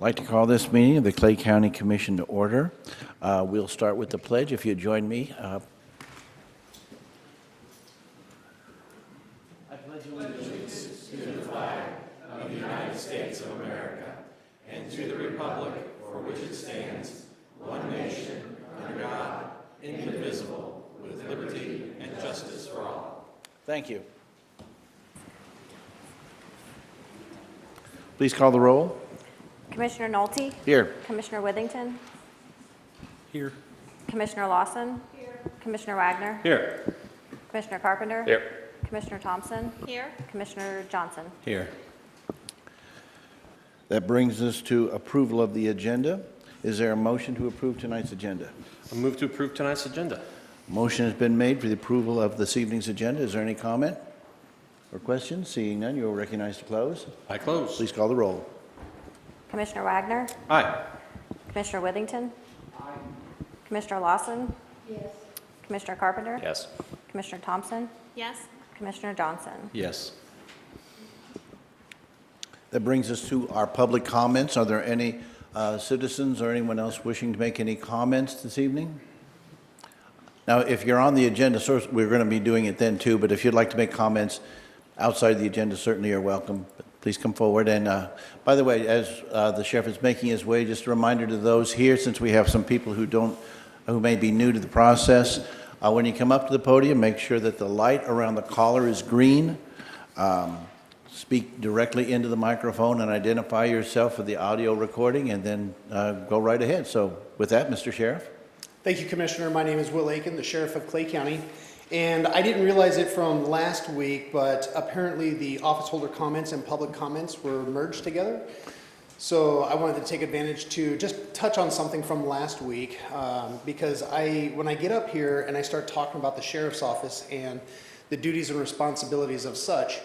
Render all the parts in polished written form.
I'd like to call this meeting of the Clay County Commission to order. We'll start with the pledge. If you join me. Thank you. Please call the roll. Commissioner Nolte? Here. Commissioner Withington? Here. Commissioner Lawson? Here. Commissioner Wagner? Here. Commissioner Carpenter? Here. Commissioner Thompson? Here. Commissioner Johnson? Here. That brings us to approval of the agenda. Is there a motion to approve tonight's agenda? I move to approve tonight's agenda. Motion has been made for the approval of this evening's agenda. Is there any comment or questions? Seeing none, you will recognize to close. I close. Please call the roll. Commissioner Wagner? Aye. Commissioner Withington? Aye. Commissioner Lawson? Yes. Commissioner Carpenter? Yes. Commissioner Thompson? Yes. Commissioner Johnson? Yes. That brings us to our public comments. Are there any citizens or anyone else wishing to make any comments this evening? Now, if you're on the agenda, so we're going to be doing it then too, but if you'd like to make comments outside the agenda, certainly you're welcome. Please come forward. And by the way, as the sheriff is making his way, just a reminder to those here, since we have some people who may be new to the process, when you come up to the podium, make sure that the light around the collar is green. Speak directly into the microphone and identify yourself for the audio recording, and then go right ahead. So with that, Mr. Sheriff. Thank you, Commissioner. My name is Will Aiken, the Sheriff of Clay County. And I didn't realize it from last week, but apparently the office holder comments and public comments were merged together. So I wanted to take advantage to just touch on something from last week, because when I get up here and I start talking about the Sheriff's Office and the duties and responsibilities of such,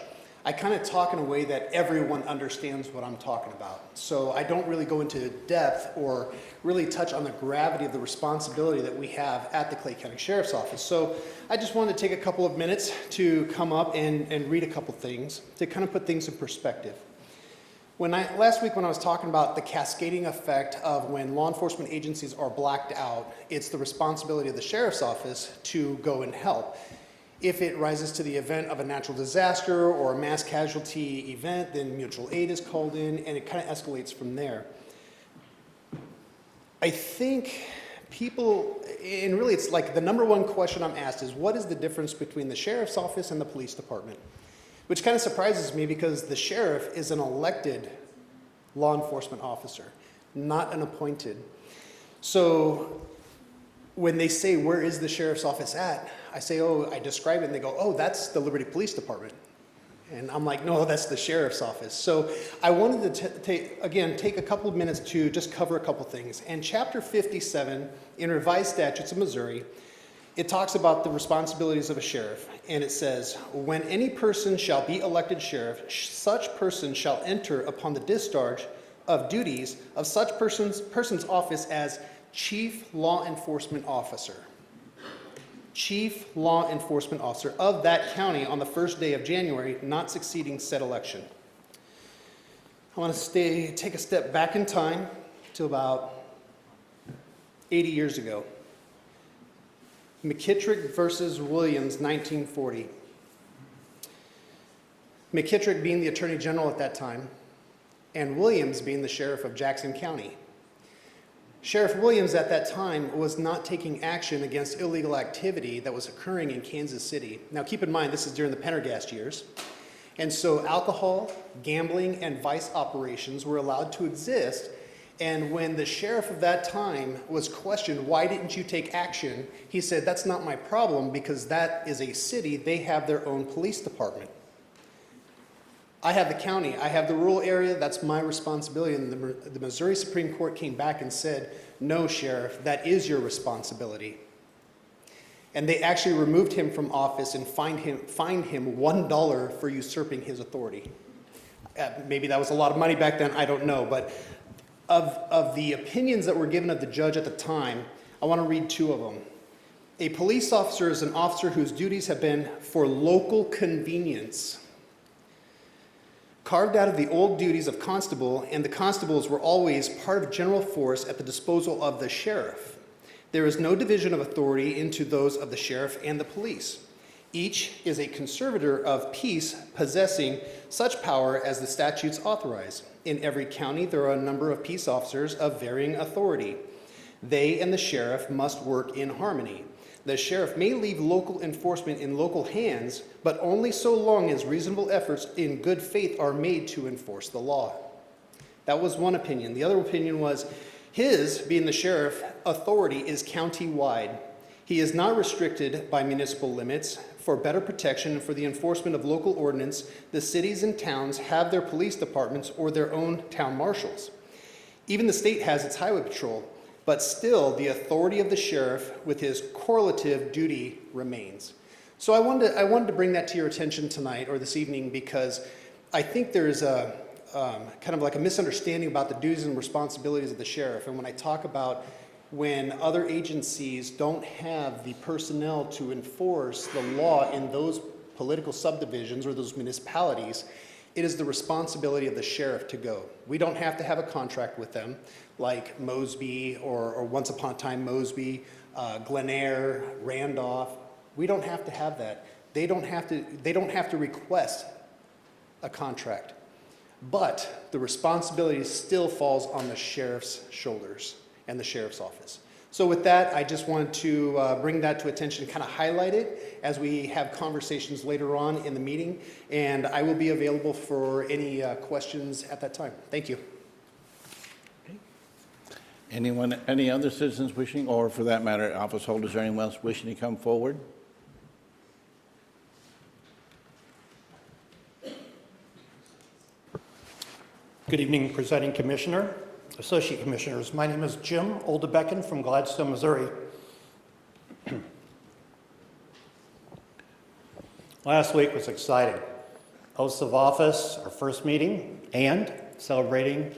I kind of talk in a way that everyone understands what I'm talking about. So I don't really go into depth or really touch on the gravity of the responsibility that we have at the Clay County Sheriff's Office. So I just wanted to take a couple of minutes to come up and read a couple things to kind of put things in perspective. Last week when I was talking about the cascading effect of when law enforcement agencies are blacked out, it's the responsibility of the Sheriff's Office to go and help. If it rises to the event of a natural disaster or a mass casualty event, then mutual aid is called in, and it kind of escalates from there. I think people, and really it's like the number one question I'm asked is, what is the difference between the Sheriff's Office and the police department? Which kind of surprises me because the sheriff is an elected law enforcement officer, not an appointed. So when they say, where is the Sheriff's Office at? I say, oh, I describe it, and they go, oh, that's the Liberty Police Department. And I'm like, no, that's the Sheriff's Office. So I wanted to take a couple of minutes to just cover a couple things. And Chapter 57 in Revised Statutes of Missouri, it talks about the responsibilities of a sheriff. And it says, when any person shall be elected sheriff, such person shall enter upon the discharge of duties of such person's office as Chief Law Enforcement Officer. Chief Law Enforcement Officer of that county on the first day of January, not succeeding said election. I want to take a step back in time to about 80 years ago. McKittrick versus Williams, 1940. McKittrick being the Attorney General at that time, and Williams being the Sheriff of Jackson County. Sheriff Williams at that time was not taking action against illegal activity that was occurring in Kansas City. Now keep in mind, this is during the Pendergast years. And so alcohol, gambling, and vice operations were allowed to exist. And when the sheriff of that time was questioned, why didn't you take action? He said, that's not my problem because that is a city, they have their own police department. I have the county, I have the rural area, that's my responsibility. And the Missouri Supreme Court came back and said, no, Sheriff, that is your responsibility. And they actually removed him from office and fined him $1 for usurping his authority. Maybe that was a lot of money back then, I don't know. But of the opinions that were given of the judge at the time, I want to read two of them. A police officer is an officer whose duties have been for local convenience, carved out of the old duties of constable, and the constables were always part of general force at the disposal of the sheriff. There is no division of authority into those of the sheriff and the police. Each is a conservator of peace, possessing such power as the statutes authorize. In every county, there are a number of peace officers of varying authority. They and the sheriff must work in harmony. The sheriff may leave local enforcement in local hands, but only so long as reasonable efforts in good faith are made to enforce the law. That was one opinion. The other opinion was his, being the sheriff, authority is county-wide. He is not restricted by municipal limits. For better protection and for the enforcement of local ordinance, the cities and towns have their police departments or their own town marshals. Even the state has its highway patrol, but still the authority of the sheriff with his correlative duty remains. So I wanted to bring that to your attention tonight or this evening because I think there is a kind of like a misunderstanding about the duties and responsibilities of the sheriff. And when I talk about when other agencies don't have the personnel to enforce the law in those political subdivisions or those municipalities, it is the responsibility of the sheriff to go. We don't have to have a contract with them like Mosby or once upon a time Mosby, Glen Eyre, Randolph. We don't have to have that. They don't have to request a contract. But the responsibility still falls on the sheriff's shoulders and the sheriff's office. So with that, I just wanted to bring that to attention, kind of highlight it as we have conversations later on in the meeting. And I will be available for any questions at that time. Thank you. Anyone, any other citizens wishing, or for that matter, office holders or anyone else wishing to come forward? Good evening, Presiding Commissioner, Associate Commissioners. My name is Jim Oldebecken from Gladstone, Missouri. Last week was exciting. Oaths of office, our first meeting, and celebrating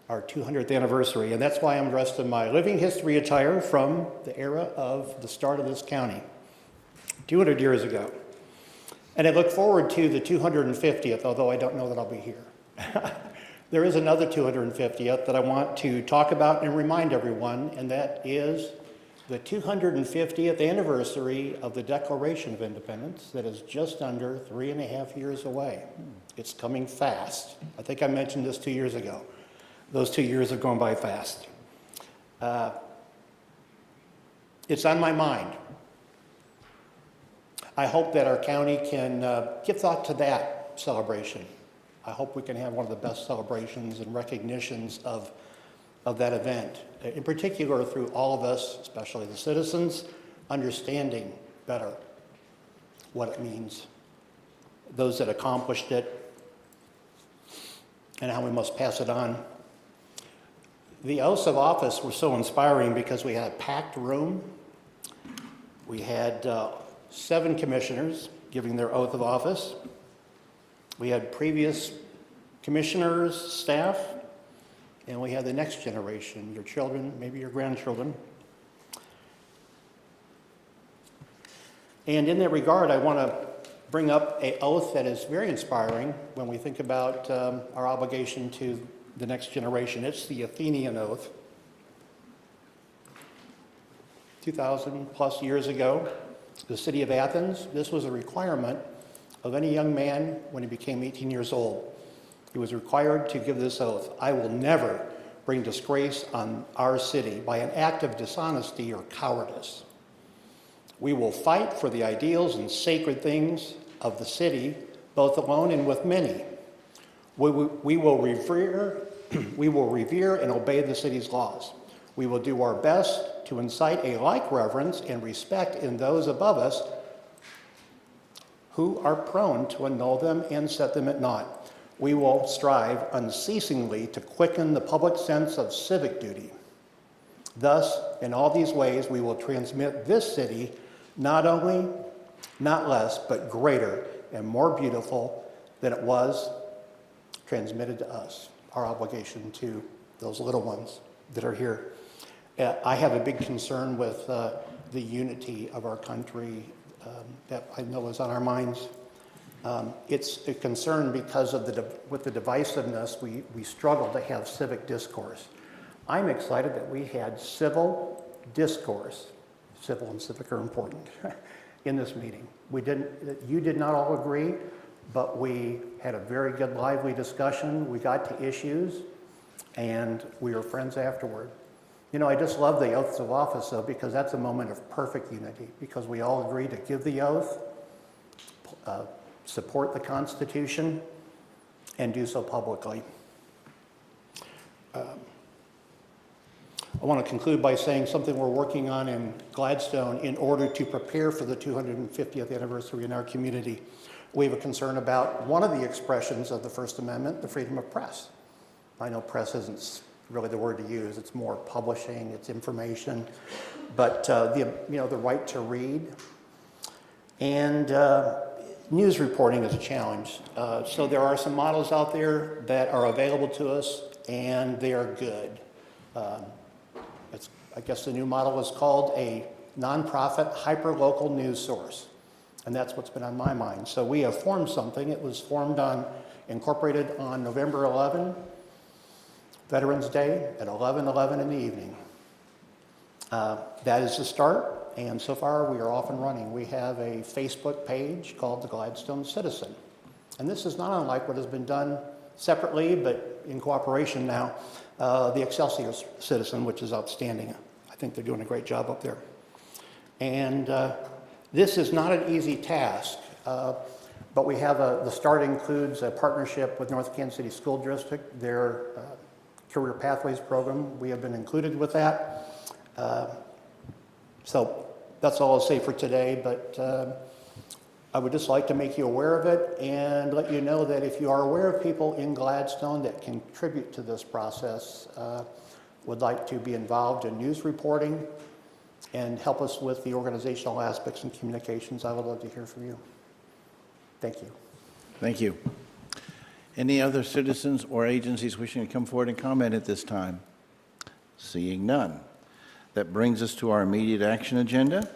our 200th anniversary. And that's why I'm dressed in my living history attire from the era of the start of this county, 200 years ago. And I look forward to the 250th, although I don't know that I'll be here. There is another 250th that I want to talk about and remind everyone, and that is the 250th anniversary of the Declaration of Independence that is just under 3.5 years away. It's coming fast. I think I mentioned this 2 years ago. Those 2 years have gone by fast. It's on my mind. I hope that our county can give thought to that celebration. I hope we can have one of the best celebrations and recognitions of that event, in particular through all of us, especially the citizens, understanding better what it means, those that accomplished it, and how we must pass it on. The oaths of office were so inspiring because we had a packed room. We had 7 commissioners giving their oath of office. We had previous commissioners, staff, and we had the next generation, your children, maybe your grandchildren. And in that regard, I want to bring up an oath that is very inspiring when we think about our obligation to the next generation. It's the Athenian Oath. 2,000 plus years ago, the city of Athens, this was a requirement of any young man when he became 18 years old. He was required to give this oath: I will never bring disgrace on our city by an act of dishonesty or cowardice. We will fight for the ideals and sacred things of the city, both alone and with many. We will revere and obey the city's laws. We will do our best to incite a like reverence and respect in those above us who are prone to annul them and set them at naught. We will strive unceasingly to quicken the public sense of civic duty. Thus, in all these ways, we will transmit this city not only, not less, but greater and more beautiful than it was transmitted to us, our obligation to those little ones that are here. I have a big concern with the unity of our country that I know is on our minds. It's a concern because of with the divisiveness, we struggle to have civic discourse. I'm excited that we had civil discourse, civil and civic are important, in this meeting. You did not all agree, but we had a very good lively discussion. We got to issues, and we were friends afterward. You know, I just love the oaths of office, though, because that's a moment of perfect unity, because we all agree to give the oath, support the Constitution, and do so publicly. I want to conclude by saying something we're working on in Gladstone in order to prepare for the 250th anniversary in our community. We have a concern about one of the expressions of the First Amendment, the freedom of press. I know press isn't really the word to use. It's more publishing, it's information, but the right to read and news reporting is a challenge. So there are some models out there that are available to us, and they are good. I guess the new model is called a nonprofit hyperlocal news source, and that's what's been on my mind. So we have formed something. It was incorporated on November 11, Veterans Day, at 11:11 in the evening. That is the start, and so far we are off and running. We have a Facebook page called the Gladstone Citizen, and this is not unlike what has been done separately, but in cooperation now, the Excelsior Citizen, which is outstanding. I think they're doing a great job up there. And this is not an easy task, but we have the start includes a partnership with North Kansas City School District, their Career Pathways program. We have been included with that. So that's all I'll say for today, but I would just like to make you aware of it and let you know that if you are aware of people in Gladstone that contribute to this process, would like to be involved in news reporting and help us with the organizational aspects and communications, I would love to hear from you. Thank you. Thank you. Any other citizens or agencies wishing to come forward and comment at this time? Seeing none. That brings us to our immediate action agenda.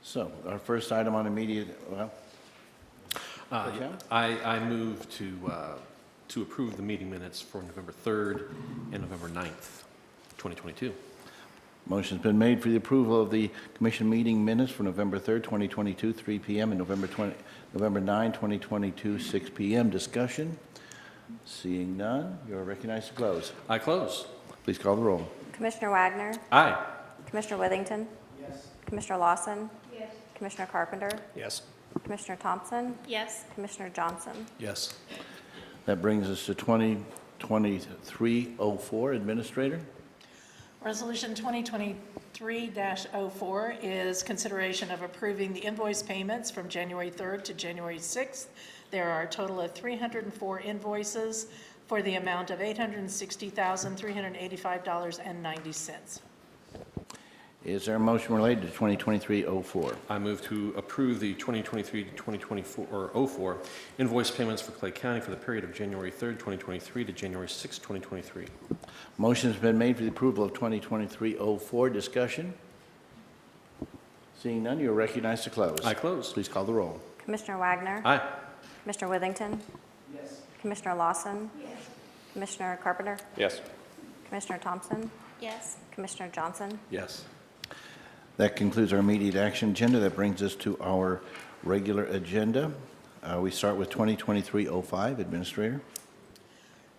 So our first item on immediate, I move to approve the meeting minutes for November 3rd and November 9th, 2022. motion's been made for the approval of the commission meeting minutes for November 3rd, 2022, 3 p.m. and November 9, 2022, 6 p.m. Discussion? Seeing none, you are recognized to close. I close. Please call the roll. Commissioner Wagner, Aye. Commissioner Withington, Yes. Commissioner Lawson, Commissioner Carpenter, Yes. Commissioner Thompson, Yes. Commissioner Johnson. Yes. That brings us to 2023-04, Administrator. Resolution 2023-04 is consideration of approving the invoice payments from January 3rd to January 6th. There are a total of 304 invoices for the amount of $860,385.90. Is there a motion related to 2023-04? I move to approve the 2023-04 invoice payments for Clay County for the period of January 3rd, 2023 to January 6th, 2023. Motion's been made for the approval of 2023-04. Discussion? Seeing none, you are recognized to close. I close. Please call the roll. Commissioner Wagner, Aye. Commissioner Withington, Yes. Commissioner Lawson, Commissioner Carpenter, Yes. Commissioner Thompson, Yes. Commissioner Johnson. Yes. That concludes our immediate action agenda. That brings us to our regular agenda. We start with 2023-05. Administrator.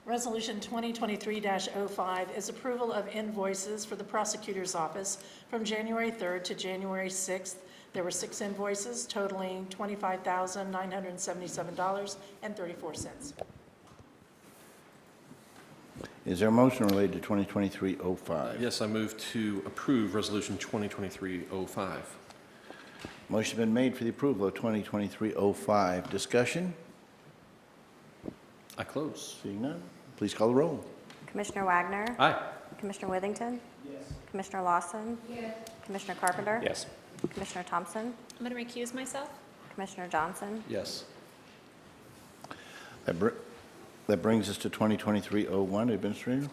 Resolution 2023-05 is approval of invoices for the prosecutor's office from January 3rd to January 6th. There were 6 invoices totaling $25,977.34. Is there a motion related to 2023-05? Yes, I move to approve Resolution 2023-05. Motion been made for the approval of 2023-05. Discussion? I close. Seeing none, please call the roll. Commissioner Wagner, Aye. Commissioner Withington, Yes. Commissioner Lawson, Commissioner Carpenter, Yes. Commissioner Thompson, I'm going to recuse myself. Commissioner Johnson. Yes. That brings us to 2023-01. Administrator.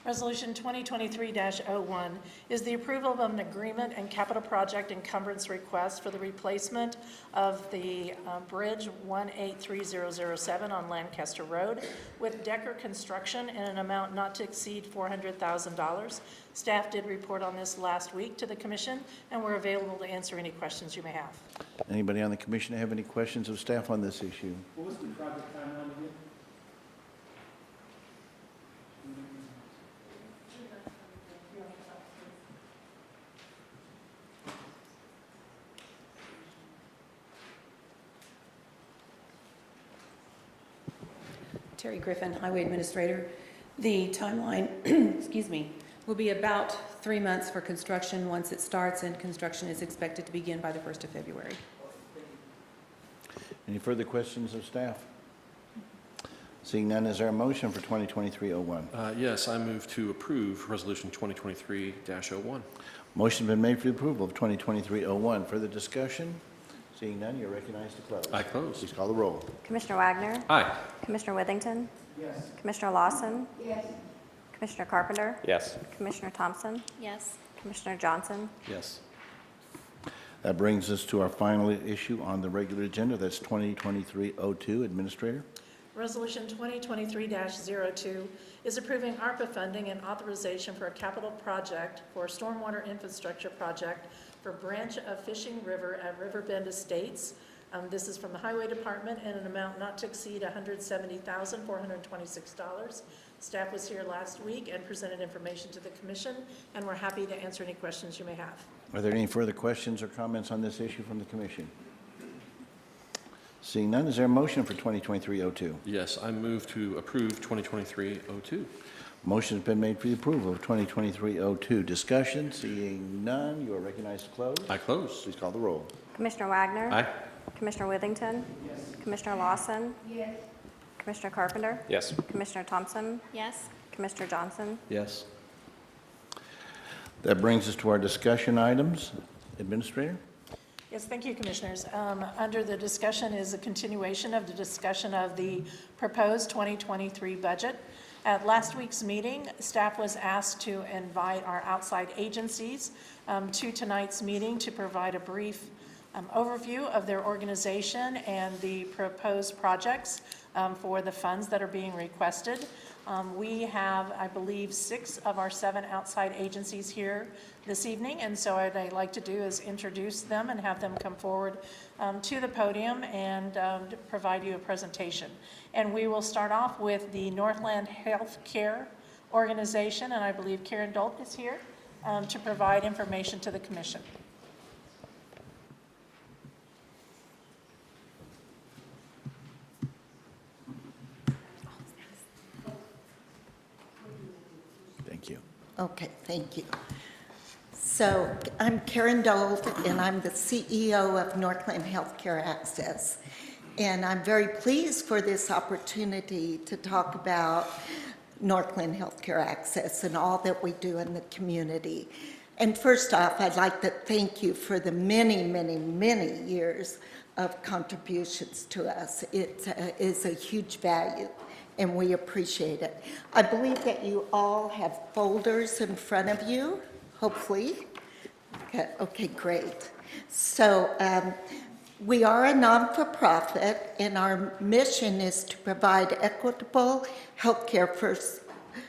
Resolution 2023-01 is the approval of an agreement and capital project encumbrance request for the replacement of the Bridge 183007 on Lancaster Road with Decker Construction in an amount not to exceed $400,000. Staff did report on this last week to the Commission, and we're available to answer any questions you may have. Anybody on the commission have any questions of staff on this issue? What was the project timeline again? Terry Griffin, Highway Administrator. The timeline, excuse me, will be about 3 months for construction once it starts, and construction is expected to begin by the 1st of February. Any further questions of staff? Seeing none, is there a motion for 2023-01? Yes, I move to approve Resolution 2023-01. Motion's been made for the approval of 2023-01. Further discussion? Seeing none, you're recognized to close. I close. Please call the roll. Commissioner Wagner, Aye. Commissioner Withington, Yes. Commissioner Lawson, Commissioner Carpenter, Yes. Commissioner Thompson, Yes. Commissioner Johnson, Yes. That brings us to our final issue on the regular agenda. That's 2023-02. Administrator? Resolution 2023-02 is approving ARPA funding and authorization for a capital project for a stormwater infrastructure project for branch of Fishing River at Riverbend Estates. This is from the Highway Department in an amount not to exceed $170,426. Staff was here last week and presented information to the Commission, and we're happy to answer any questions you may have. Are there any further questions or comments on this issue from the commission? Seeing none, is there a motion for 2023-02? Yes, I move to approve 2023-02. Motion's been made for the approval of 2023-02. Discussion? Seeing none, you are recognized to close. I close. Please call the roll. Commissioner Wagner, Aye. Commissioner Withington, Commissioner Lawson, Commissioner Carpenter, Yes. Commissioner Thompson, Yes. Commissioner Johnson, Yes. That brings us to our discussion items. Administrator? Yes, thank you, Commissioners. Under the discussion is a continuation of the discussion of the proposed 2023 budget. At last week's meeting, staff was asked to invite our outside agencies to tonight's meeting to provide a brief overview of their organization and the proposed projects for the funds that are being requested. We have, I believe, 6 of our 7 outside agencies here this evening, and so what I'd like to do is introduce them and have them come forward to the podium and provide you a presentation. And we will start off with the Northland Health Care Organization, and I believe Karen Dolt is here to provide information to the Commission. Thank you. Okay, thank you. So I'm Karen Dold, and I'm the CEO of Northland Healthcare Access. And I'm very pleased for this opportunity to talk about Northland Healthcare Access and all that we do in the community. And first off, I'd like to thank you for the many, many, many years of contributions to us. It is a huge value, and we appreciate it. I believe that you all have folders in front of you, hopefully. Okay, great. So we are a non-for-profit, and our mission is to provide equitable healthcare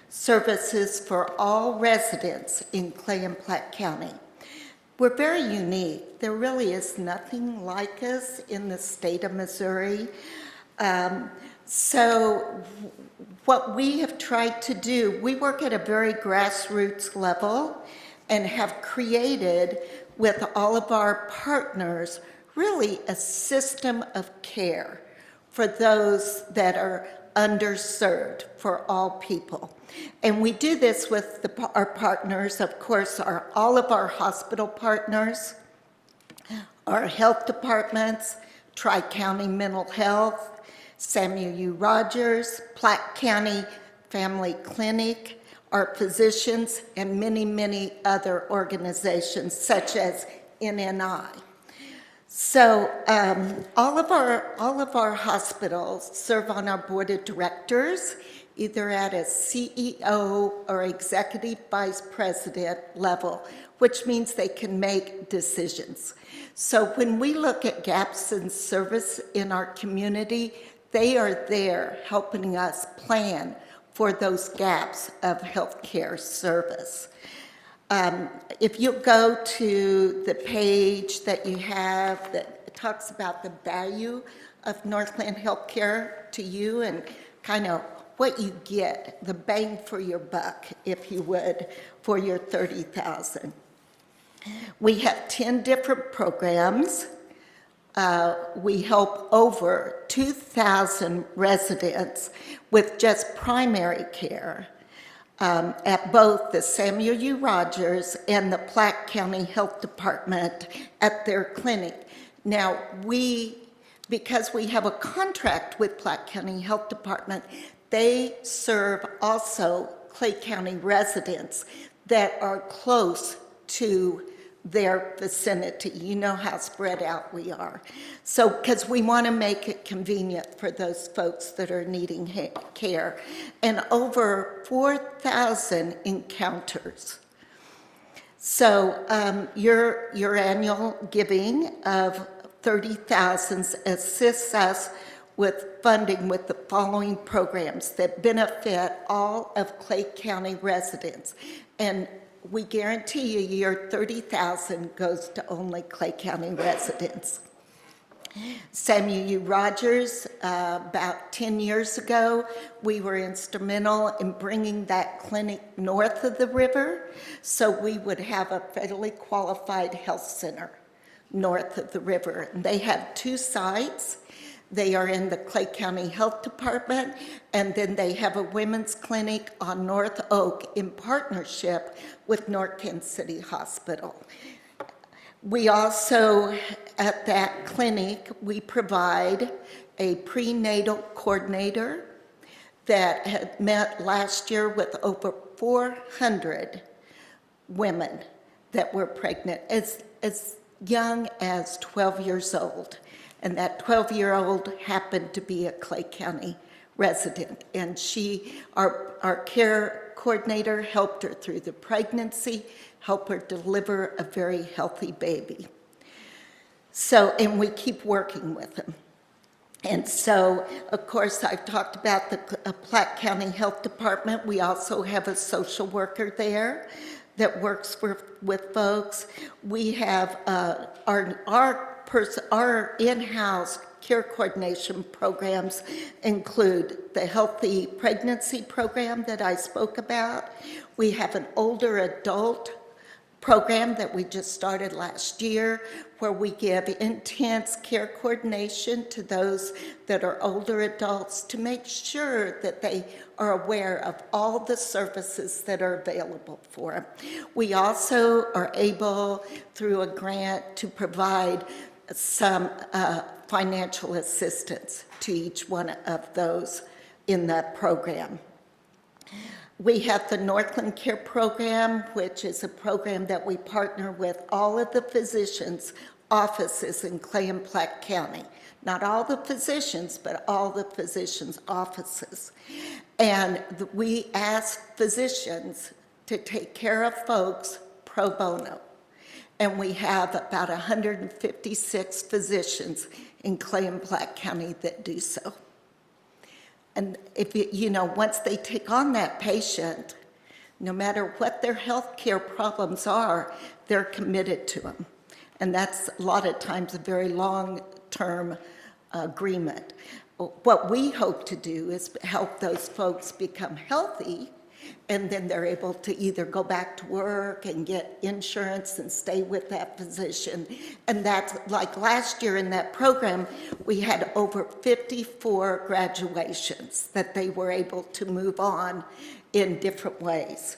services for all residents in Clay and Platte County. We're very unique. There really is nothing like us in the state of Missouri. So what we have tried to do, we work at a very grassroots level and have created with all of our partners really a system of care for those that are underserved, for all people. And we do this with our partners, of course, all of our hospital partners, our health departments, Tri-County Mental Health, Samuel U. Rogers, Platte County Family Clinic, our physicians, and many, many other organizations such as NNI. So all of our hospitals serve on our board of directors, either at a CEO or executive vice president level, which means they can make decisions. So when we look at gaps in service in our community, they are there helping us plan for those gaps of healthcare service. If you go to the page that you have that talks about the value of Northland Healthcare to you and kind of what you get, the bang for your buck, if you would, for your $30,000. We have 10 different programs. We help over 2,000 residents with just primary care at both the Samuel U. Rogers and the Platte County Health Department at their clinic. Now, because we have a contract with Platte County Health Department, they serve also Clay County residents that are close to their vicinity. You know how spread out we are. So, because we want to make it convenient for those folks that are needing care. And over 4,000 encounters. So your annual giving of $30,000 assists us with funding with the following programs that benefit all of Clay County residents. And we guarantee you your $30,000 goes to only Clay County residents. Samuel U. Rogers, about 10 years ago, we were instrumental in bringing that clinic north of the river, so we would have a federally qualified health center north of the river. And they have 2 sites. They are in the Clay County Health Department, and then they have a women's clinic on North Oak in partnership with North Kansas City Hospital. We also, at that clinic, we provide a prenatal coordinator that had met last year with over 400 women that were pregnant, as young as 12 years old. And that 12-year-old happened to be a Clay County resident. And our care coordinator helped her through the pregnancy, helped her deliver a very healthy baby. So, and we keep working with them. And so, of course, I've talked about the Platte County Health Department. We also have a social worker there that works with folks. We have our in-house care coordination programs include the Healthy Pregnancy Program that I spoke about. We have an older adult program that we just started last year where we give intense care coordination to those that are older adults to make sure that they are aware of all the services that are available for them. We also are able, through a grant, to provide some financial assistance to each one of those in that program. We have the Northland Care Program, which is a program that we partner with all of the physicians' offices in Clay and Platte County. Not all the physicians, but all the physicians' offices. And we ask physicians to take care of folks pro bono. And we have about 156 physicians in Clay and Platte County that do so. And if once they take on that patient, no matter what their health care problems are, they're committed to them. And that's a lot of times a very long-term agreement. What we hope to do is help those folks become healthy, and then they're able to either go back to work and get insurance and stay with that physician. And that's like last year in that program, we had over 54 graduations that they were able to move on in different ways.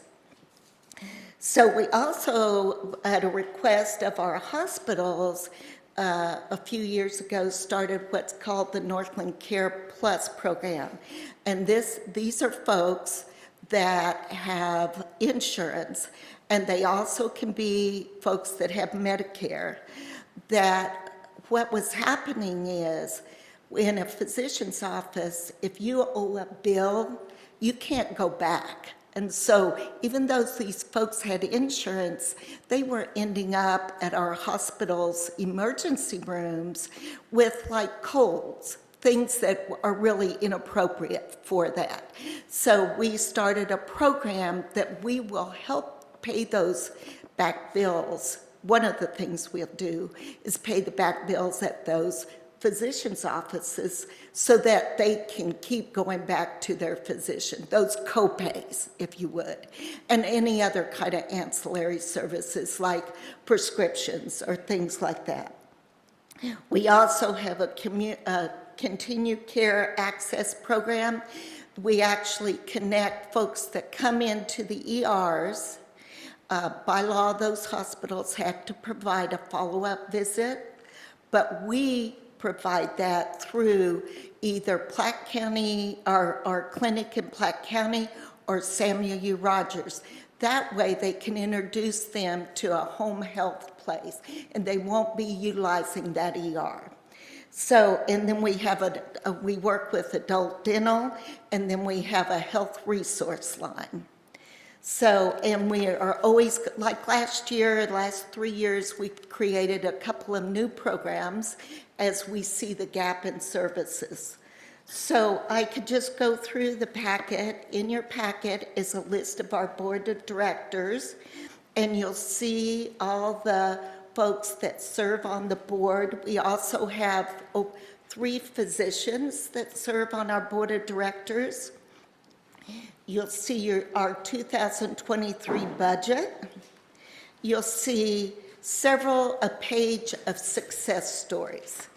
So we also, at a request of our hospitals, a few years ago started what's called the Northland Care Plus program. And these are folks that have insurance, and they also can be folks that have Medicare, that what was happening is, in a physician's office, if you owe a bill, you can't go back. And so even though these folks had insurance, they were ending up at our hospital's emergency rooms with like colds, things that are really inappropriate for that. So we started a program that we will help pay those back bills. One of the things we'll do is pay the back bills at those physicians' offices so that they can keep going back to their physician, those co-pays, if you would, and any other kind of ancillary services like prescriptions or things like that. We also have a continued care access program. We actually connect folks that come into the ERs. By law, those hospitals have to provide a follow-up visit, but we provide that through either Platte County, our clinic in Platte County, or Samuel U. Rogers. That way they can introduce them to a home health place and they won't be utilizing that ER. So, and then we have we work with adult dental, and then we have a health resource line. So, and we are always, like last 3 years, we created a couple of new programs as we see the gap in services. So I could just go through the packet. In your packet is a list of our board of directors, and you'll see all the folks that serve on the board. We also have 3 physicians that serve on our board of directors. You'll see our 2023 budget. You'll see a page of success stories.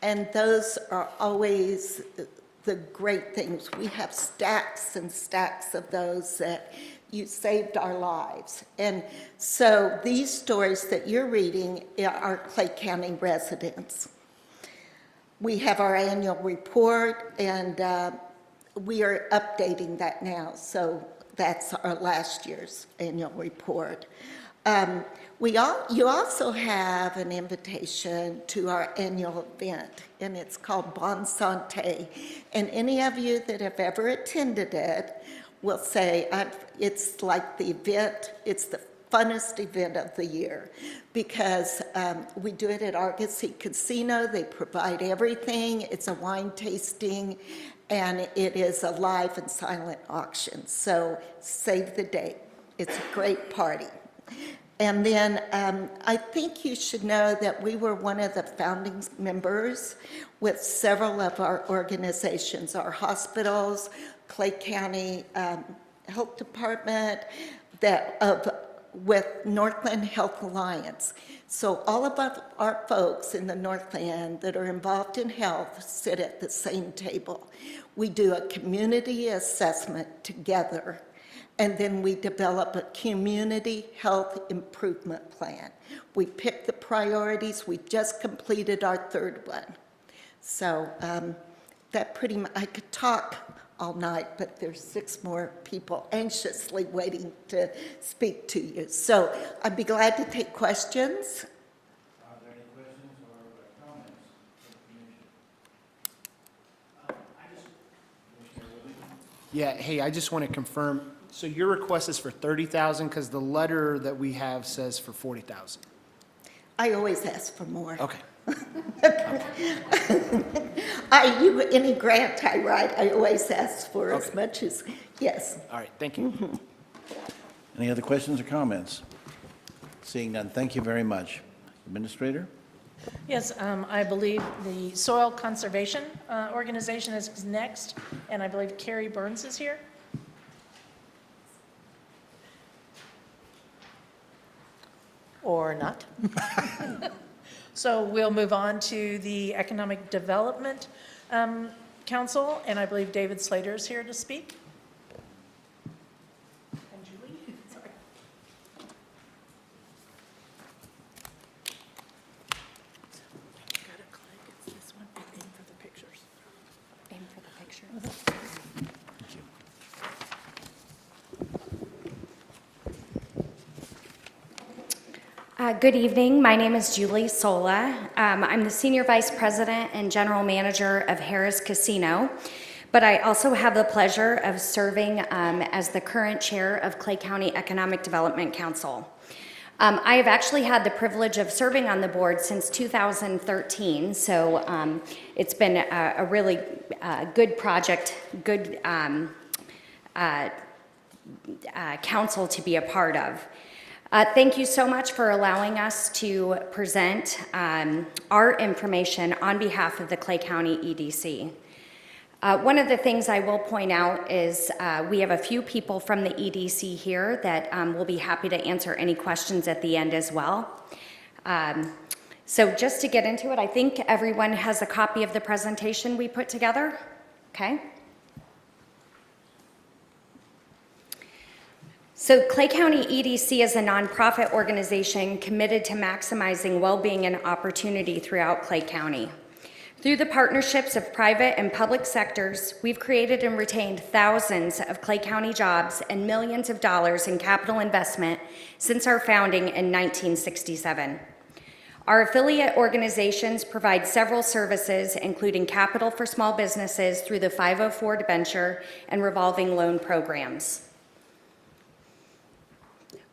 And those are always the great things. We have stacks and stacks of those that you saved our lives. And so these stories that you're reading are Clay County residents. We have our annual report, and we are updating that now, so that's our last year's annual report. You also have an invitation to our annual event, and it's called Bon Santé. And any of you that have ever attended it will say, it's like the event, it's the funnest event of the year, because we do it at Argosy Casino. They provide everything. It's a wine tasting, and it is a live and silent auction. So save the date. It's a great party. And then I think you should know that we were one of the founding members with several of our organizations, our hospitals, Clay County Health Department, with Northland Health Alliance. So all of our folks in the Northland that are involved in health sit at the same table. We do a community assessment together, and then we develop a community health improvement plan. We pick the priorities. We just completed our 3rd one. So that pretty much, I could talk all night, but there's 6 more people anxiously waiting to speak to you. So I'd be glad to take questions. Are there any questions or comments from the commission? Yeah, hey, I just want to confirm, so your request is for 30,000 because the letter that we have says for 40,000. I always ask for more. Okay. Any grant I write, I always ask for as Okay. much as, yes. All right, thank you. Any other questions or comments? Seeing none, thank you very much. Administrator? Yes, I believe the Soil Conservation Organization is next, and I believe Carrie Burns is here. Or not. So we'll move on to the Economic Development Council, and I believe David Slater is here to speak. And Julie, sorry. Gotta click, it's this one, and aim for the pictures. Aim for the picture. Good evening. My name is Julie Sola. I'm the Senior Vice President and General Manager of Harris Casino, but I also have the pleasure of serving as the current chair of Clay County Economic Development Council. I have actually had the privilege of serving on the board since 2013, so it's been a really good project, good council to be a part of. Thank you so much for allowing us to present our information on behalf of the Clay County EDC. One of the things I will point out is we have a few people from the EDC here that will be happy to answer any questions at the end as well. So just to get into it, I think everyone has a copy of the presentation we put together. Okay. So Clay County EDC is a nonprofit organization committed to maximizing well-being and opportunity throughout Clay County. Through the partnerships of private and public sectors, we've created and retained thousands of Clay County jobs and millions of dollars in capital investment since our founding in 1967. Our affiliate organizations provide several services, including capital for small businesses through the 504 debenture and revolving loan programs.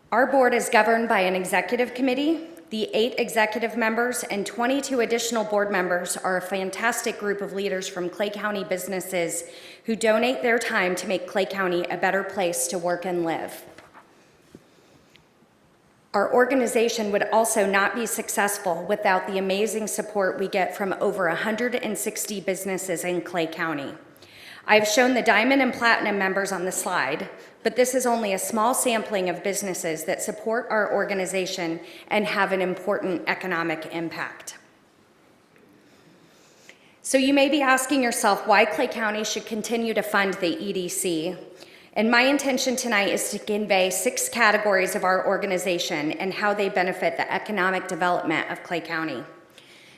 Our board is governed by an executive committee. The 8 executive members and 22 additional board members are a fantastic group of leaders from Clay County businesses who donate their time to make Clay County a better place to work and live. Our organization would also not be successful without the amazing support we get from over 160 businesses in Clay County. I've shown the Diamond and Platinum members on the slide, but this is only a small sampling of businesses that support our organization and have an important economic impact. So you may be asking yourself why Clay County should continue to fund the EDC. And my intention tonight is to convey 6 categories of our organization and how they benefit the economic development of Clay County.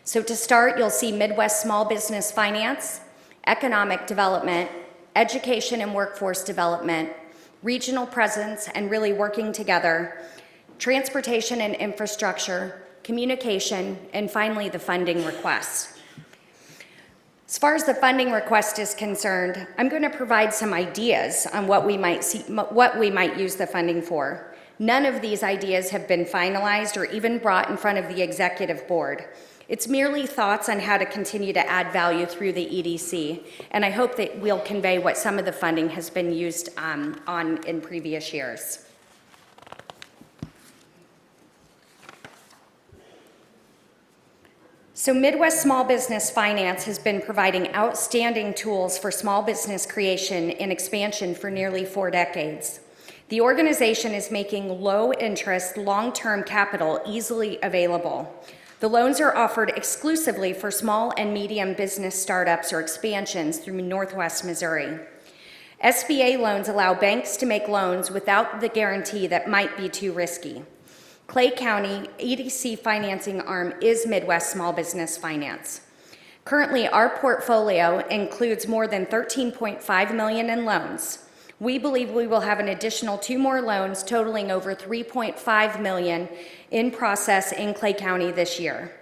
So to start, you'll see Midwest Small Business Finance, economic development, education and workforce development, regional presence and really working together, transportation and infrastructure, communication, and finally the funding request. As far as the funding request is concerned, I'm going to provide some ideas on what we might use the funding for. None of these ideas have been finalized or even brought in front of the executive board. It's merely thoughts on how to continue to add value through the EDC, and I hope that we'll convey what some of the funding has been used on in previous years. So Midwest Small Business Finance has been providing outstanding tools for small business creation and expansion for nearly 4 decades. The organization is making low-interest, long-term capital easily available. The loans are offered exclusively for small and medium business startups or expansions through Northwest Missouri. SBA loans allow banks to make loans without the guarantee that might be too risky. Clay County EDC financing arm is Midwest Small Business Finance. Currently, our portfolio includes more than $13.5 million in loans. We believe we will have an additional 2 more loans totaling over $3.5 million in process in Clay County this year.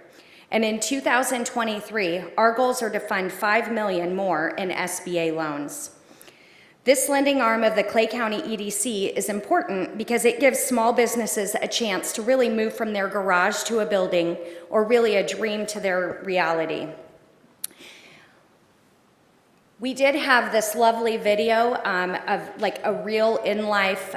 And in 2023, our goals are to fund $5 million more in SBA loans. This lending arm of the Clay County EDC is important because it gives small businesses a chance to really move from their garage to a building or really a dream to their reality. We did have this lovely video of like a real in-life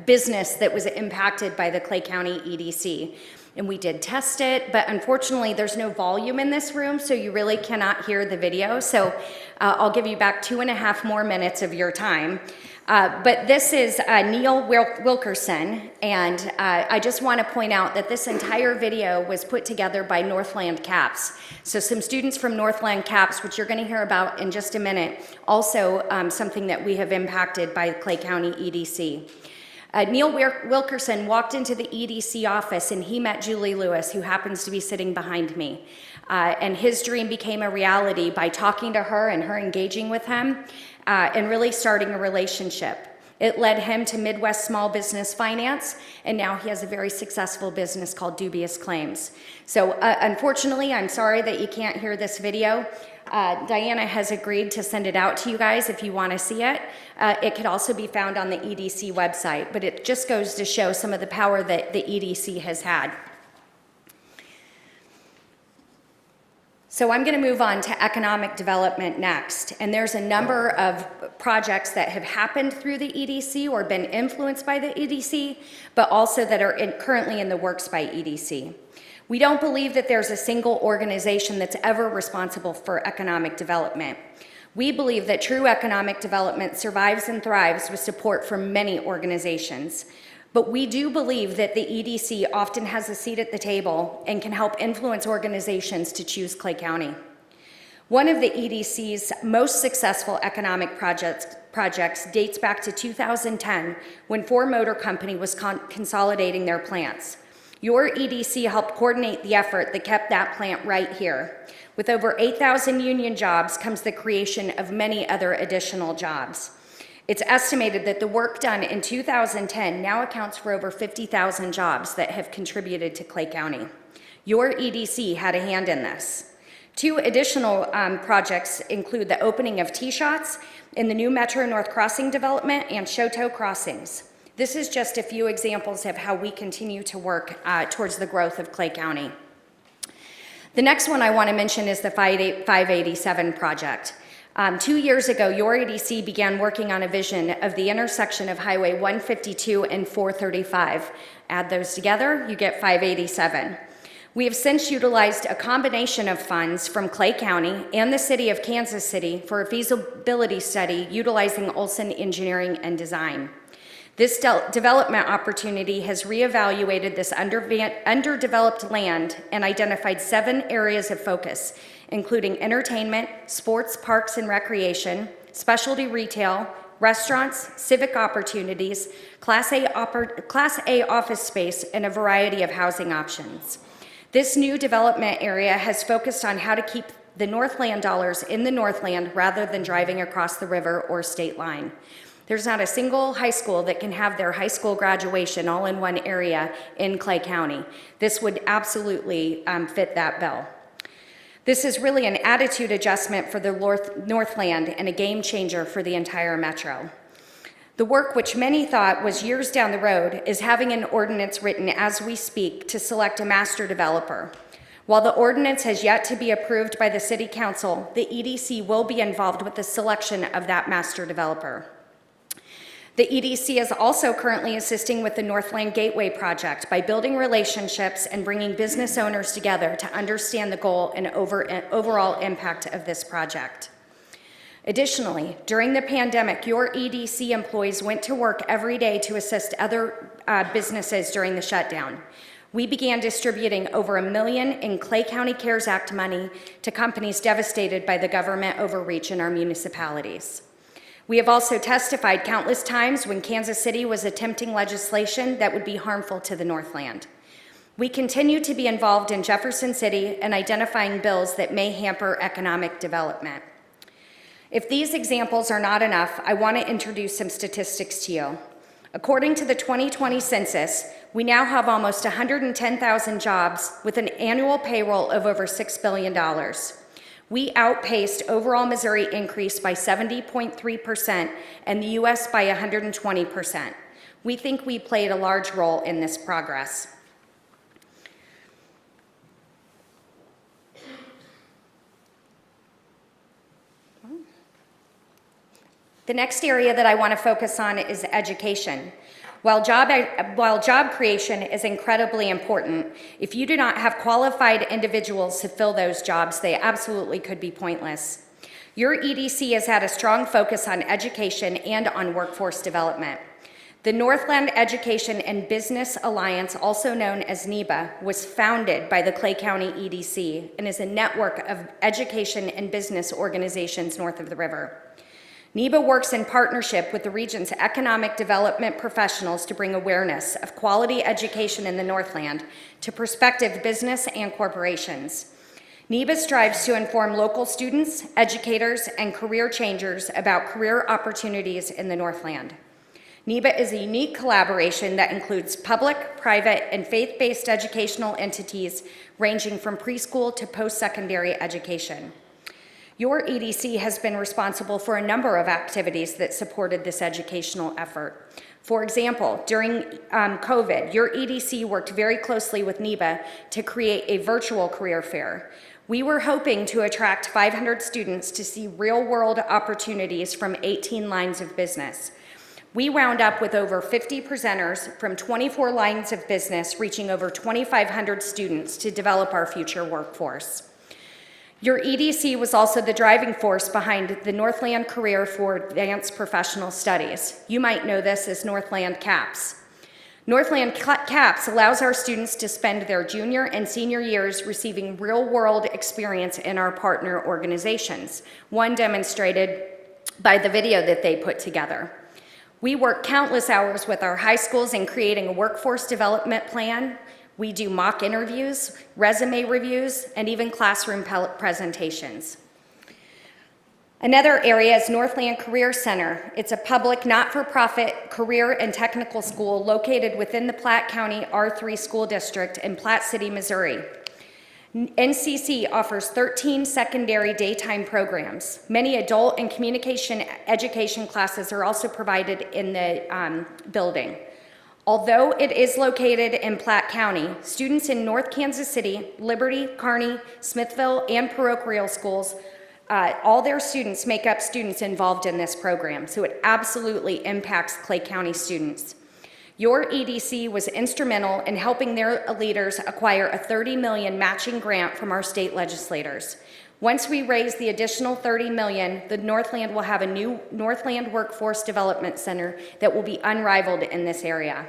business that was impacted by the Clay County EDC. And we did test it, but unfortunately there's no volume in this room, so you really cannot hear the video. So I'll give you back 2.5 more minutes of your time. But this is Neil Wilkerson, and I just want to point out that this entire video was put together by Northland CAPS. So some students from Northland CAPS, which you're going to hear about in just a minute, also something that we have impacted by Clay County EDC. Neil Wilkerson walked into the EDC office and he met Julie Lewis, who happens to be sitting behind me. And his dream became a reality by talking to her and her engaging with him and really starting a relationship. It led him to Midwest Small Business Finance, and now he has a very successful business called Dubious Claims. So unfortunately, I'm sorry that you can't hear this video. Diana has agreed to send it out to you guys if you want to see it. It could also be found on the EDC website, but it just goes to show some of the power that the EDC has had. So I'm going to move on to economic development next. And there's a number of projects that have happened through the EDC or been influenced by the EDC, but also that are currently in the works by EDC. We don't believe that there's a single organization that's ever responsible for economic development. We believe that true economic development survives and thrives with support from many organizations. But we do believe that the EDC often has a seat at the table and can help influence organizations to choose Clay County. One of the EDC's most successful economic projects dates back to 2010 when Ford Motor Company was consolidating their plants. Your EDC helped coordinate the effort that kept that plant right here. With over 8,000 union jobs comes the creation of many other additional jobs. It's estimated that the work done in 2010 now accounts for over 50,000 jobs that have contributed to Clay County. Your EDC had a hand in this. Two additional projects include the opening of T-Shots in the new Metro North Crossing development and Choteau Crossings. This is just a few examples of how we continue to work towards the growth of Clay County. The next one I want to mention is the 587 project. 2 years ago, your EDC began working on a vision of the intersection of Highway 152 and 435. Add those together, you get 587. We have since utilized a combination of funds from Clay County and the City of Kansas City for a feasibility study utilizing Olson Engineering and Design. This development opportunity has reevaluated this underdeveloped land and identified 7 areas of focus, including entertainment, sports, parks and recreation, specialty retail, restaurants, civic opportunities, Class A office space, and a variety of housing options. This new development area has focused on how to keep the Northland dollars in the Northland rather than driving across the river or state line. There's not a single high school that can have their high school graduation all in one area in Clay County. This would absolutely fit that bill. This is really an attitude adjustment for the Northland and a game changer for the entire metro. The work, which many thought was years down the road, is having an ordinance written as we speak to select a master developer. While the ordinance has yet to be approved by the City Council, the EDC will be involved with the selection of that master developer. The EDC is also currently assisting with the Northland Gateway project by building relationships and bringing business owners together to understand the goal and overall impact of this project. Additionally, during the pandemic, your EDC employees went to work every day to assist other businesses during the shutdown. We began distributing over $1 million in Clay County CARES Act money to companies devastated by the government overreach in our municipalities. We have also testified countless times when Kansas City was attempting legislation that would be harmful to the Northland. We continue to be involved in Jefferson City and identifying bills that may hamper economic development. If these examples are not enough, I want to introduce some statistics to you. According to the 2020 census, we now have almost 110,000 jobs with an annual payroll of over $6 billion. We outpaced overall Missouri increase by 70.3% and the U.S. by 120%. We think we played a large role in this progress. The next area that I want to focus on is education. While job creation is incredibly important, if you do not have qualified individuals to fill those jobs, they absolutely could be pointless. Your EDC has had a strong focus on education and on workforce development. The Northland Education and Business Alliance, also known as NEBA, was founded by the Clay County EDC and is a network of education and business organizations north of the river. NEBA works in partnership with the region's economic development professionals to bring awareness of quality education in the Northland to prospective business and corporations. NEBA strives to inform local students, educators, and career changers about career opportunities in the Northland. NEBA is a unique collaboration that includes public, private, and faith-based educational entities ranging from preschool to post-secondary education. Your EDC has been responsible for a number of activities that supported this educational effort. For example, during COVID, your EDC worked very closely with NEBA to create a virtual career fair. We were hoping to attract 500 students to see real-world opportunities from 18 lines of business. We wound up with over 50 presenters from 24 lines of business, reaching over 2,500 students to develop our future workforce. Your EDC was also the driving force behind the Northland Career for Advanced Professional Studies. You might know this as Northland CAPS. Northland CAPS allows our students to spend their junior and senior years receiving real-world experience in our partner organizations, one demonstrated by the video that they put together. We work countless hours with our high schools in creating a workforce development plan. We do mock interviews, resume reviews, and even classroom presentations. Another area is Northland Career Center. It's a public, not-for-profit career and technical school located within the Platte County R3 School District in Platte City, Missouri. NCC offers 13 secondary daytime programs. Many adult and communication education classes are also provided in the building. Although it is located in Platte County, students in North Kansas City, Liberty, Kearney, Smithville, and parochial schools, all their students make up students involved in this program, so it absolutely impacts Clay County students. Your EDC was instrumental in helping their leaders acquire a $30 million matching grant from our state legislators. Once we raise the additional $30 million, the Northland will have a new Northland Workforce Development Center that will be unrivaled in this area.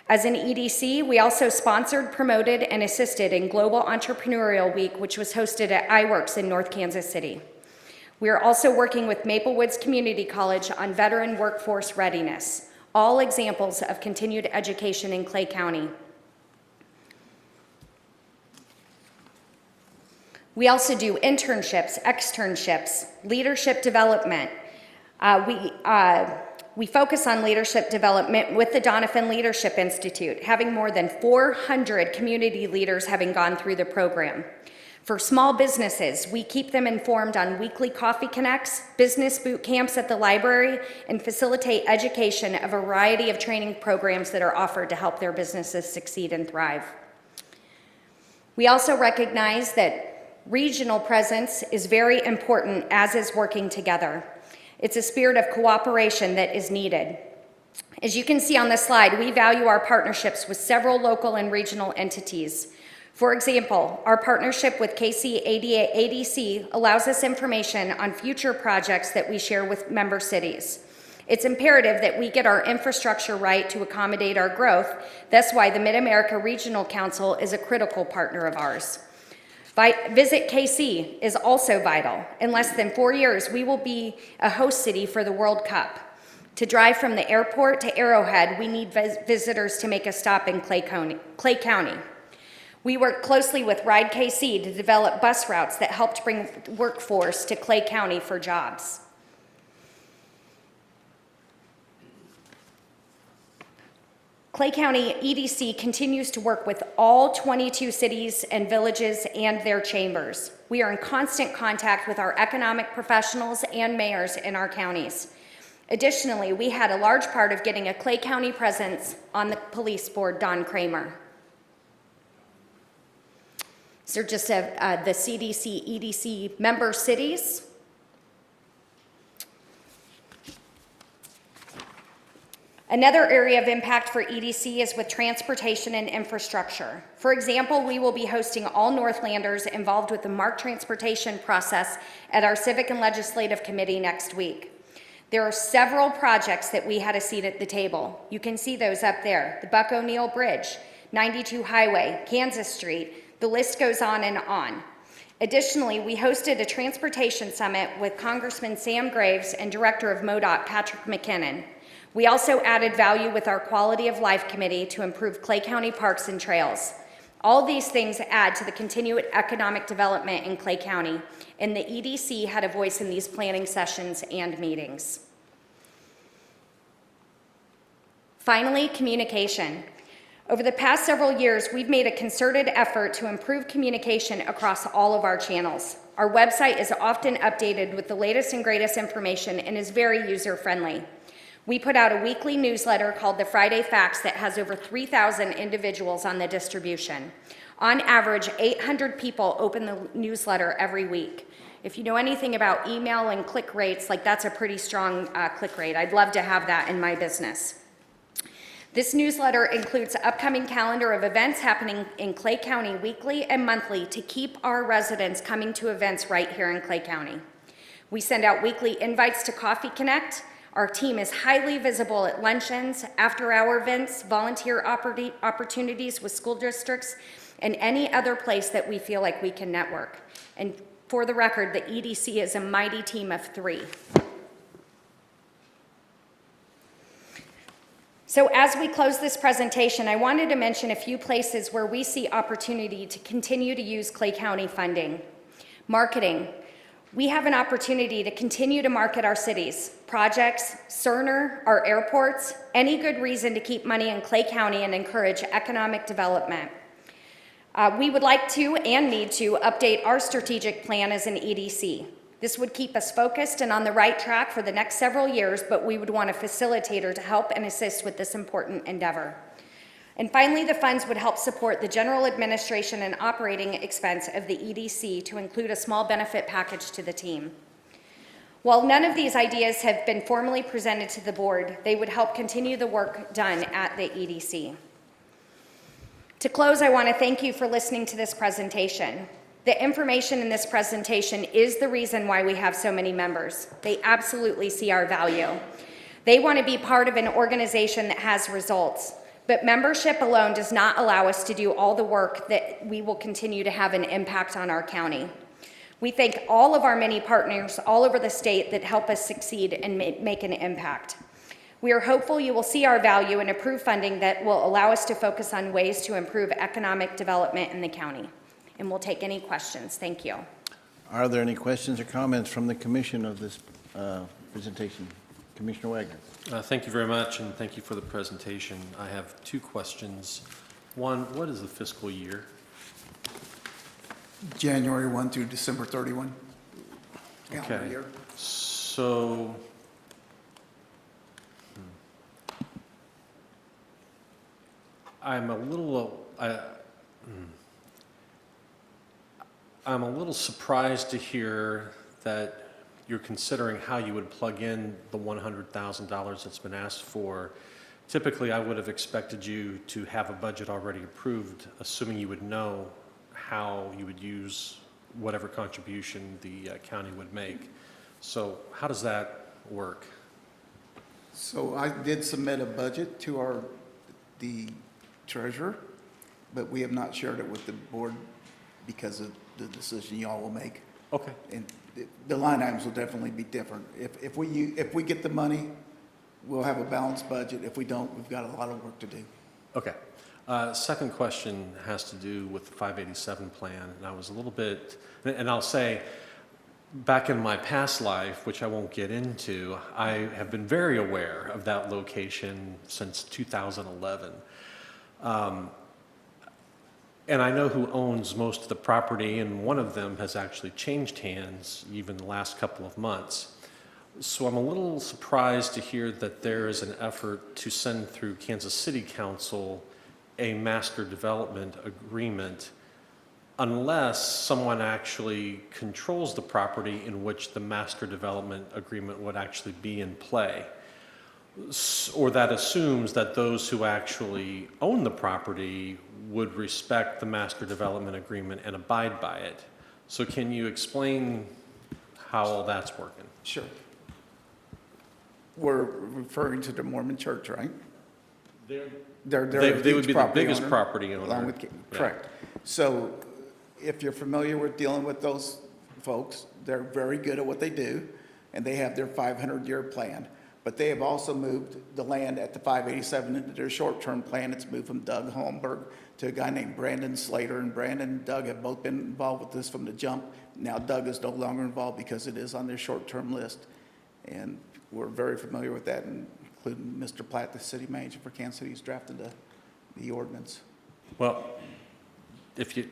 As an EDC, we also sponsored, promoted, and assisted in Global Entrepreneurial Week, which was hosted at iWorks in North Kansas City. We are also working with Maple Woods Community College on veteran workforce readiness, all examples of continued education in Clay County. We also do internships, externships, leadership development. We focus on leadership development with the Donovan Leadership Institute, having more than 400 community leaders having gone through the program. For small businesses, we keep them informed on weekly coffee connects, business boot camps at the library, and facilitate education of a variety of training programs that are offered to help their businesses succeed and thrive. We also recognize that regional presence is very important, as is working together. It's a spirit of cooperation that is needed. As you can see on the slide, we value our partnerships with several local and regional entities. For example, our partnership with KC ADC allows us information on future projects that we share with member cities. It's imperative that we get our infrastructure right to accommodate our growth. That's why the Mid-America Regional Council is a critical partner of ours. Visit KC is also vital. In less than 4 years, we will be a host city for the World Cup. To drive from the airport to Arrowhead, we need visitors to make a stop in Clay County. We work closely with Ride KC to develop bus routes that helped bring workforce to Clay County for jobs. Clay County EDC continues to work with all 22 cities and villages and their chambers. We are in constant contact with our economic professionals and mayors in our counties. Additionally, we had a large part of getting a Clay County presence on the police board, Don Kramer. These are just the CDC, EDC member cities. Another area of impact for EDC is with transportation and infrastructure. For example, we will be hosting all Northlanders involved with the MARC transportation process at our Civic and Legislative Committee next week. There are several projects that we had a seat at the table. You can see those up there. The Buck O'Neill Bridge, 92 Highway, Kansas Street, the list goes on and on. Additionally, we hosted a transportation summit with Congressman Sam Graves and Director of MoDOT Patrick McKinnon. We also added value with our Quality of Life Committee to improve Clay County parks and trails. All these things add to the continued economic development in Clay County, and the EDC had a voice in these planning sessions and meetings. Finally, communication. Over the past several years, we've made a concerted effort to improve communication across all of our channels. Our website is often updated with the latest and greatest information and is very user-friendly. We put out a weekly newsletter called the Friday Facts that has over 3,000 individuals on the distribution. On average, 800 people open the newsletter every week. If you know anything about email and click rates, that's a pretty strong click rate. I'd love to have that in my business. This newsletter includes an upcoming calendar of events happening in Clay County weekly and monthly to keep our residents coming to events right here in Clay County. We send out weekly invites to Coffee Connect. Our team is highly visible at luncheons, after-hour events, volunteer opportunities with school districts, and any other place that we feel like we can network. And for the record, the EDC is a mighty team of 3. So as we close this presentation, I wanted to mention a few places where we see opportunity to continue to use Clay County funding. Marketing. We have an opportunity to continue to market our cities, projects, Cerner, our airports, any good reason to keep money in Clay County and encourage economic development. We would like to and need to update our strategic plan as an EDC. This would keep us focused and on the right track for the next several years, but we would want a facilitator to help and assist with this important endeavor. And finally, the funds would help support the general administration and operating expense of the EDC to include a small benefit package to the team. While none of these ideas have been formally presented to the board, they would help continue the work done at the EDC. To close, I want to thank you for listening to this presentation. The information in this presentation is the reason why we have so many members. They absolutely see our value. They want to be part of an organization that has results, but membership alone does not allow us to do all the work that we will continue to have an impact on our county. We thank all of our many partners all over the state that help us succeed and make an impact. We are hopeful you will see our value and approve funding that will allow us to focus on ways to improve economic development in the county. And we'll take any questions. Thank you. Are there any questions or comments from the commission of this presentation? Commissioner Wagner. Thank you very much, and thank you for the presentation. I have 2 questions. One, what is the fiscal year? January 1 through December 31. Calendar Okay. year. So, I'm a little surprised to hear that you're considering how you would plug in the $100,000 that's been asked for. Typically, I would have expected you to have a budget already approved, assuming you would know how you would use whatever contribution the county would make. So how does that work? So I did submit a budget to the treasurer, but we have not shared it with the board because of the decision y'all will make. Okay. And the line items will definitely be different. If we get the money, we'll have a balanced budget. If we don't, we've got a lot of work to do. Okay. Second question has to do with the 587 plan, and I was a little bit, and I'll say, back in my past life, which I won't get into, I have been very aware of that location since 2011. And I know who owns most of the property, and one of them has actually changed hands even the last couple of months. So I'm a little surprised to hear that there is an effort to send through Kansas City Council a master development agreement unless someone actually controls the property in which the master development agreement would actually be in play. Or that assumes that those who actually own the property would respect the master development agreement and abide by it. So can you explain how all that's working? Sure. We're referring to the Mormon Church, right? They're They would be the biggest owner, property owner. along with, Yeah. correct. So if you're familiar with dealing with those folks, they're very good at what they do, and they have their 500-year plan. But they have also moved the land at the 587 into their short-term plan. It's moved from Doug Holmberg to a guy named Brandon Slater, and Brandon and Doug have both been involved with this from the jump. Now Doug is no longer involved because it is on their short-term list. And we're very familiar with that, and including Mr. Platt, the city manager for Kansas City, who's drafted the ordinance. Well, if you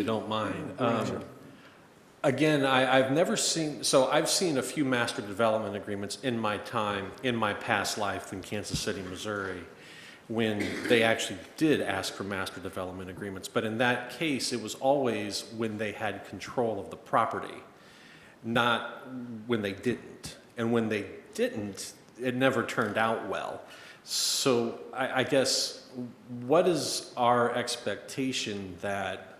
don't mind. Again, I've never seen, so I've seen a few master development agreements in my time, in my past life in Kansas City, Missouri, when they actually did ask for master development agreements. But in that case, it was always when they had control of the property, not when they didn't. And when they didn't, it never turned out well. So I guess, what is our expectation that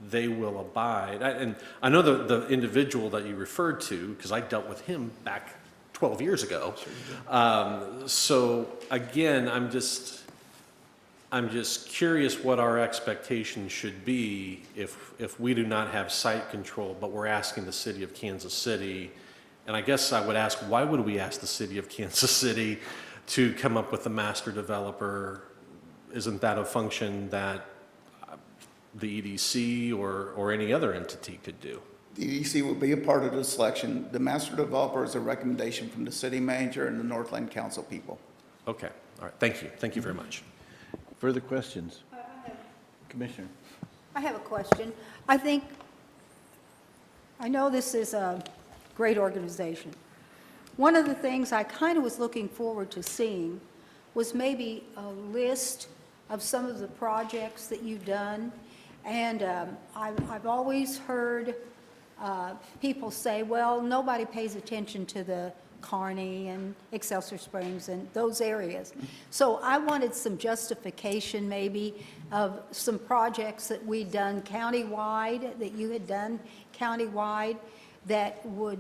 they will abide? And I know the individual that you referred to, because I dealt with him back 12 years ago. So again, I'm just curious what our expectation should be if we do not have site control, but we're asking the city of Kansas City. And I guess I would ask, why would we ask the city of Kansas City to come up with a master developer? Isn't that a function that the EDC or any other entity could do? The EDC will be a part of the selection. The master developer is a recommendation from the city manager and the Northland Council people. Okay, all right, thank you. Thank you very much. Further questions? Commissioner? I have a question. I know this is a great organization. One of the things I kind of was looking forward to seeing was maybe a list of some of the projects that you've done. And I've always heard people say, well, nobody pays attention to the Kearney and Excelsior Springs and those areas. So I wanted some justification maybe of some projects that we'd done countywide, that you had done countywide, that would,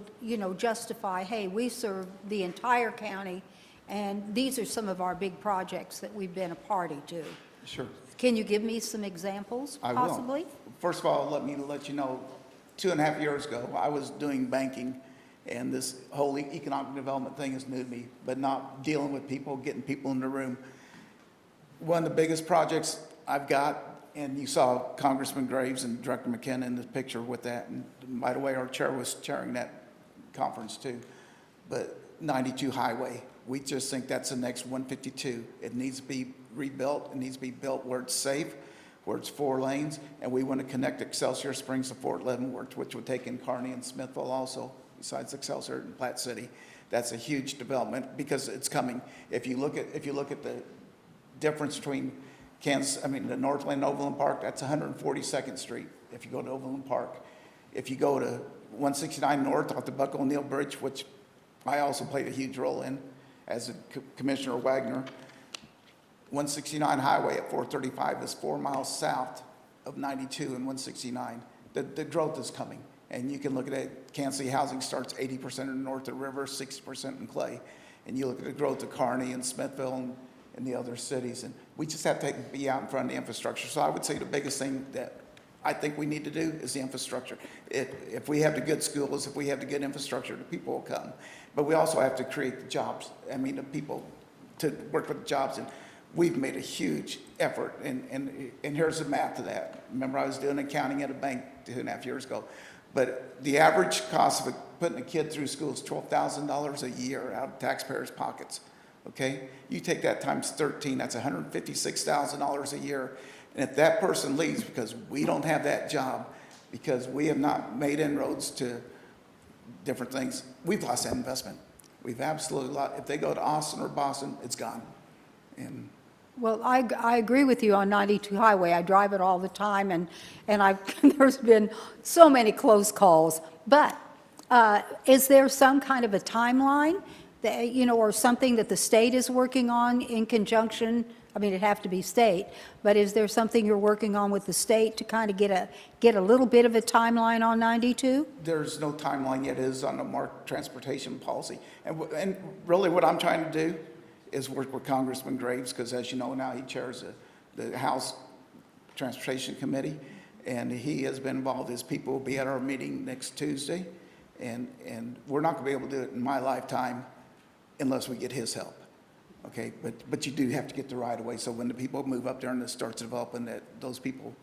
justify, hey, we serve the entire county, and these are some of our big projects that we've been a party to. Sure. Can you give me some examples, I will. possibly? First of all, let you know, 2.5 years ago, I was doing banking, and this whole economic development thing is new to me, but not dealing with people, getting people in the room. One of the biggest projects I've got, and you saw Congressman Graves and Director McKenna in the picture with that, and by the way, our chair was chairing that conference too, but 92 Highway, we just think that's the next 152. It needs to be rebuilt. It needs to be built where it's safe, where it's 4 lanes, and we want to connect Excelsior Springs to Fort Leavenworth, which would take in Kearney and Smithville also, besides Excelsior and Platte City. That's a huge development because it's coming. If you look at the difference between the Northland Overland Park, that's 142nd Street. If you go to Overland Park, if you go to 169 North off the Buck O'Neill Bridge, which I also played a huge role in as a Commissioner Wagner. 169 Highway at 435 is 4 miles south of 92 and 169. The growth is coming, and you can look at it. Kansas City housing starts 80% in north of the river, 60% in Clay. And you look at the growth of Kearney and Smithville and the other cities, and we just have to be out in front of the infrastructure. So I would say the biggest thing that I think we need to do is the infrastructure. If we have the good schools, if we have the good infrastructure, the people will come. But we also have to create the jobs. The people to work with the jobs. And we've made a huge effort. And here's the math of that. Remember, I was doing accounting at a bank 2.5 years ago. But the average cost of putting a kid through school is $12,000 a year out of taxpayers' pockets. Okay? You take that times 13, that's $156,000 a year. And if that person leaves because we don't have that job, because we have not made inroads to different things, we've lost that investment. We've absolutely lost. If they go to Austin or Boston, it's gone. And Well, I agree with you on 92 Highway. I drive it all the time, and there's been so many close calls. But is there some kind of a timeline that, or something that the state is working on in conjunction? It'd have to be state, but is there something you're working on with the state to kind of get a little bit of a timeline on 92? there's no timeline yet. It is on the marked transportation policy. And really what I'm trying to do is work with Congressman Graves, because as you know now, he chairs the House Transportation Committee, and he has been involved. His people will be at our meeting next Tuesday, and we're not going to be able to do it in my lifetime unless we get his help. Okay, but you do have to get the right of way, so when the people move up there and it starts developing, that those people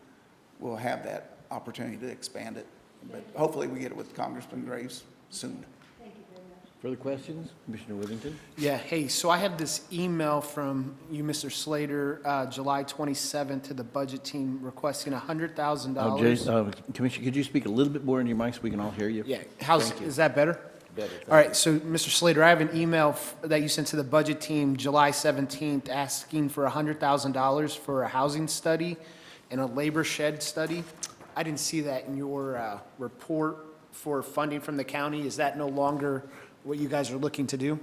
will have that opportunity to expand it. But hopefully we get it with Congressman Graves soon. Thank you very much. Further questions? Commissioner Whittington? Yeah, hey, so I have this email from you, Mr. Slater, July 27th, to the budget team requesting $100,000. Commissioner, could you speak a little bit more in your mic so we can all hear you? Yeah, Thank you. is that better? Better. All right, so Mr. Slater, I have an email that you sent to the budget team July 17th asking for $100,000 for a housing study and a labor shed study. I didn't see that in your report for funding from the county. Is that no longer what you guys are looking to do?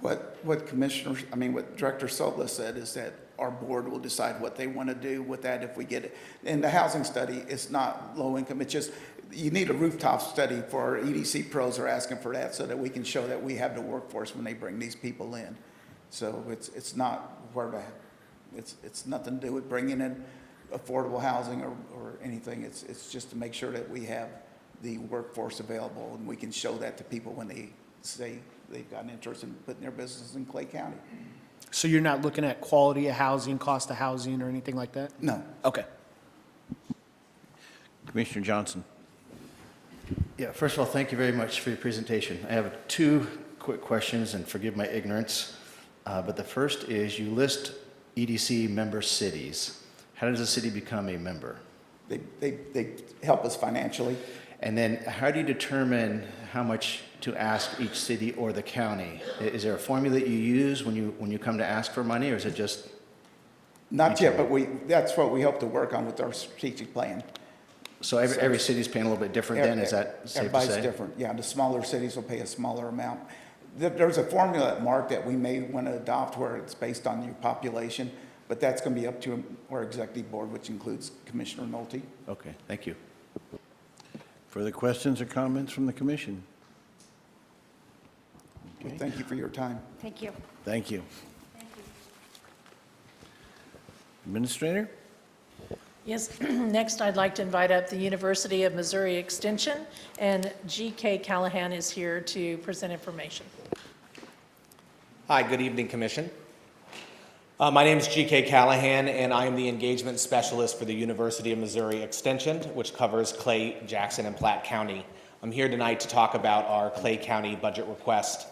What Director Sobla said is that our board will decide what they want to do with that if we get it. And the housing study is not low income, it's just, you need a rooftop study for our EDC pros are asking for that so that we can show that we have the workforce when they bring these people in. So it's not where to, it's nothing to do with bringing in affordable housing or anything. It's just to make sure that we have the workforce available and we can show that to people when they say they've got an interest in putting their business in Clay County. So you're not looking at quality of housing, cost of housing, or anything like that? No. Okay. Commissioner Johnson? Yeah, first of all, thank you very much for your presentation. I have two quick questions, and forgive my ignorance. But the first is, you list EDC member cities. How does a city become a member? They help us financially. And then how do you determine how much to ask each city or the county? Is there a formula that you use when you come to ask for money, or is it just? Not yet, but that's what we hope to work on with our strategic plan. So every city's paying a little bit different then, is that safe to say? Everybody's different, yeah. The smaller cities will pay a smaller amount. There's a formula at Mark that we may want to adopt where it's based on your population, but that's going to be up to our executive board, which includes Commissioner Nolte. Okay, thank you. Further questions or comments from the commission? Well, thank you for your time. Thank you. Thank you. Administrator? Yes, next I'd like to invite up the University of Missouri Extension, and G.K. Callahan is here to present information. Hi, good evening, Commission. My name is G.K. Callahan, and I am the engagement specialist for the University of Missouri Extension, which covers Clay, Jackson, and Platte County. I'm here tonight to talk about our Clay County budget request.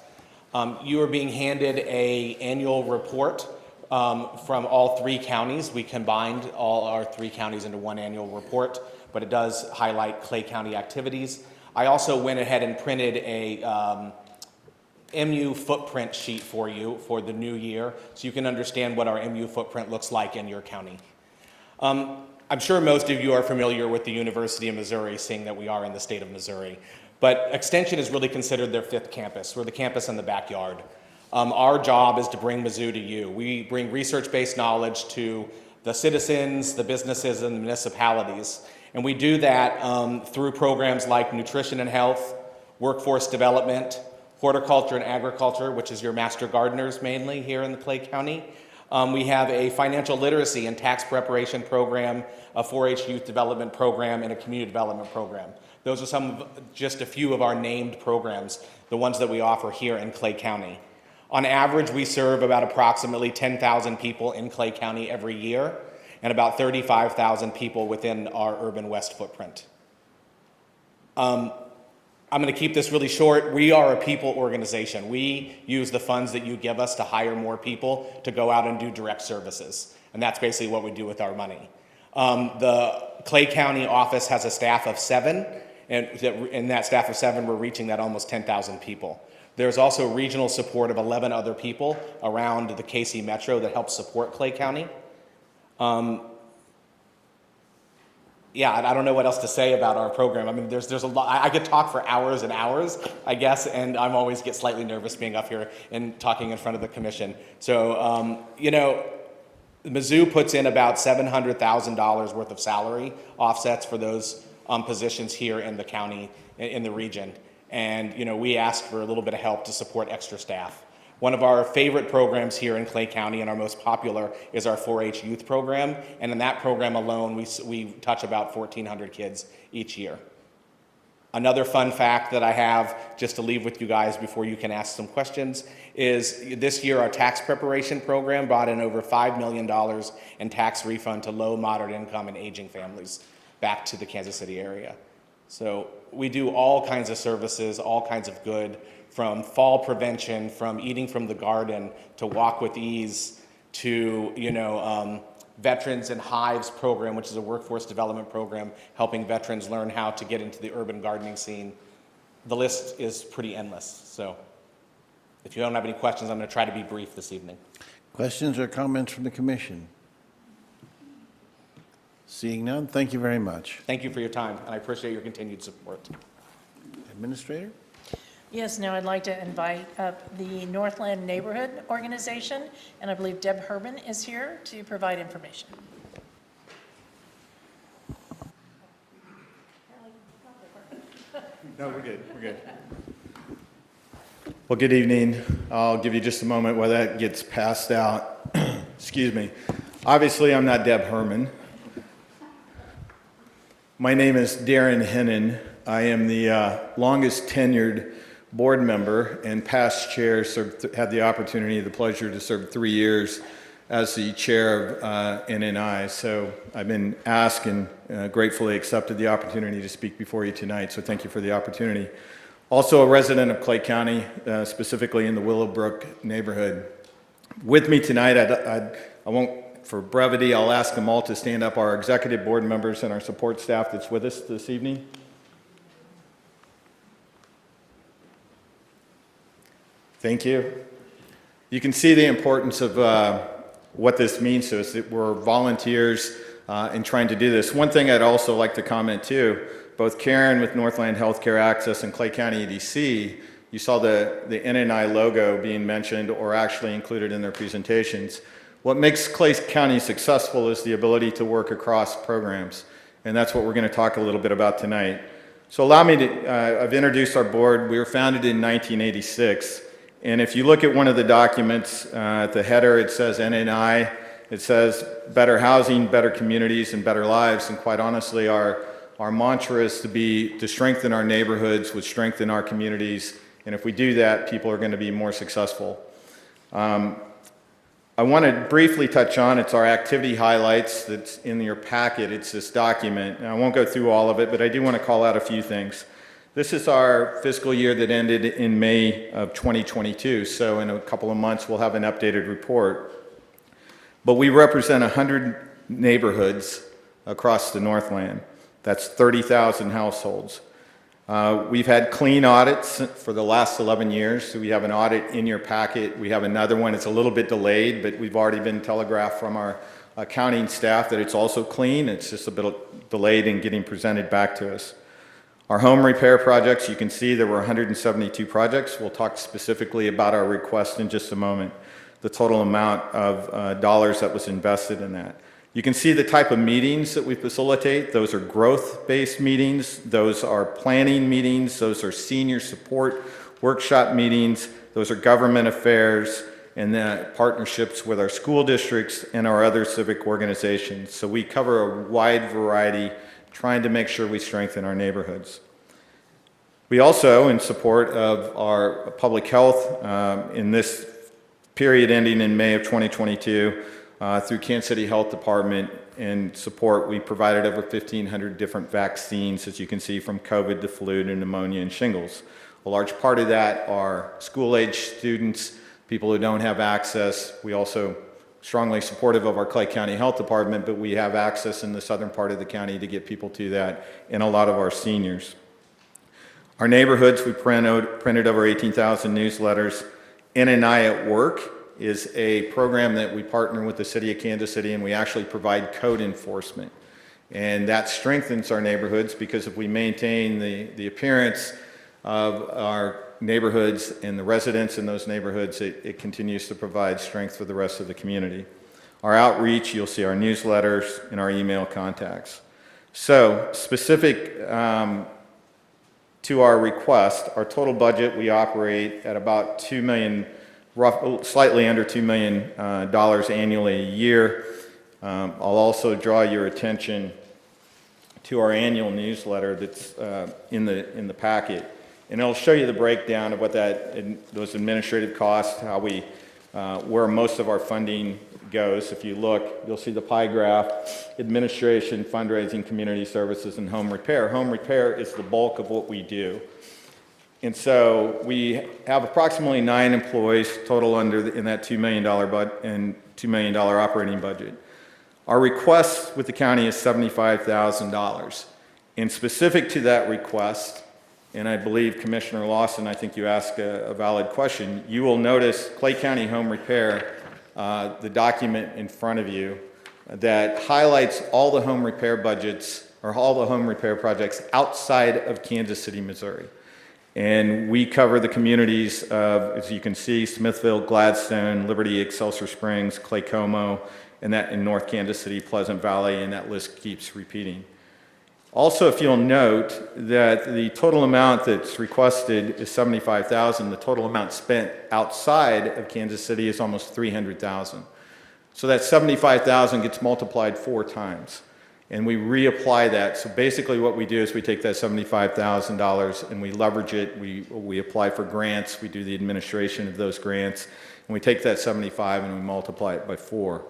You are being handed an annual report from all three counties. We combined all our three counties into one annual report, but it does highlight Clay County activities. I also went ahead and printed a MU footprint sheet for you for the new year, so you can understand what our MU footprint looks like in your county. I'm sure most of you are familiar with the University of Missouri, seeing that we are in the state of Missouri, but Extension is really considered their fifth campus. We're the campus in the backyard. Our job is to bring Mizzou to you. We bring research-based knowledge to the citizens, the businesses, and the municipalities, and we do that through programs like nutrition and health, workforce development, horticulture and agriculture, which is your master gardeners mainly here in the Clay County. We have a financial literacy and tax preparation program, a 4-H youth development program, and a community development program. Those are just a few of our named programs, the ones that we offer here in Clay County. On average, we serve about approximately 10,000 people in Clay County every year, and about 35,000 people within our Urban West footprint. I'm going to keep this really short. We are a people organization. We use the funds that you give us to hire more people to go out and do direct services. And that's basically what we do with our money. The Clay County office has a staff of 7, and in that staff of 7, we're reaching that almost 10,000 people. There's also regional support of 11 other people around the KC Metro that help support Clay County. Yeah, I don't know what else to say about our program. I mean, there's a lot. I could talk for hours and hours, I guess, and I'm always get slightly nervous being up here and talking in front of the commission. So, Mizzou puts in about $700,000 worth of salary offsets for those positions here in the county, in the region. And, we ask for a little bit of help to support extra staff. One of our favorite programs here in Clay County and our most popular is our 4-H youth program. And in that program alone, we touch about 1,400 kids each year. Another fun fact that I have just to leave with you guys before you can ask some questions is this year our tax preparation program brought in over $5 million in tax refund to low, moderate income and aging families back to the Kansas City area. So we do all kinds of services, all kinds of good from fall prevention, from eating from the garden, to Walk with Ease, to, Veterans in Hives program, which is a workforce development program, helping veterans learn how to get into the urban gardening scene. The list is pretty endless. So if you don't have any questions, I'm going to try to be brief this evening. Questions or comments from the commission? Seeing none, thank you very much. Thank you for your time, and I appreciate your continued support. Administrator? Yes, now I'd like to invite up the Northland Neighborhood Organization, and I believe Deb Herman is here to provide information. No, we're good. We're good. Well, good evening. I'll give you just a moment while that gets passed out. Excuse me. Obviously, I'm not Deb Herman. My name is Darren Hennon. I am the longest tenured board member and past chair, had the opportunity, the pleasure to serve 3 years as the chair of NNI. So I've been asked and gratefully accepted the opportunity to speak before you tonight. So thank you for the opportunity. Also a resident of Clay County, specifically in the Willowbrook neighborhood. With me tonight, I won't, for brevity, I'll ask them all to stand up, our executive board members and our support staff that's with us this evening. Thank you. You can see the importance of what this means to us, that we're volunteers in trying to do this. One thing I'd also like to comment too, both Karen with Northland Healthcare Access and Clay County EDC, you saw the NNI logo being mentioned or actually included in their presentations. What makes Clay County successful is the ability to work across programs, and that's what we're going to talk a little bit about tonight. So allow me to, I've introduced our board. We were founded in 1986. And if you look at one of the documents, at the header, it says NNI. It says better housing, better communities, and better lives. And quite honestly, our mantra is to strengthen our neighborhoods, which strengthen our communities. And if we do that, people are going to be more successful. I want to briefly touch on, it's our activity highlights that's in your packet. It's this document. And I won't go through all of it, but I do want to call out a few things. This is our fiscal year that ended in May of 2022, so in a couple of months we'll have an updated report. But we represent 100 neighborhoods across the Northland. That's 30,000 households. We've had clean audits for the last 11 years, so we have an audit in your packet. We have another one, it's a little bit delayed, but we've already been telegraphed from our accounting staff that it's also clean. It's just a bit delayed in getting presented back to us. Our home repair projects, you can see there were 172 projects. We'll talk specifically about our request in just a moment, the total amount of dollars that was invested in that. You can see the type of meetings that we facilitate. Those are growth-based meetings. Those are planning meetings. Those are senior support workshop meetings. Those are government affairs and then partnerships with our school districts and our other civic organizations. So we cover a wide variety, trying to make sure we strengthen our neighborhoods. We also, in support of our public health, in this period ending in May of 2022, through Kansas City Health Department and support, we provided over 1,500 different vaccines, as you can see, from COVID to flu to pneumonia and shingles. A large part of that are school-age students, people who don't have access. We also strongly supportive of our Clay County Health Department, but we have access in the southern part of the county to get people to that, and a lot of our seniors. Our neighborhoods, we printed over 18,000 newsletters. NNI at Work is a program that we partner with the city of Kansas City, and we actually provide code enforcement. And that strengthens our neighborhoods because if we maintain the appearance of our neighborhoods and the residents in those neighborhoods, it continues to provide strength for the rest of the community. Our outreach, you'll see our newsletters and our email contacts. So specific to our request, our total budget, we operate at about $2 million, slightly under $2 million annually a year. I'll also draw your attention to our annual newsletter that's in the packet. And it'll show you the breakdown of what those administrative costs, how where most of our funding goes. If you look, you'll see the pie graph: administration, fundraising, community services, and home repair. Home repair is the bulk of what we do. And so we have approximately 9 employees total in that $2 million $2 million operating budget. Our request with the county is $75,000. And specific to that request, and I believe Commissioner Lawson, I think you asked a valid question, you will notice Clay County Home Repair, the document in front of you that highlights all the home repair budgets or all the home repair projects outside of Kansas City, Missouri. And we cover the communities of, as you can see, Smithville, Gladstone, Liberty, Excelsior Springs, Claycomo, and that in North Kansas City, Pleasant Valley, and that list keeps repeating. Also, if you'll note that the total amount that's requested is $75,000, the total amount spent outside of Kansas City is almost $300,000. So that $75,000 gets multiplied 4 times. And we reapply that. So basically what we do is we take that $75,000 and we leverage it. We apply for grants. We do the administration of those grants. And we take that 75 and we multiply it by 4.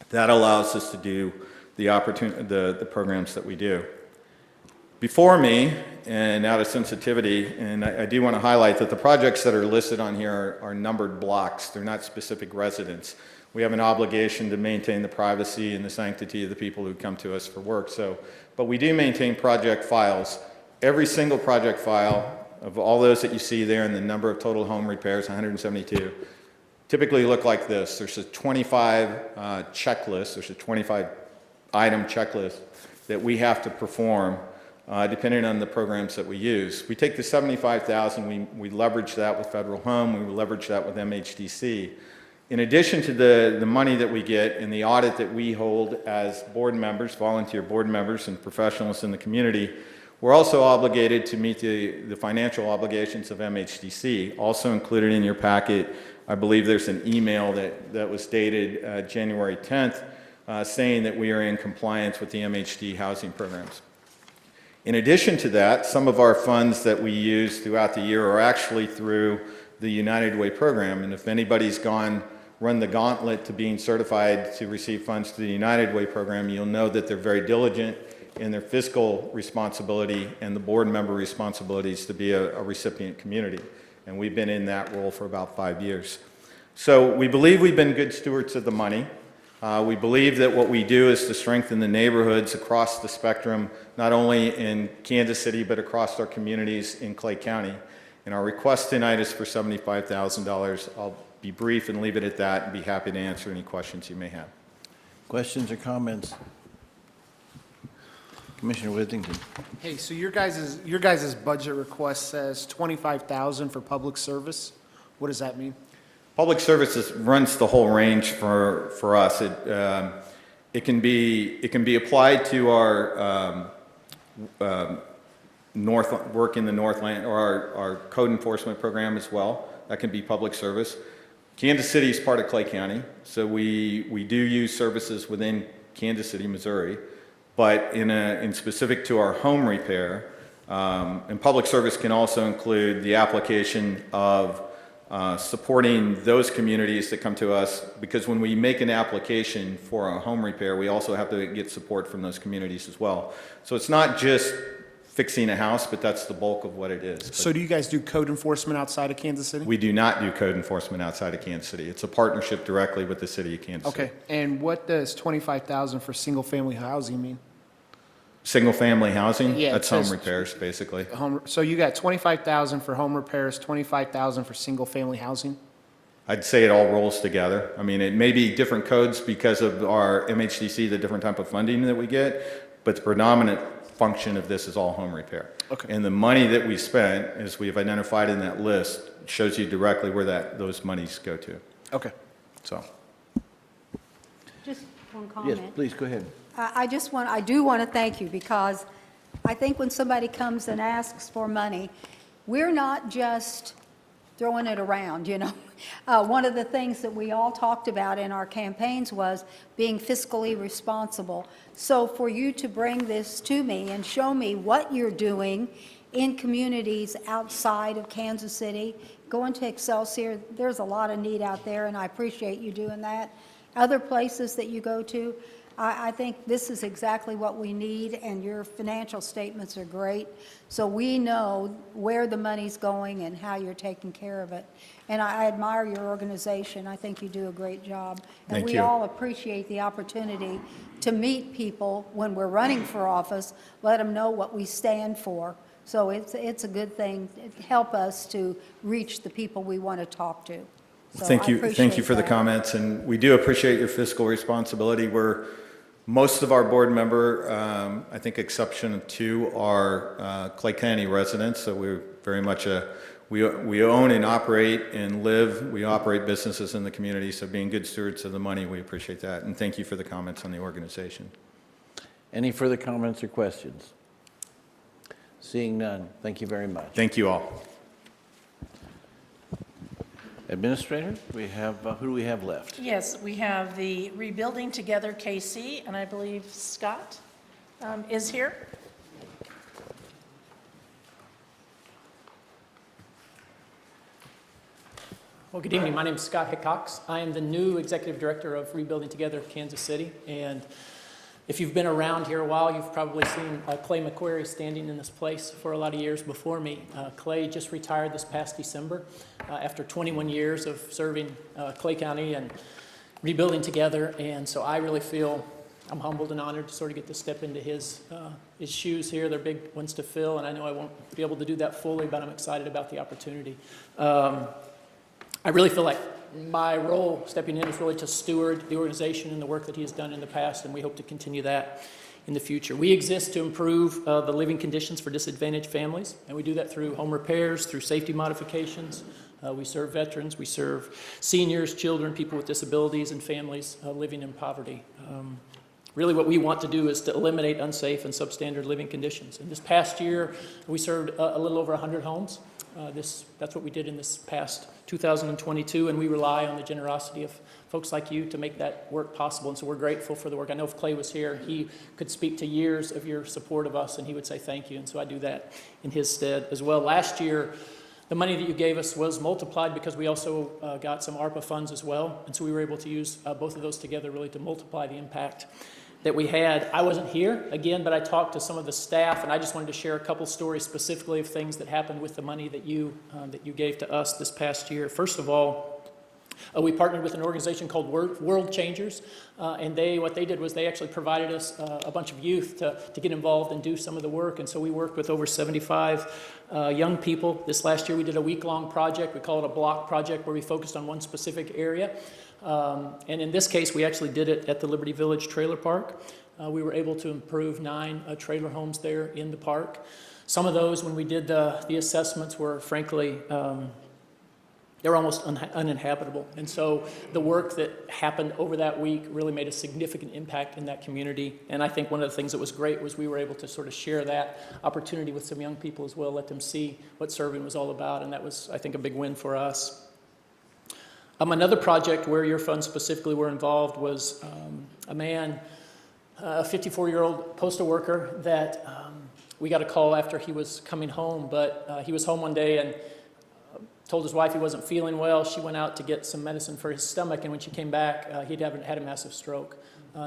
That allows us to do the programs that we do. Before me, and out of sensitivity, and I do want to highlight that the projects that are listed on here are numbered blocks. They're not specific residents. We have an obligation to maintain the privacy and the sanctity of the people who come to us for work. But we do maintain project files. Every single project file of all those that you see there and the number of total home repairs, 172, typically look like this. There's a 25 checklist. There's a 25 item checklist that we have to perform depending on the programs that we use. We take the $75,000, we leverage that with Federal Home, we leverage that with MHDC. In addition to the money that we get and the audit that we hold as board members, volunteer board members and professionals in the community, we're also obligated to meet the financial obligations of MHDC. Also included in your packet, I believe there's an email that was dated January 10th saying that we are in compliance with the MHD housing programs. In addition to that, some of our funds that we use throughout the year are actually through the United Way program. And if anybody's run the gauntlet to being certified to receive funds through the United Way program, you'll know that they're very diligent in their fiscal responsibility and the board member responsibilities to be a recipient community. And we've been in that role for about 5 years. So we believe we've been good stewards of the money. We believe that what we do is to strengthen the neighborhoods across the spectrum, not only in Kansas City, but across our communities in Clay County. And our request tonight is for $75,000. I'll be brief and leave it at that and be happy to answer any questions you may have. Questions or comments? Commissioner Whittington. Hey, so your guys' budget request says $25,000 for public service. What does that mean? Public services runs the whole range for us. It can be applied to our work in the Northland or our code enforcement program as well. That can be public service. Kansas City is part of Clay County, so we do use services within Kansas City, Missouri, but in specific to our home repair, and public service can also include the application of supporting those communities that come to us, because when we make an application for a home repair, we also have to get support from those communities as well. So it's not just fixing a house, but that's the bulk of what it is. So do you guys do code enforcement outside of Kansas City? We do not do code enforcement outside of Kansas City. It's a partnership directly with the city of Kansas City. Okay, and what does $25,000 for single-family housing mean? Single-family housing? Yeah, it That's home says- repairs, basically. So you got $25,000 for home repairs, $25,000 for single-family housing? I'd say it all rolls together. I mean, it may be different codes because of our MHDC, the different type of funding that we get, but the predominant function of this is all home repair. Okay. And the money that we spent, as we've identified in that list, shows you directly where those monies go to. Okay. So, Just one comment. Yes, please, go ahead. I do want to thank you, because I think when somebody comes and asks for money, we're not just throwing it around, you know. One of the things that we all talked about in our campaigns was being fiscally responsible. So for you to bring this to me and show me what you're doing in communities outside of Kansas City, going to Excelsior, there's a lot of need out there, and I appreciate you doing that. Other places that you go to, I think this is exactly what we need, and your financial statements are great, so we know where the money's going and how you're taking care of it. And I admire your organization. I think you do a great job. Thank And we you. all appreciate the opportunity to meet people when we're running for office, let them know what we stand for. So it's a good thing. Help us to reach the people we want to talk to. So Thank I you for appreciate the that. comments, and we do appreciate your fiscal responsibility. Most of our board member, I think exception of 2, are Clay County residents, so we're very much we own and operate and we operate businesses in the community, so being good stewards of the money, we appreciate that, and thank you for the comments on the organization. Any further comments or questions? Seeing none, thank you very much. Thank you all. Administrator, we have, who do we have left? Yes, we have the Rebuilding Together KC, and I believe Scott is here. Well, good evening. My name is Scott Hickox. I am the new Executive Director of Rebuilding Together Kansas City. And if you've been around here a while, you've probably seen Clay McQuarrie standing in this place for a lot of years before me. Clay just retired this past December after 21 years of serving Clay County and Rebuilding Together. And so I really feel I'm humbled and honored to sort of get to step into his shoes here. They're big ones to fill, and I know I won't be able to do that fully, but I'm excited about the opportunity. I really feel like my role stepping in is really to steward the organization and the work that he has done in the past, and we hope to continue that in the future. We exist to improve the living conditions for disadvantaged families, and we do that through home repairs, through safety modifications. We serve veterans, we serve seniors, children, people with disabilities, and families living in poverty. Really what we want to do is to eliminate unsafe and substandard living conditions. And this past year, we served a little over 100 homes. That's what we did in this past 2022, and we rely on the generosity of folks like you to make that work possible, and so we're grateful for the work. I know if Clay was here, he could speak to years of your support of us, and he would say thank you, and so I do that in his stead as well. Last year, the money that you gave us was multiplied because we also got some ARPA funds as well, and so we were able to use both of those together really to multiply the impact that we had. I wasn't here, again, but I talked to some of the staff, and I just wanted to share a couple stories specifically of things that happened with the money that you gave to us this past year. First of all, we partnered with an organization called World Changers, and what they did was they actually provided us a bunch of youth to get involved and do some of the work, and so we worked with over 75 young people. This last year we did a week-long project. We call it a block project where we focused on one specific area. And in this case, we actually did it at the Liberty Village Trailer Park. We were able to improve 9 trailer homes there in the park. Some of those, when we did the assessments, were frankly, they were almost uninhabitable. And so the work that happened over that week really made a significant impact in that community. And I think one of the things that was great was we were able to sort of share that opportunity with some young people as well, let them see what serving was all about. And that was, I think, a big win for us. Another project where your funds specifically were involved was a man, a 54-year-old postal worker that we got a call after he was coming home, but he was home one day and told his wife he wasn't feeling well. She went out to get some medicine for his stomach, and when she came back, he'd had a massive stroke.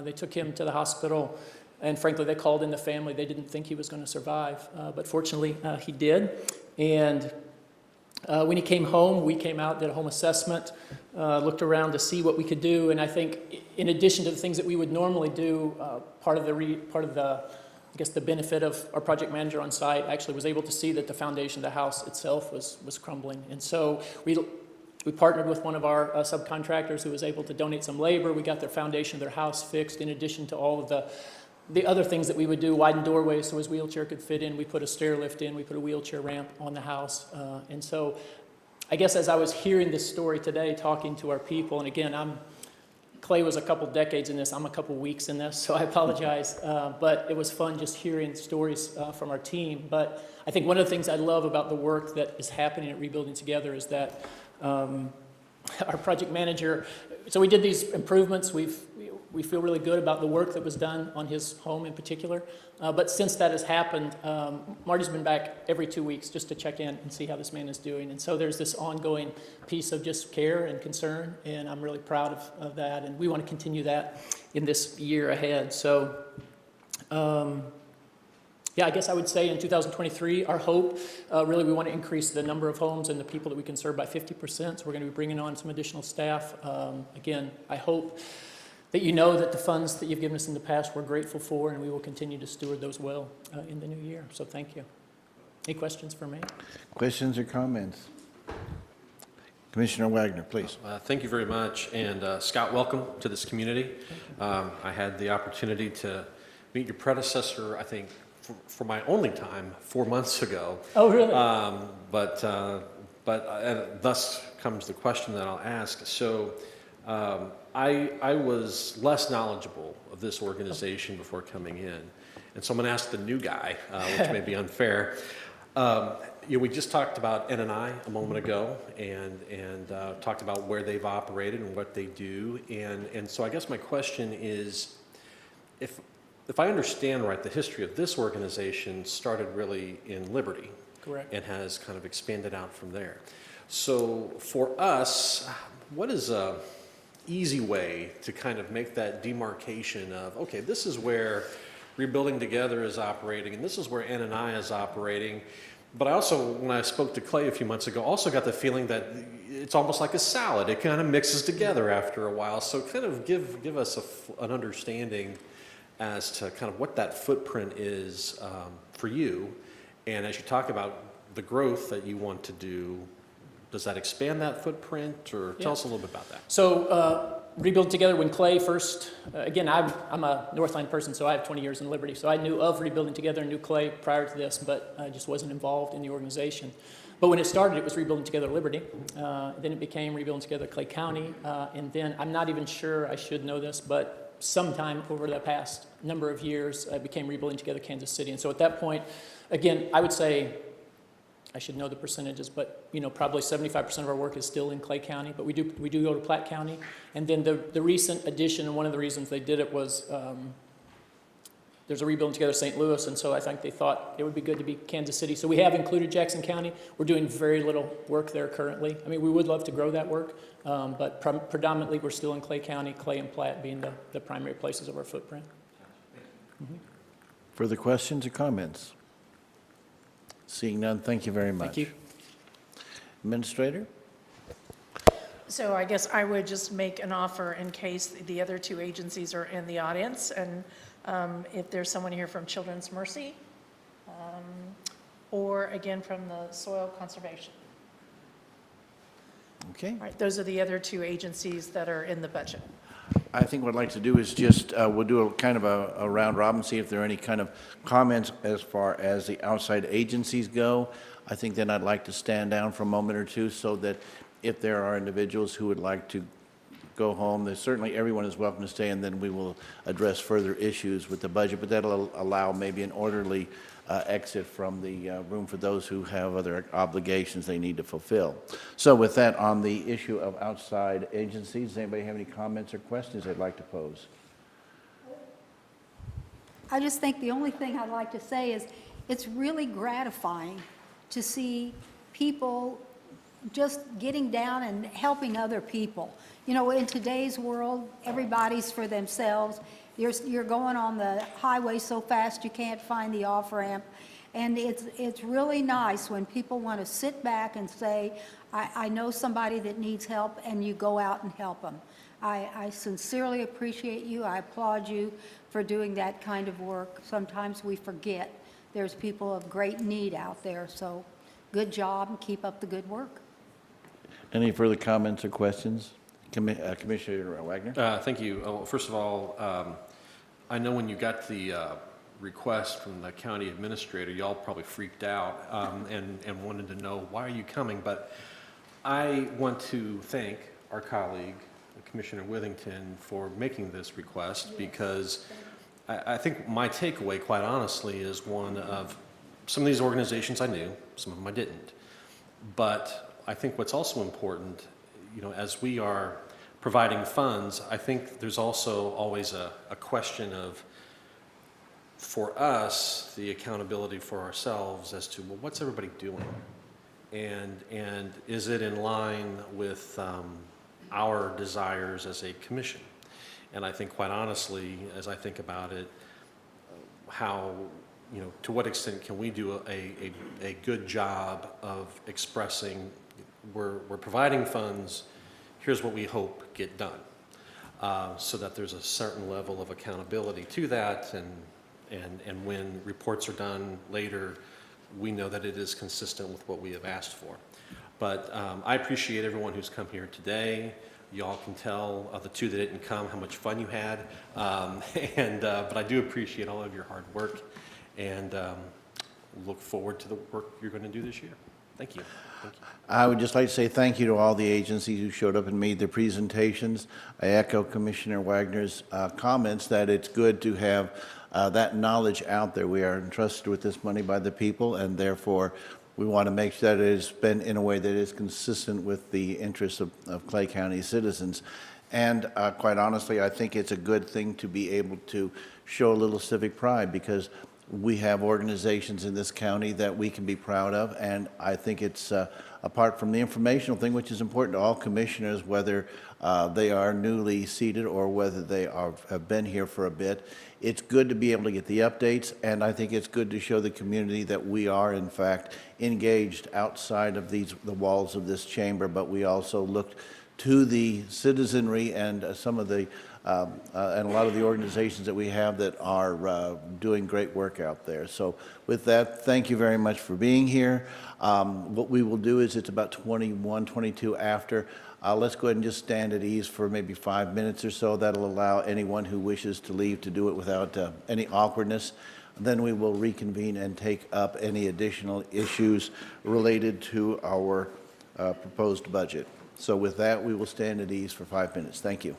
They took him to the hospital, and frankly, they called in the family. They didn't think he was going to survive, but fortunately, he did. And when he came home, we came out, did a home assessment, looked around to see what we could do, and I think in addition to the things that we would normally do, part of the I guess the benefit of our project manager on site actually was able to see that the foundation of the house itself was crumbling. And so we partnered with one of our subcontractors who was able to donate some labor. We got their foundation of their house fixed in addition to all of the other things that we would do, widen doorways so his wheelchair could fit in. We put a stair lift in, we put a wheelchair ramp on the house. And so I guess as I was hearing this story today, talking to our people, and again, Clay was a couple decades in this, I'm a couple weeks in this, so I apologize. But it was fun just hearing stories from our team. But I think one of the things I love about the work that is happening at Rebuilding Together is that our project manager, so we did these improvements. we feel really good about the work that was done on his home in particular. But since that has happened, Marty's been back every 2 weeks just to check in and see how this man is doing. And so there's this ongoing piece of just care and concern, and I'm really proud of that. And we want to continue that in this year ahead. So, yeah, I guess I would say in 2023, our hope, really we want to increase the number of homes and the people that we can serve by 50%. So we're going to be bringing on some additional staff. Again, I hope that you know that the funds that you've given us in the past we're grateful for, and we will continue to steward those well in the new year. So thank you. Any questions for me? Questions or comments? Commissioner Wagner, please. Thank you very much. And Scott, welcome to this community. I had the opportunity to meet your predecessor, I think, for my only time 4 months ago. Oh, really? But thus comes the question that I'll ask. So I was less knowledgeable of this organization before coming in. And so I'm going to ask the new guy, which may be unfair. We just talked about NNI a moment ago and talked about where they've operated and what they do. And so I guess my question is, if I understand right, the history of this organization started really in Liberty. Correct. And has kind of expanded out from there. So for us, what is a easy way to kind of make that demarcation of, okay, this is where Rebuilding Together is operating, and this is where NNI is operating. But I also, when I spoke to Clay a few months ago, also got the feeling that it's almost like a salad. It kind of mixes together after a while. So kind of give us an understanding as to kind of what that footprint is for you. And as you talk about the growth that you want to do, does that expand that footprint, or tell us a little bit about that? So Rebuild Together, when Clay first, again, I'm a Northland person, so I have 20 years in Liberty. So I knew of Rebuilding Together, knew Clay prior to this, but I just wasn't involved in the organization. But when it started, it was Rebuilding Together Liberty. Then it became Rebuilding Together Clay County. And then, I'm not even sure, I should know this, but sometime over the past number of years, it became Rebuilding Together Kansas City. And so at that point, again, I would say, I should know the percentages, but probably 75% of our work is still in Clay County, but we do go to Platte County. And then the recent addition, and one of the reasons they did it was there's a Rebuilding Together St. Louis, and so I think they thought it would be good to be Kansas City. So we have included Jackson County. We're doing very little work there currently. I mean, we would love to grow that work, but predominantly we're still in Clay County, Clay and Platte being the primary places of our footprint. Mm-hmm. Further questions or comments? Seeing none, thank you very much. Thank you. Administrator? So I guess I would just make an offer in case the other two agencies are in the audience, and if there's someone here from Children's Mercy, or again from the Soil Conservation. Okay. All right, those are the other two agencies that are in the budget. I think what I'd like to do is just, we'll do a kind of a round robin, see if there are any kind of comments as far as the outside agencies go. I think then I'd like to stand down for a moment or two so that if there are individuals who would like to go home, there's certainly everyone is welcome to stay, and then we will address further issues with the budget, but that'll allow maybe an orderly exit from the room for those who have other obligations they need to fulfill. So with that, on the issue of outside agencies, does anybody have any comments or questions they'd like to pose? I just think the only thing I'd like to say is it's really gratifying to see people just getting down and helping other people. In today's world, everybody's for themselves. You're going on the highway so fast you can't find the off-ramp. And it's really nice when people want to sit back and say, I know somebody that needs help, and you go out and help them. I sincerely appreciate you. I applaud you for doing that kind of work. Sometimes we forget there's people of great need out there. So good job, and keep up the good work. Any further comments or questions? Commissioner Wagner? Thank you. First of all, I know when you got the request from the county administrator, y'all probably freaked out and wanted to know, why are you coming? But I want to thank our colleague, Commissioner Withington, for making this request, because I think my takeaway, quite honestly, is one of some of these organizations I knew, some of them I didn't. But I think what's also important, as we are providing funds, I think there's also always a question of, for us, the accountability for ourselves as to, well, what's everybody doing? And is it in line with our desires as a commission? And I think, quite honestly, as I think about it, how, to what extent can we do a good job of expressing, we're providing funds, here's what we hope get done, so that there's a certain level of accountability to that, and when reports are done later, we know that it is consistent with what we have asked for. But I appreciate everyone who's come here today. Y'all can tell, the two that didn't come, how much fun you had. But I do appreciate all of your hard work, and look forward to the work you're going to do this year. Thank you. Thank you. I would just like to say thank you to all the agencies who showed up and made their presentations. I echo Commissioner Wagner's comments that it's good to have that knowledge out there. We are entrusted with this money by the people, and therefore we want to make sure that it is spent in a way that is consistent with the interests of Clay County citizens. And quite honestly, I think it's a good thing to be able to show a little civic pride, because we have organizations in this county that we can be proud of, and I think it's apart from the informational thing, which is important to all commissioners, whether they are newly seated or whether they have been here for a bit. It's good to be able to get the updates, and I think it's good to show the community that we are, in fact, engaged outside of the walls of this chamber, but we also looked to the citizenry and some of the and a lot of the organizations that we have that are doing great work out there. So with that, thank you very much for being here. What we will do is, it's about 21, 22 after. Let's go ahead and just stand at ease for maybe 5 minutes or so. That'll allow anyone who wishes to leave to do it without any awkwardness. Then we will reconvene and take up any additional issues related to our proposed budget. So with that, we will stand at ease for 5 minutes. Thank you.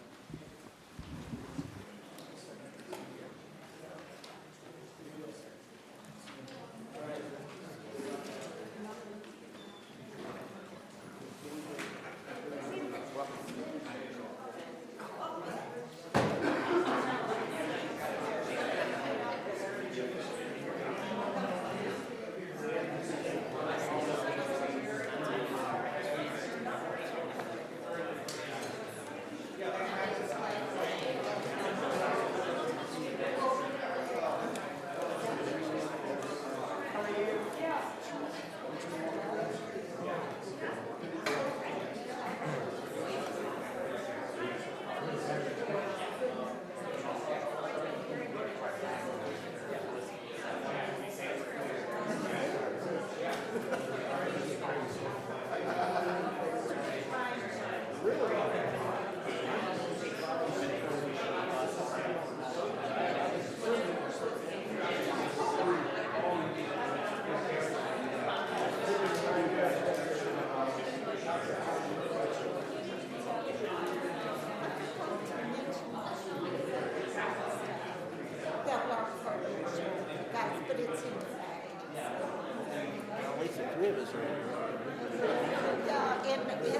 And the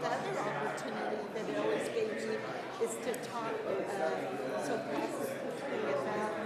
other opportunity that it always gives you is to talk so positively about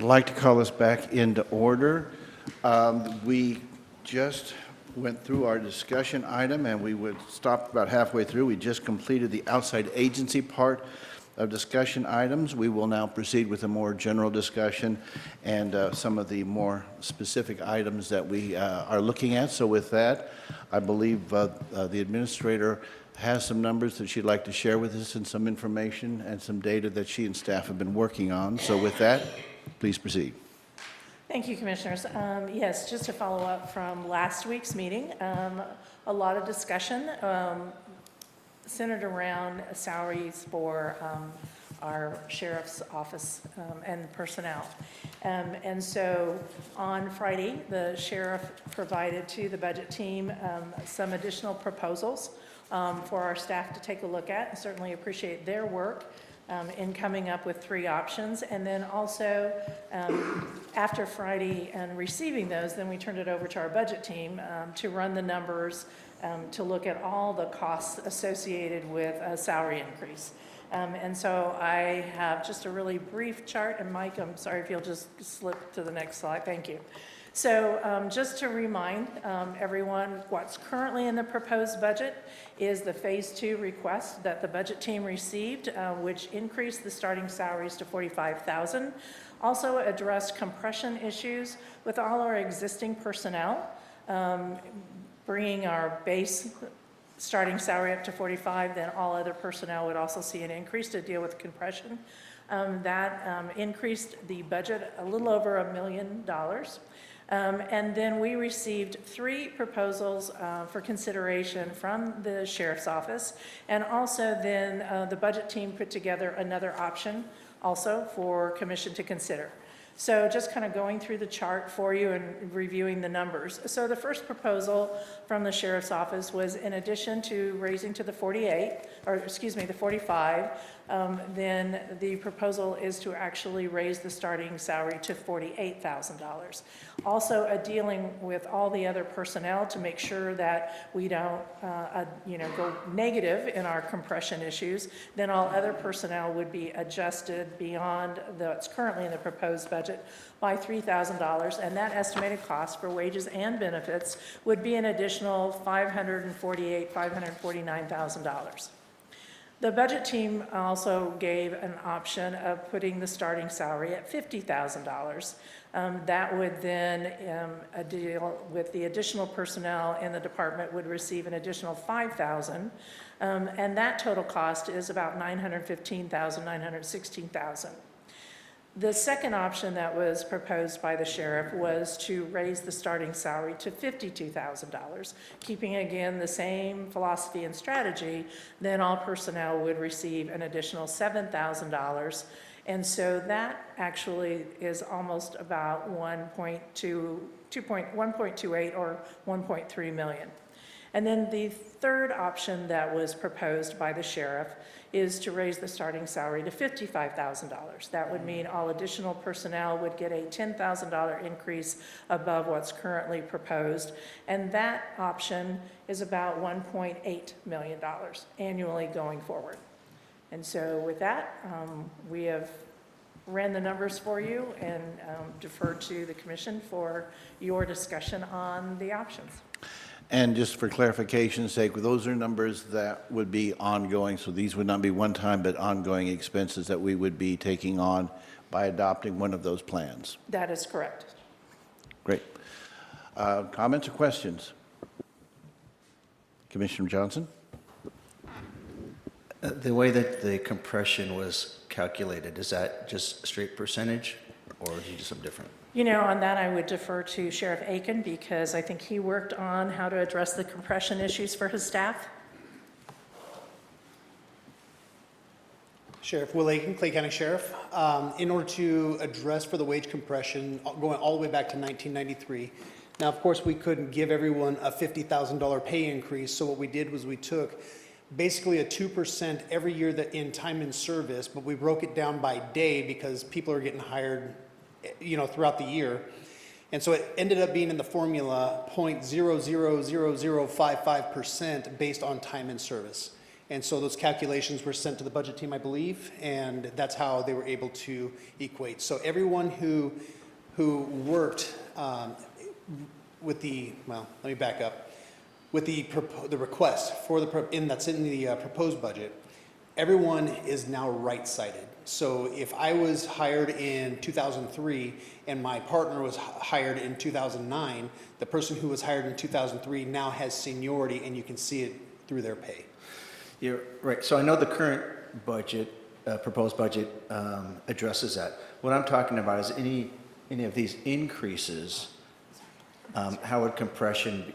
like to call us back into order. We just went through our discussion item, and we would stop about halfway through. We just completed the outside agency part of discussion items. We will now proceed with a more general discussion and some of the more specific items that we are looking at. So with that, I believe the administrator has some numbers that she'd like to share with us and some information and some data that she and staff have been working on. So with that, please proceed. Thank you, Commissioners. Yes, just to follow up from last week's meeting, a lot of discussion centered around salaries for our sheriff's office and personnel. And so on Friday, the sheriff provided to the budget team some additional proposals for our staff to take a look at. I certainly appreciate their work in coming up with 3 options. And then also, after Friday and receiving those, then we turned it over to our budget team to run the numbers, to look at all the costs associated with a salary increase. And so I have just a really brief chart, and Mike, I'm sorry if you'll just slip to the next slide. Thank you. So just to remind everyone, what's currently in the proposed budget is the Phase 2 request that the budget team received, which increased the starting salaries to $45,000. Also addressed compression issues with all our existing personnel, bringing our base starting salary up to $45,000, then all other personnel would also see an increase to deal with compression. That increased the budget a little over $1 million. And then we received 3 proposals for consideration from the sheriff's office. And also then the budget team put together another option also for commission to consider. So just kind of going through the chart for you and reviewing the numbers. So the first proposal from the sheriff's office was, in addition to raising to the 45, then the proposal is to actually raise the starting salary to $48,000. Also, dealing with all the other personnel to make sure that we don't, go negative in our compression issues. Then all other personnel would be adjusted beyond what's currently in the proposed budget by $3,000, and that estimated cost for wages and benefits would be an additional $549,000. The budget team also gave an option of putting the starting salary at $50,000. That would then deal with the additional personnel in the department would receive an additional $5,000, and that total cost is about $915,000, $916,000. The second option that was proposed by the sheriff was to raise the starting salary to $52,000, keeping again the same philosophy and strategy. Then all personnel would receive an additional $7,000. And so that actually is almost about 1.28 or 1.3 million. And then the third option that was proposed by the sheriff is to raise the starting salary to $55,000. That would mean all additional personnel would get a $10,000 increase above what's currently proposed. And that option is about $1.8 million annually going forward. And so with that, we have ran the numbers for you and defer to the commission for your discussion on the options. And just for clarification's sake, those are numbers that would be ongoing, so these would not be one-time but ongoing expenses that we would be taking on by adopting one of those plans. That is correct. Great. Comments or questions? Commissioner Johnson? The way that the compression was calculated, is that just straight percentage, or did you do something different? You know, on that I would defer to Sheriff Aiken because I think he worked on how to address the compression issues for his staff. Sheriff Will Aiken, Clay County Sheriff. In order to address for the wage compression going all the way back to 1993, now of course we couldn't give everyone a $50,000 pay increase, so what we did was we took basically a 2% every year that in time in service, but we broke it down by day because people are getting hired throughout the year. And so it ended up being in the formula 0.000055% based on time in service. And so those calculations were sent to the budget team, I believe, and that's how they were able to equate. So everyone who worked with the, well, let me back up. With the request for that's in the proposed budget, everyone is now right-sided. So if I was hired in 2003 and my partner was hired in 2009, the person who was hired in 2003 now has seniority, and you can see it through their pay. You're right. So I know the current budget, proposed budget, addresses that. What I'm talking about is any of these increases. How has compression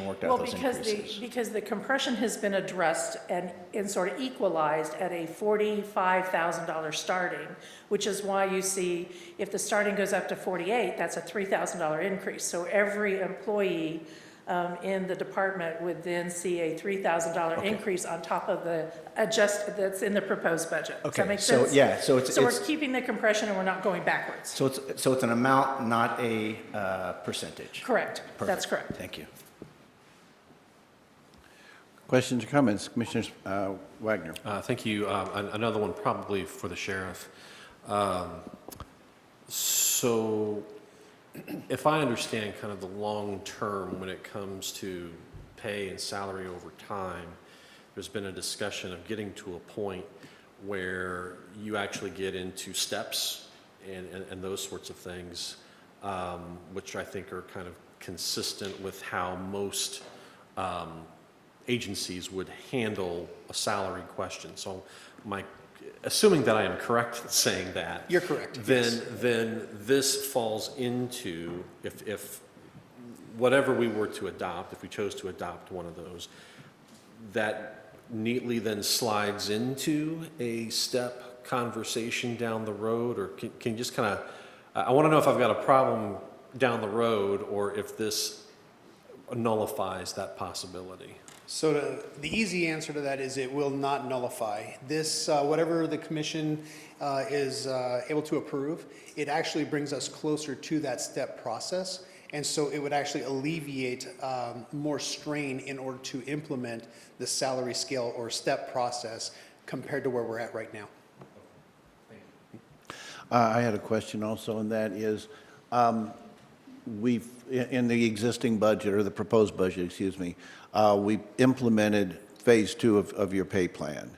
worked out those increases? Because the compression has been addressed and sort of equalized at a $45,000 starting, which is why you see if the starting goes up to 48, that's a $3,000 increase. So every employee in the department would then see a $3,000 increase on top of the that's in the proposed budget. Does that make sense? So we're keeping the compression and we're not going backwards. So it's an amount, not a percentage. Correct. Perfect. That's correct. Thank you. Questions or comments? Commissioner Wagner. Thank you. Another one probably for the sheriff. So if I understand kind of the long term when it comes to pay and salary over time, there's been a discussion of getting to a point where you actually get into steps and those sorts of things, which I think are kind of consistent with how most agencies would handle a salary question. So assuming that I am correct in saying that. You're correct. Then this falls into, if whatever we were to adopt, if we chose to adopt one of those, that neatly then slides into a step conversation down the road, or can you just kind of, I want to know if I've got a problem down the road or if this nullifies that possibility. So the easy answer to that is it will not nullify. This, whatever the commission is able to approve, it actually brings us closer to that step process. And so it would actually alleviate more strain in order to implement the salary scale or step process compared to where we're at right now. I had a question also, and that is, in the existing budget, or the proposed budget, excuse me, we implemented phase 2 of your pay plan.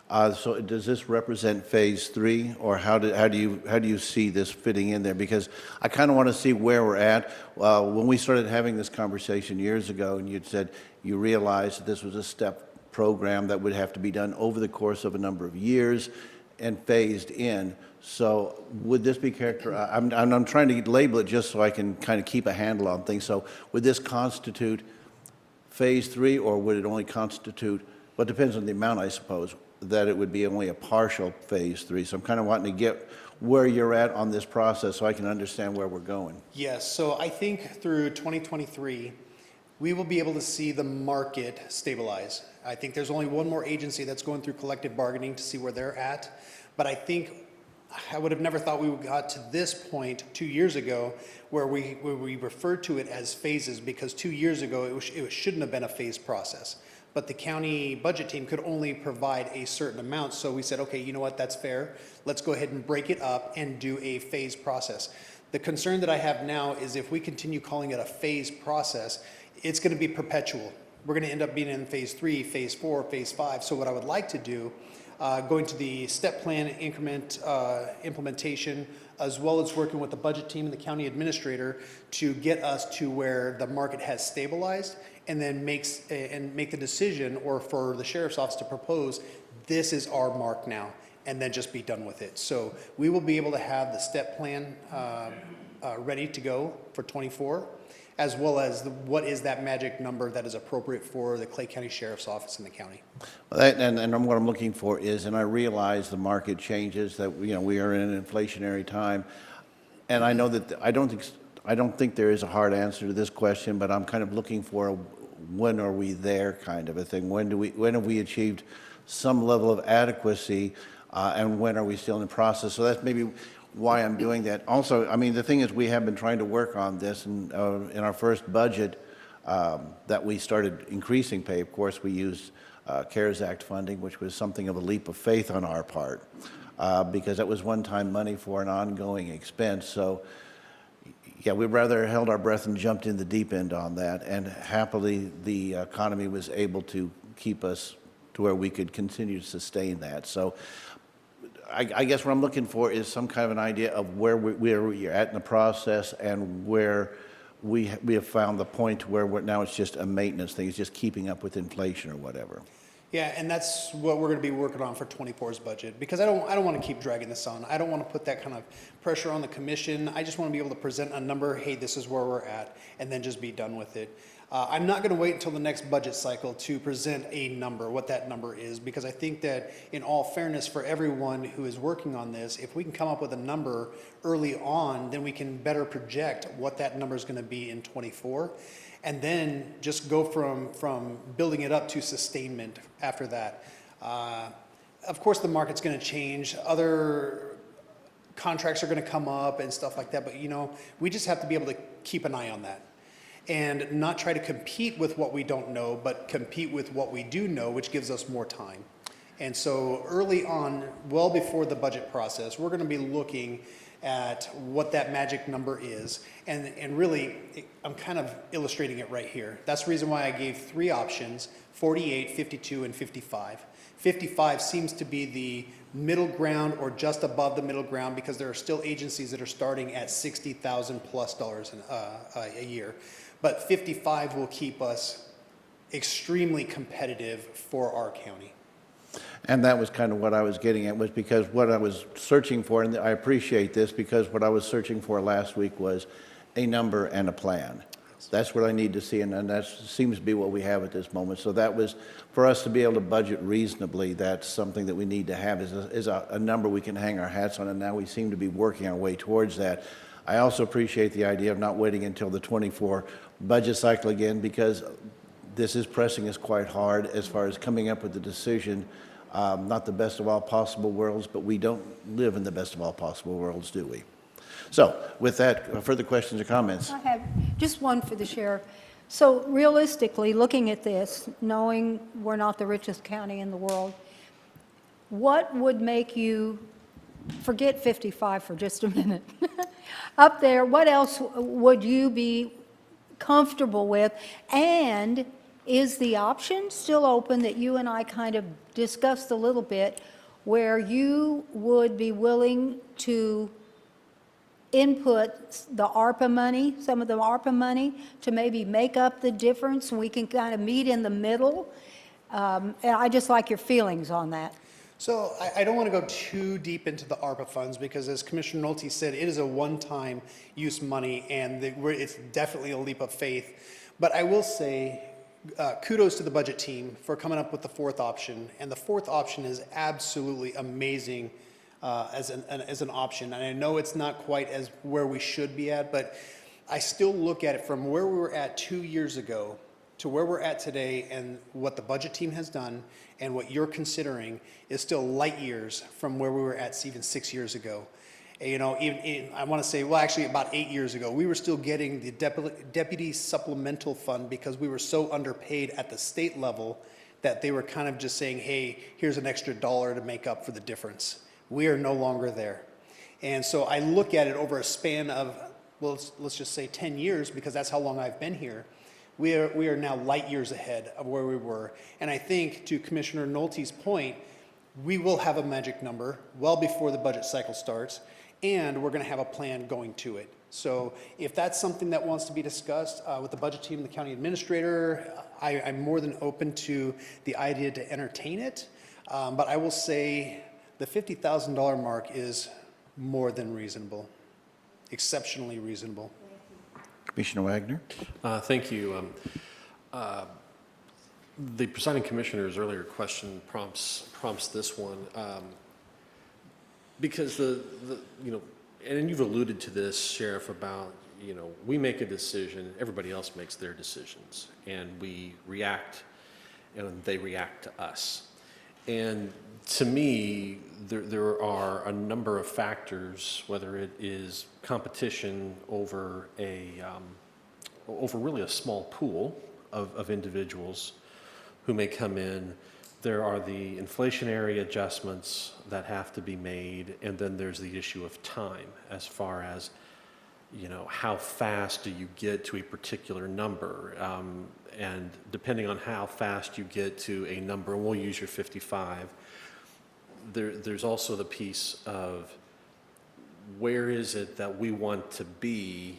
So does this represent phase 3, or how do you see this fitting in there? Because I kind of want to see where we're at. When we started having this conversation years ago, and you'd said you realized that this was a step program that would have to be done over the course of a number of years and phased in. So would this be characterized? I'm trying to label it just so I can kind of keep a handle on things. So would this constitute phase 3, or would it only constitute? Well, it depends on the amount, I suppose, that it would be only a partial phase 3. So I'm kind of wanting to get where you're at on this process so I can understand where we're going. Yes, so I think through 2023, we will be able to see the market stabilize. I think there's only one more agency that's going through collective bargaining to see where they're at. But I think I would have never thought we got to this point 2 years ago where we referred to it as phases, because 2 years ago it shouldn't have been a phase process. But the county budget team could only provide a certain amount. So we said, okay, you know what, that's fair. Let's go ahead and break it up and do a phase process. The concern that I have now is if we continue calling it a phase process, it's going to be perpetual. We're going to end up being in phase 3, phase 4, phase 5. So what I would like to do, going to the step plan increment implementation, as well as working with the budget team and the county administrator to get us to where the market has stabilized, and then make the decision, or for the sheriff's office to propose, this is our mark now, and then just be done with it. So we will be able to have the step plan ready to go for 24, as well as what is that magic number that is appropriate for the Clay County Sheriff's Office in the county. Well, and what I'm looking for is, and I realize the market changes, that we are in an inflationary time, and I know that I don't think there is a hard answer to this question, but I'm kind of looking for a when are we there kind of a thing. When have we achieved some level of adequacy, and when are we still in the process? So that's maybe why I'm doing that. Also, I mean, the thing is, we have been trying to work on this, and in our first budget that we started increasing pay, of course, we used CARES Act funding, which was something of a leap of faith on our part, because that was one-time money for an ongoing expense. So, yeah, we'd rather held our breath and jumped in the deep end on that, and happily, the economy was able to keep us to where we could continue to sustain that. So I guess what I'm looking for is some kind of an idea of where we're at in the process and where we have found the point where now it's just a maintenance thing, it's just keeping up with inflation or whatever. Yeah, and that's what we're going to be working on for 24's budget, because I don't want to keep dragging this on. I don't want to put that kind of pressure on the commission. I just want to be able to present a number, hey, this is where we're at, and then just be done with it. I'm not going to wait until the next budget cycle to present a number, what that number is, because I think that in all fairness for everyone who is working on this, if we can come up with a number early on, then we can better project what that number is going to be in 24. And then just go from building it up to sustainment after that. Of course, the market's going to change. Other contracts are going to come up and stuff like that. But, you know, we just have to be able to keep an eye on that and not try to compete with what we don't know, but compete with what we do know, which gives us more time. And so early on, well before the budget process, we're going to be looking at what that magic number is. And really, I'm kind of illustrating it right here. That's the reason why I gave 3 options, 48, 52, and 55. 55 seems to be the middle ground or just above the middle ground, because there are still agencies that are starting at $60,000 plus a year. But 55 will keep us extremely competitive for our county. And that was kind of what I was getting at, was because what I was searching for, and I appreciate this, because what I was searching for last week was a number and a plan. That's what I need to see, and that seems to be what we have at this moment. So that was, for us to be able to budget reasonably, that's something that we need to have, is a number we can hang our hats on, and now we seem to be working our way towards that. I also appreciate the idea of not waiting until the 24 budget cycle again, because this is pressing us quite hard as far as coming up with the decision. Not the best of all possible worlds, but we don't live in the best of all possible worlds, do we? So with that, further questions or comments? I have just one for the sheriff. So realistically, looking at this, knowing we're not the richest county in the world, what would make you, forget 55 for just a minute, up there, what else would you be comfortable with? And is the option still open that you and I kind of discussed a little bit, where you would be willing to input the ARPA money, some of the ARPA money, to maybe make up the difference, and we can kind of meet in the middle? And I just like your feelings on that. So I don't want to go too deep into the ARPA funds, because as Commissioner Nolte said, it is a one-time use money, and it's definitely a leap of faith. But I will say, kudos to the budget team for coming up with the 4th option. And the 4th option is absolutely amazing as an option. And I know it's not quite as where we should be at, but I still look at it from where we were at 2 years ago to where we're at today, and what the budget team has done and what you're considering is still light years from where we were at even 6 years ago. You know, even I want to say, well, actually about 8 years ago, we were still getting the deputy supplemental fund, because we were so underpaid at the state level that they were kind of just saying, hey, here's an extra $1 to make up for the difference. We are no longer there. And so I look at it over a span of, well, let's just say 10 years, because that's how long I've been here. We are now light years ahead of where we were. And I think, to Commissioner Nolte's point, we will have a magic number well before the budget cycle starts, and we're going to have a plan going to it. So if that's something that wants to be discussed with the budget team, the county administrator, I'm more than open to the idea to entertain it. But I will say the $50,000 mark is more than reasonable, exceptionally reasonable. Commissioner Wagner? Thank you. The presiding commissioner's earlier question prompts this one, because you know, and you've alluded to this, Sheriff, about, you know, we make a decision, everybody else makes their decisions, and we react, and they react to us. And to me, there are a number of factors, whether it is competition over over really a small pool of individuals who may come in there are the inflationary adjustments that have to be made, and then there's the issue of time as far as, you know, how fast do you get to a particular number? And depending on how fast you get to a number, and we'll use your 55, there's also the piece of where is it that we want to be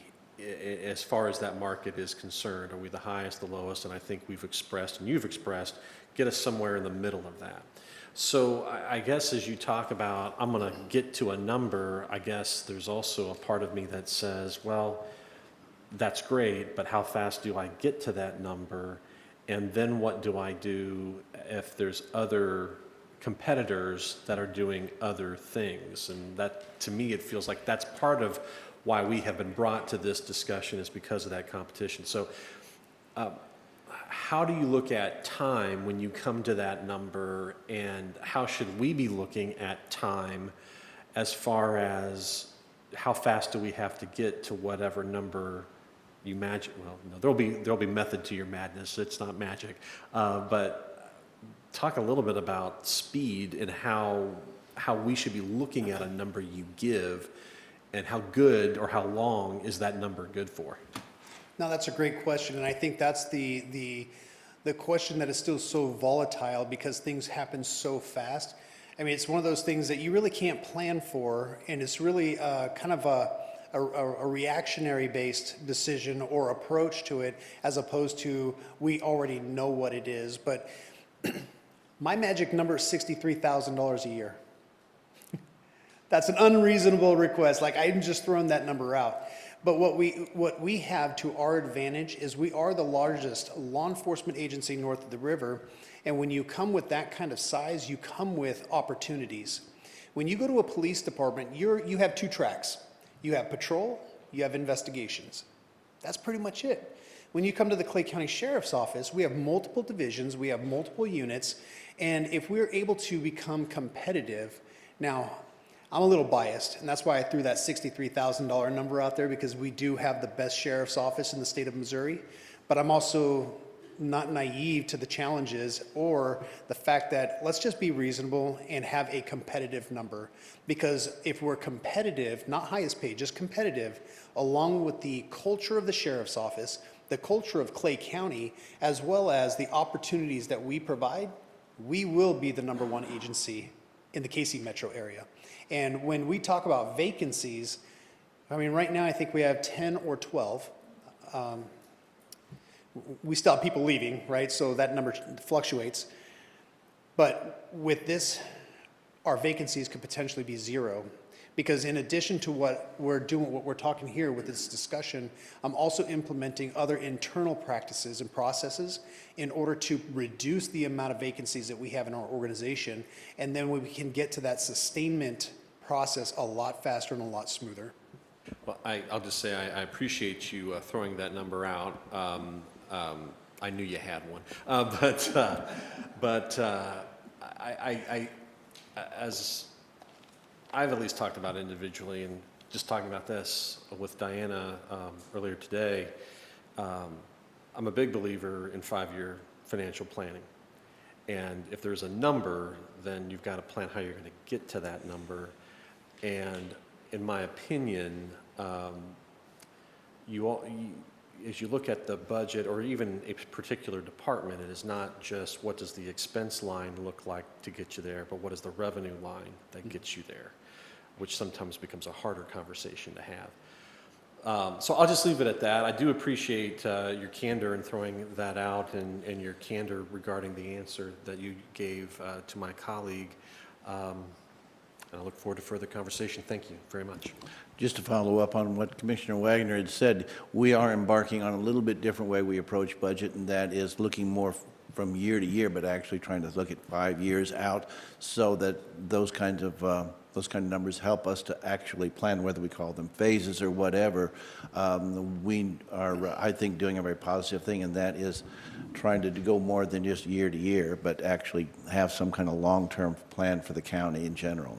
as far as that market is concerned? Are we the highest, the lowest? And I think we've expressed, and you've expressed, get us somewhere in the middle of that. So I guess as you talk about, I'm going to get to a number, I guess there's also a part of me that says, well, that's great, but how fast do I get to that number? And then what do I do if there's other competitors that are doing other things? And that, to me, it feels like that's part of why we have been brought to this discussion, is because of that competition. So how do you look at time when you come to that number, and how should we be looking at time as far as how fast do we have to get to whatever number you imagine? Well, no, there'll be method to your madness. It's not magic. But talk a little bit about speed and how we should be looking at a number you give, and how good or how long is that number good for? No, that's a great question, and I think that's the question that is still so volatile because things happen so fast. I mean, it's one of those things that you really can't plan for, and it's really kind of a reactionary-based decision or approach to it, as opposed to we already know what it is. But my magic number is $63,000 a year. That's an unreasonable request. Like, I'm just throwing that number out. But what we have to our advantage is we are the largest law enforcement agency north of the river. And when you come with that kind of size, you come with opportunities. When you go to a police department, you have two tracks. You have patrol, you have investigations. That's pretty much it. When you come to the Clay County Sheriff's Office, we have multiple divisions, we have multiple units, and if we're able to become competitive, now, I'm a little biased, and that's why I threw that $63,000 number out there, because we do have the best sheriff's office in the state of Missouri, but I'm also not naive to the challenges or the fact that let's just be reasonable and have a competitive number. Because if we're competitive, not highest paid, just competitive, along with the culture of the sheriff's office, the culture of Clay County, as well as the opportunities that we provide, we will be the #1 agency in the KC metro area. And when we talk about vacancies, I mean, right now I think we have 10 or 12. We still have people leaving, right? So that number fluctuates. But with this, our vacancies could potentially be 0. Because in addition to what we're doing, what we're talking here with this discussion, I'm also implementing other internal practices and processes in order to reduce the amount of vacancies that we have in our organization. And then we can get to that sustainment process a lot faster and a lot smoother. Well, I'll just say I appreciate you throwing that number out. I knew you had one, but as I've at least talked about individually, and just talking about this with Diana earlier today, I'm a big believer in 5-year financial planning. And if there's a number, then you've got to plan how you're going to get to that number. And in my opinion, as you look at the budget, or even a particular department, it is not just what does the expense line look like to get you there, but what is the revenue line that gets you there, which sometimes becomes a harder conversation to have. So I'll just leave it at that. I do appreciate your candor in throwing that out, and your candor regarding the answer that you gave to my colleague. And I look forward to further conversation. Thank you very much. Just to follow up on what Commissioner Wagner had said, we are embarking on a little bit different way we approach budget, and that is looking more from year to year, but actually trying to look at 5 years out, so that those kind of numbers help us to actually plan, whether we call them phases or whatever. We are, I think, doing a very positive thing, and that is trying to go more than just year to year, but actually have some kind of long-term plan for the county in general.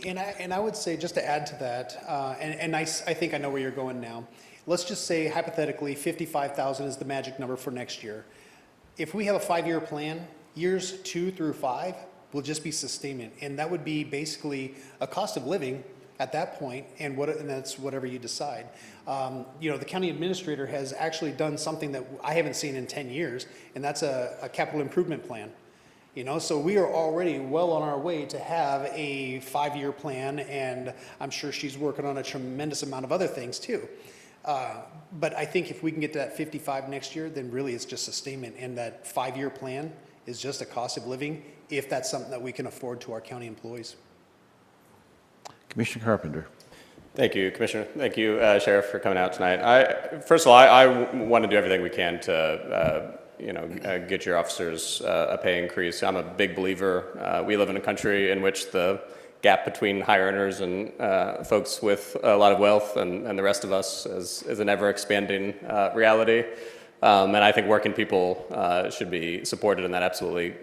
And I would say, just to add to that, I think I know where you're going now. Let's just say, hypothetically, 55,000 is the magic number for next year. If we have a 5-year plan, Years 2 through 5 will just be sustainment, and that would be basically a cost of living at that point, and that's whatever you decide. You know, the county administrator has actually done something that I haven't seen in 10 years, and that's a capital improvement plan. You know, so we are already well on our way to have a 5-year plan, and I'm sure she's working on a tremendous amount of other things too. But I think if we can get to that 55 next year, then really it's just sustainment, and that 5-year plan is just a cost of living if that's something that we can afford to our county employees. Commissioner Carpenter. Thank you, Commissioner. Thank you, Sheriff, for coming out tonight. First of all, I want to do everything we can to get your officers a pay increase. I'm a big believer. We live in a country in which the gap between high earners and folks with a lot of wealth and the rest of us is an ever-expanding reality. And I think working people should be supported, and that absolutely,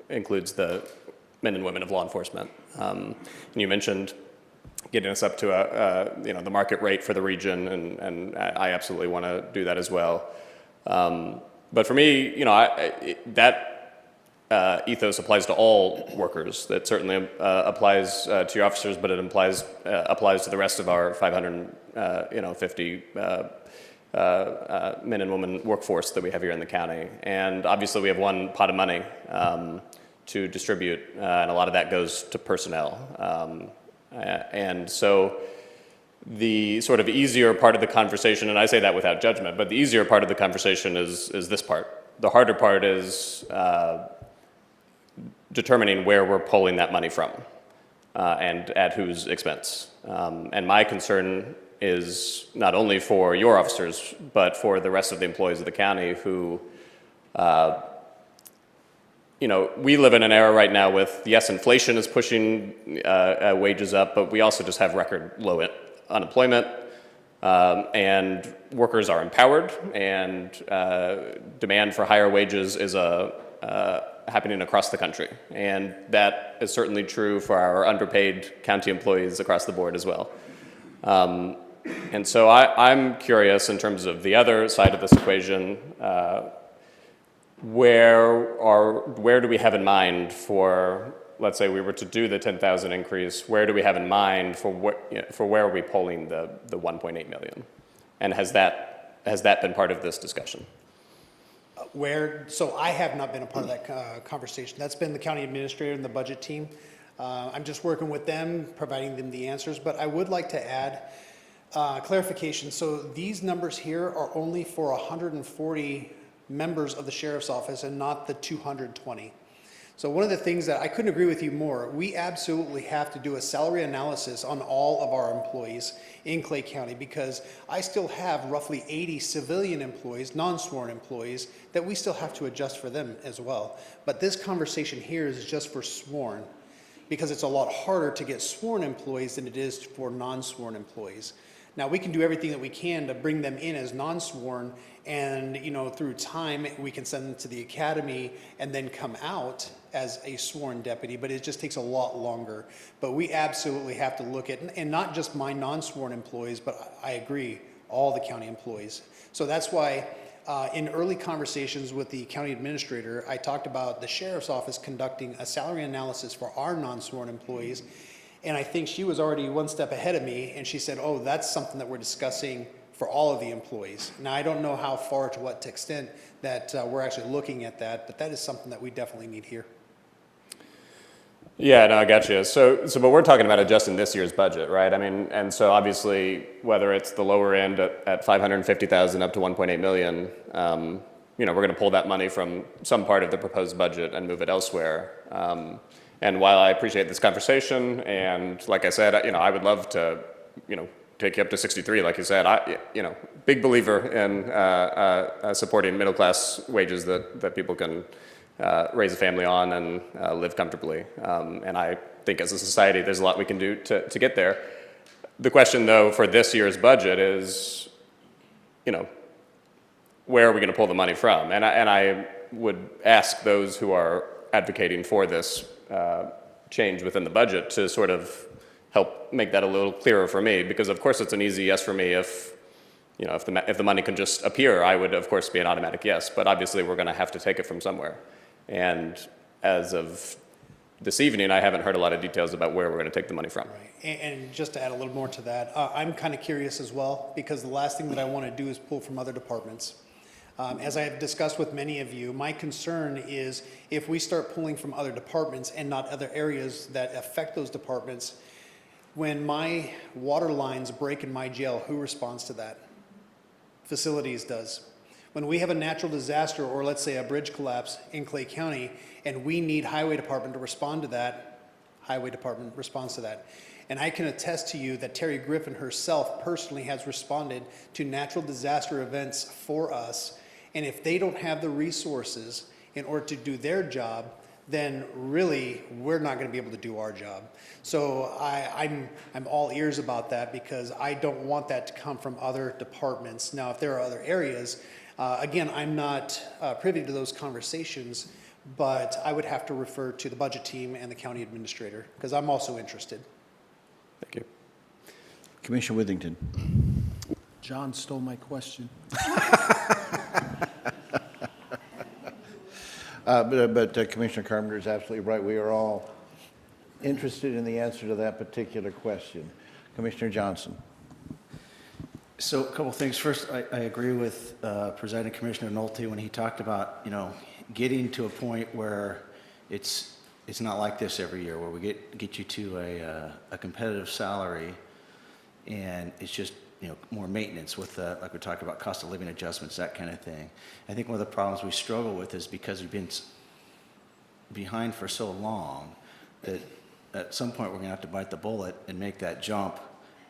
includes the men and women of law enforcement. And you mentioned getting us up to the market rate for the region, and I absolutely want to do that as well. But for me, that ethos applies to all workers. That certainly applies to your officers, but it applies to the rest of our 550 men and women workforce that we have here in the county. And obviously, we have one pot of money to distribute, and a lot of that goes to personnel. And so the sort of easier part of the conversation, and I say that without judgment, but the easier part of the conversation is this part. The harder part is determining where we're pulling that money from and at whose expense. And my concern is not only for your officers, but for the rest of the employees of the county who, we live in an era right now with, yes, inflation is pushing wages up, but we also just have record low unemployment, and workers are empowered, and demand for higher wages is happening across the country. And that is certainly true for our underpaid county employees across the board as well. And so I'm curious in terms of the other side of this equation, where do we have in mind for, let's say we were to do the 10,000 increase, where do we have in mind for where are we pulling the 1.8 million? And has that been part of this discussion? So I have not been a part of that conversation. That's been the county administrator and the budget team. I'm just working with them, providing them the answers, but I would like to add clarification. So these numbers here are only for 140 members of the sheriff's office and not the 220. So one of the things that I couldn't agree with you more, we absolutely have to do a salary analysis on all of our employees in Clay County, because I still have roughly 80 civilian employees, non-sworn employees, that we still have to adjust for them as well. But this conversation here is just for sworn, because it's a lot harder to get sworn employees than it is for non-sworn employees. Now, we can do everything that we can to bring them in as non-sworn, and through time we can send them to the academy and then come out as a sworn deputy, but it just takes a lot longer. But we absolutely have to look at, and not just my non-sworn employees, but I agree, all the county employees. So that's why in early conversations with the county administrator, I talked about the sheriff's office conducting a salary analysis for our non-sworn employees. And I think she was already one step ahead of me, and she said, oh, that's something that we're discussing for all of the employees. Now, I don't know how far, to what extent that we're actually looking at that, but that is something that we definitely need here. Yeah, no, I got you. But we're talking about adjusting this year's budget, right? I mean, and so obviously, whether it's the lower end at 550,000 up to 1.8 million, we're going to pull that money from some part of the proposed budget and move it elsewhere. And while I appreciate this conversation, and like I said, I would love to, take you up to 63, like you said. Big believer in supporting middle-class wages that people can raise a family on and live comfortably. And I think as a society, there's a lot we can do to get there. The question, though, for this year's budget is, where are we going to pull the money from? And I would ask those who are advocating for this change within the budget to sort of help make that a little clearer for me, because of course it's an easy yes for me if the money can just appear. I would of course be an automatic yes, but obviously we're going to have to take it from somewhere. And as of this evening, I haven't heard a lot of details about where we're going to take the money from. And just to add a little more to that, I'm kind of curious as well, because the last thing that I want to do is pull from other departments. As I have discussed with many of you, my concern is if we start pulling from other departments and not other areas that affect those departments, when my water lines break in my jail, who responds to that? Facilities does. When we have a natural disaster, or let's say a bridge collapse in Clay County, and we need highway department to respond to that, highway department responds to that. And I can attest to you that Terry Griffin herself personally has responded to natural disaster events for us. And if they don't have the resources in order to do their job, then really we're not going to be able to do our job. So I'm all ears about that, because I don't want that to come from other departments. Now, if there are other areas, again, I'm not privy to those conversations, but I would have to refer to the budget team and the county administrator, because I'm also interested. Thank you. Commissioner Withington. John stole my question. But Commissioner Carpenter is absolutely right. We are all interested in the answer to that particular question. Commissioner Johnson. So a couple things. First, I agree with Presiding Commissioner Nolte when he talked about, you know, getting to a point where it's not like this every year, where we get you to a competitive salary, and it's just, you know, more maintenance with like we talked about, cost of living adjustments, that kind of thing. I think one of the problems we struggle with is because we've been behind for so long that at some point we're going to have to bite the bullet and make that jump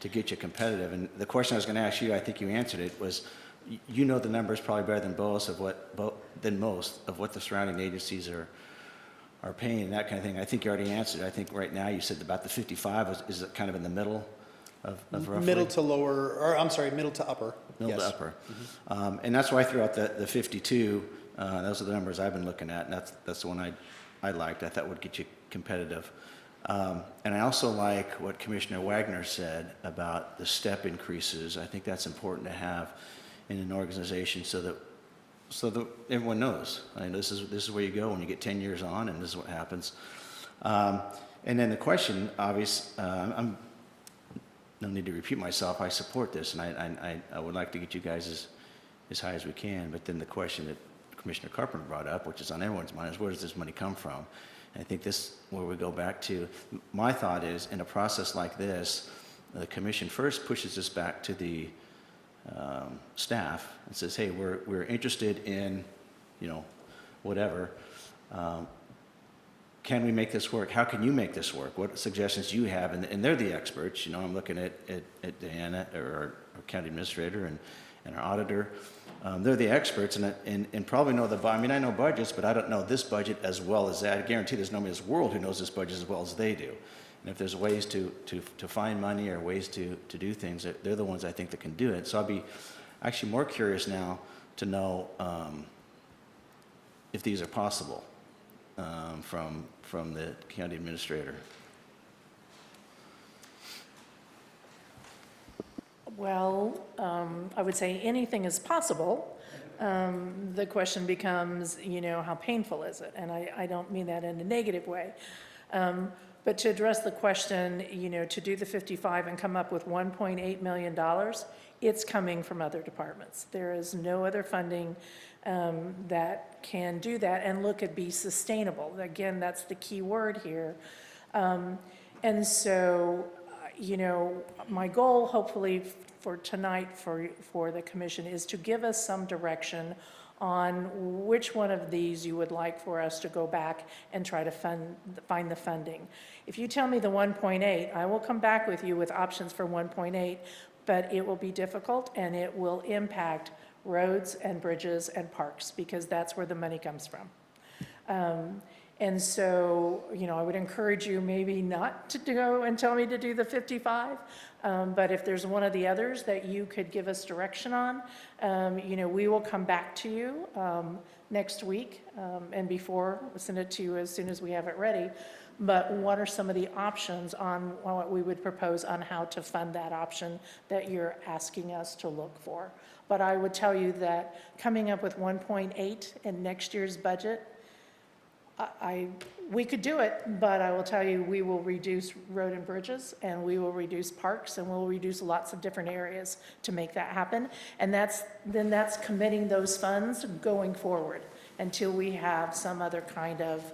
to get you competitive. And the question I was going to ask you, I think you answered it, was you know the numbers probably better than most of what the surrounding agencies are paying and that kind of thing. I think you already answered. I think right now you said about the 55 is it kind of in the middle of roughly? Middle to lower, or I'm sorry, middle to upper. Middle to Yes. upper. And that's why I threw out the 52. Those are the numbers I've been looking at, and that's the one I liked. I thought would get you competitive. And I also like what Commissioner Wagner said about the step increases. I think that's important to have in an organization so that everyone knows. I mean, this is where you go when you get 10 years on, and this is what happens. And then the question, obvious, no need to repeat myself. I support this, and I would like to get you guys as high as we can. But then the question that Commissioner Carpenter brought up, which is on everyone's mind, is where does this money come from? And I think this where we go back to. My thought is, in a process like this, the commission first pushes this back to the staff and says, "Hey, we're interested in, you know, whatever. Can we make this work? How can you make this work? What suggestions do you have?" And they're the experts. You know, I'm looking at Diana, or our county administrator, and our auditor. They're the experts, and probably know I mean, I know budgets, but I don't know this budget as well as that. I guarantee there's nobody in this world who knows this budget as well as they do. And if there's ways to find money or ways to do things, they're the ones I think that can do it. So I'll be actually more curious now to know if these are possible from the county administrator. Well, I would say anything is possible. The question becomes, you know, how painful is it? And I don't mean that in a negative way. But to address the question, you know, to do the 55 and come up with $1.8 million, it's coming from other departments. There is no other funding that can do that and look at be sustainable. Again, that's the key word here. And so, you know, my goal hopefully for tonight for the commission is to give us some direction on which one of these you would like for us to go back and try to find the funding. If you tell me the 1.8, I will come back with you with options for 1.8, but it will be difficult and it will impact roads and bridges and parks, because that's where the money comes from. And so, you know, I would encourage you maybe not to go and tell me to do the 55, but if there's one of the others that you could give us direction on, you know, we will come back to you next week, and before, we'll send it to you as soon as we have it ready. But what are some of the options on what we would propose on how to fund that option that you're asking us to look for? But I would tell you that coming up with 1.8 in next year's budget, we could do it, but I will tell you, we will reduce road and bridges, and we will reduce parks, and we'll reduce lots of different areas to make that happen. And that's committing those funds going forward until we have some other kind of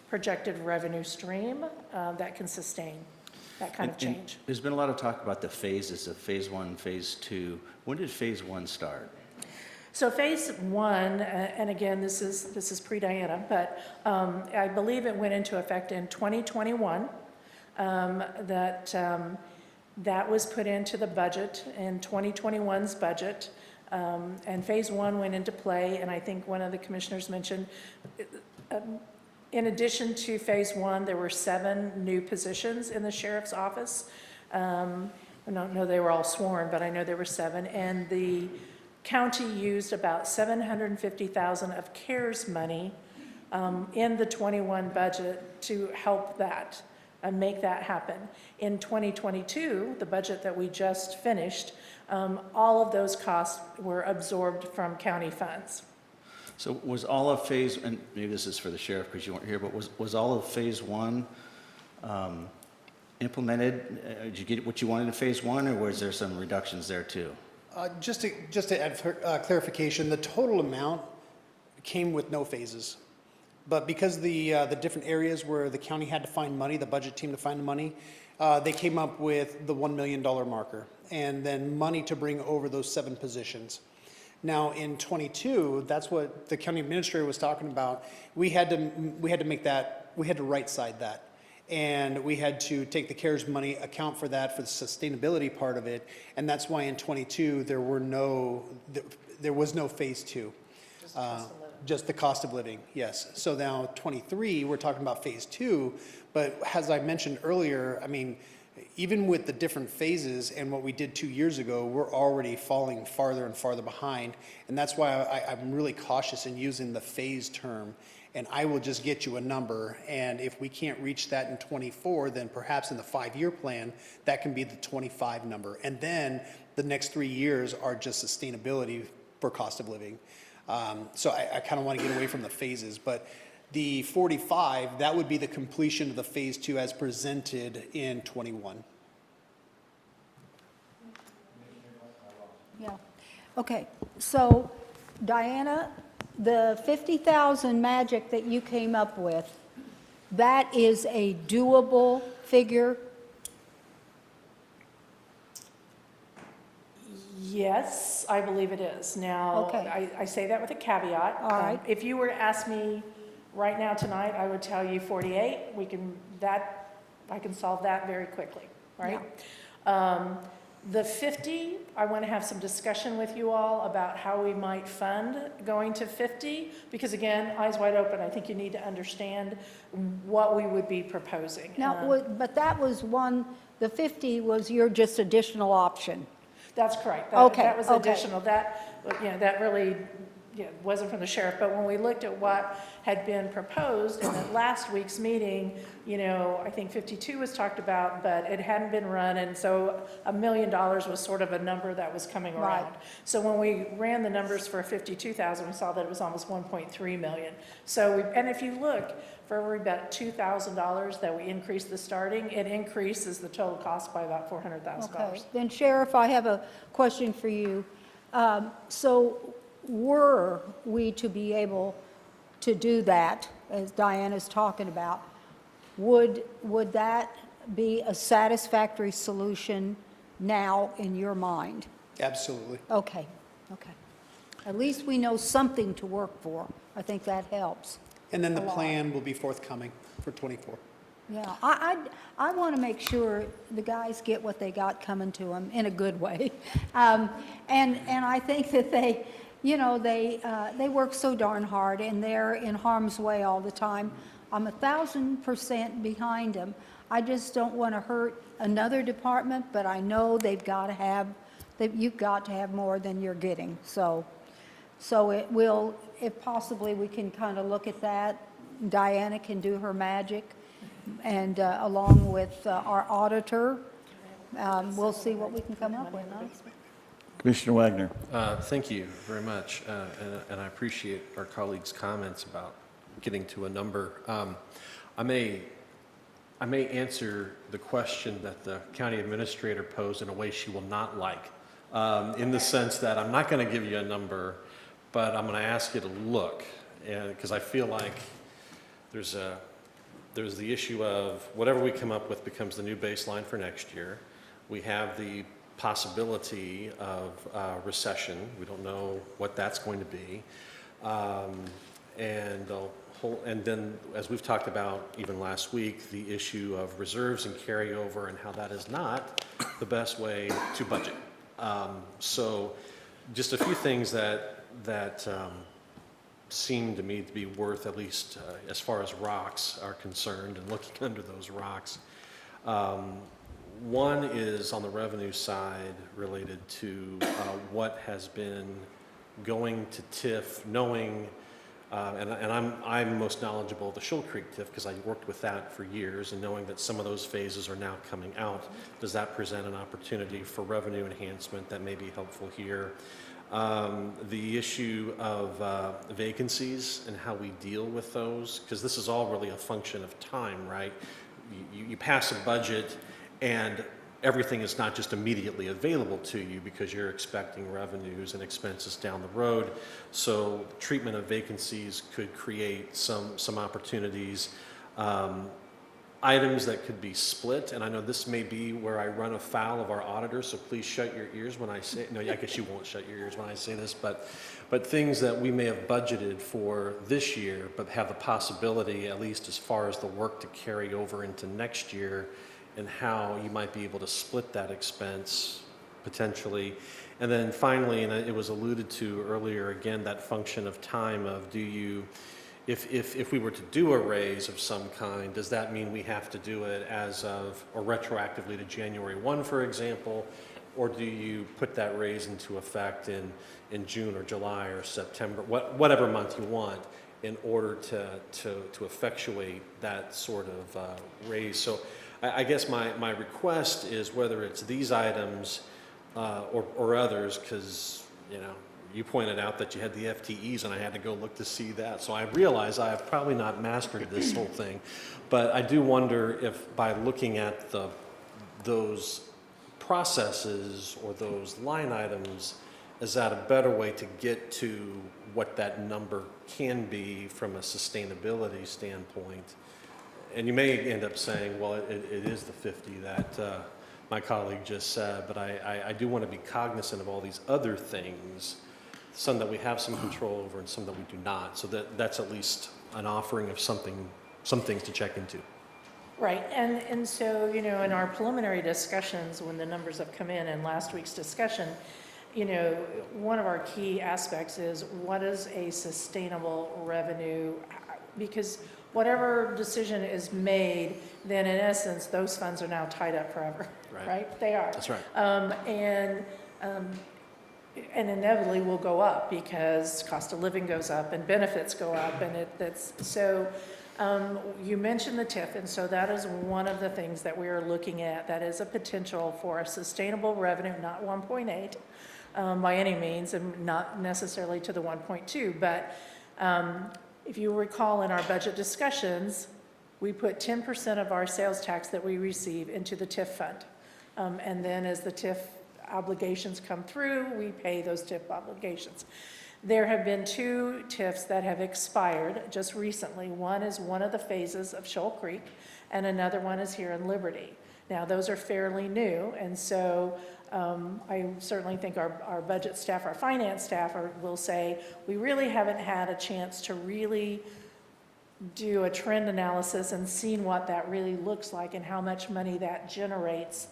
projected revenue stream that can sustain that kind of And change. there's been a lot of talk about the phases of phase 1, phase 2. When did phase 1 start? So phase 1, and again, this is pre-Diana, but I believe it went into effect in 2021. That was put into the budget, in 2021's budget. And phase 1 went into play, and I think one of the commissioners mentioned, in addition to phase 1, there were 7 new positions in the sheriff's office. I don't know they were all sworn, but I know there were 7. And the county used about $750,000 of CARES money in the 21 budget to help that and make that happen. In 2022, the budget that we just finished, all of those costs were absorbed from county funds. So was all of phase, and maybe this is for the sheriff because you weren't here, but was all of phase 1 implemented? Did you get what you wanted in phase 1, or was there some reductions there too? Just to add clarification, the total amount came with no phases. But because the different areas where the county had to find money, the budget team to find the money, they came up with the $1 million marker, and then money to bring over those 7 positions. Now in 22, that's what the county administrator was talking about. We had to make that, we had to right side that. And we had to take the CARES money, account for that, for the sustainability part of it. And that's why in 22, there was no phase 2. Just the cost of living, yes. So now 23, we're talking about phase 2. But as I mentioned earlier, I mean, even with the different phases and what we did 2 years ago, we're already falling farther and farther behind. And that's why I'm really cautious in using the phase term. And I will just get you a number, and if we can't reach that in 24, then perhaps in the 5-year plan, that can be the 25 number. And then the next 3 years are just sustainability for cost of living. So I kind of want to get away from the phases, but the 45, that would be the completion of the phase 2 as presented in 21. Yeah. Okay, so Diana, the 50,000 magic that you came up with, that is a doable figure? Yes, I believe it is. Now, Okay. I say that with a caveat. All right. If you were to ask me right now tonight, I would tell you 48. I can solve that very quickly, right? The 50, I want to have some discussion with you all about how we might fund going to 50, because again, eyes wide open, I think you need to understand what we would be proposing. Now, but that was one, the 50 was your just additional option. That's correct. Okay, That was okay. additional. That really wasn't from the sheriff, but when we looked at what had been proposed in that last week's meeting, I think 52 was talked about, but it hadn't been run, and so $1 million was sort of a number that was coming around. Right. So when we ran the numbers for 52,000, we saw that it was almost 1.3 million. So, and if you look, for every about $2,000 that we increase the starting, it increases the total cost by about $400,000. Okay, then Sheriff, I have a question for you. So were we to be able to do that, as Diana's talking about, would that be a satisfactory solution now in your mind? Absolutely. Okay. At least we know something to work for. I think that helps. And then the a lot. plan will be forthcoming for 24. Yeah, I want to make sure the guys get what they got coming to them in a good way. And I think that they work so darn hard, and they're in harm's way all the time. I'm 1,000% behind them. I just don't want to hurt another department, but I know you've got to have more than you're getting. So it will, if possibly, we can kind of look at that. Diana can do her magic, and along with our auditor, we'll see what we can come up with. Huh? Commissioner Wagner. Thank you very much, and I appreciate our colleagues' comments about getting to a number. I may answer the question that the county administrator posed in a way she will not like, in the sense that I'm not going to give you a number, but I'm going to ask you to look, because I feel like there's the issue of whatever we come up with becomes the new baseline for next year. We have the possibility of recession. We don't know what that's going to be. And then, as we've talked about even last week, the issue of reserves and carryover and how that is not the best way to budget. So just a few things that seem to me to be worth, at least as far as rocks are concerned and looking under those rocks. One is on the revenue side related to what has been going to TIF, knowing, and I'm most knowledgeable of the Shoal Creek TIF because I worked with that for years, and knowing that some of those phases are now coming out, does that present an opportunity for revenue enhancement that may be helpful here? The issue of vacancies and how we deal with those, because this is all really a function of time, right? You pass a budget and everything is not just immediately available to you because you're expecting revenues and expenses down the road. So treatment of vacancies could create some opportunities. Items that could be split, and I know this may be where I run afoul of our auditor, so please shut your ears when I say, no, I guess you won't shut your ears when I say this, but things that we may have budgeted for this year, but have the possibility, at least as far as the work to carry over into next year, and how you might be able to split that expense potentially. And then finally, and it was alluded to earlier, again, that function of time of do you, if we were to do a raise of some kind, does that mean we have to do it as of, or retroactively to January 1, for example, or do you put that raise into effect in June or July or September, whatever month you want, in order to effectuate that sort of raise? So I guess my request is, whether it's these items or others, because, you know, you pointed out that you had the FTEs and I had to go look to see that. So I realize I have probably not mastered this whole thing, but I do wonder if by looking at those processes or those line items, is that a better way to get to what that number can be from a sustainability standpoint? And you may end up saying, well, it is the 50 that my colleague just said, but I do want to be cognizant of all these other things, some that we have some control over and some that we do not. So that's at least an offering of some things to check into. Right, and so, you know, in our preliminary discussions, when the numbers have come in last week's discussion, you know, one of our key aspects is what is a sustainable revenue, because whatever decision is made, then in essence, those funds are now tied up forever, right? They are. That's right. And inevitably will go up because cost of living goes up and benefits go up, and you mentioned the TIF, and so that is one of the things that we are looking at. That is a potential for a sustainable revenue, not 1.8 by any means, and not necessarily to the 1.2, but if you recall in our budget discussions, we put 10% of our sales tax that we receive into the TIF fund. And then as the TIF obligations come through, we pay those TIF obligations. There have been 2 TIFs that have expired just recently. One is one of the phases of Shoal Creek, and another one is here in Liberty. Now, those are fairly new, and so I certainly think our budget staff, our finance staff will say, we really haven't had a chance to really do a trend analysis and seen what that really looks like and how much money that generates.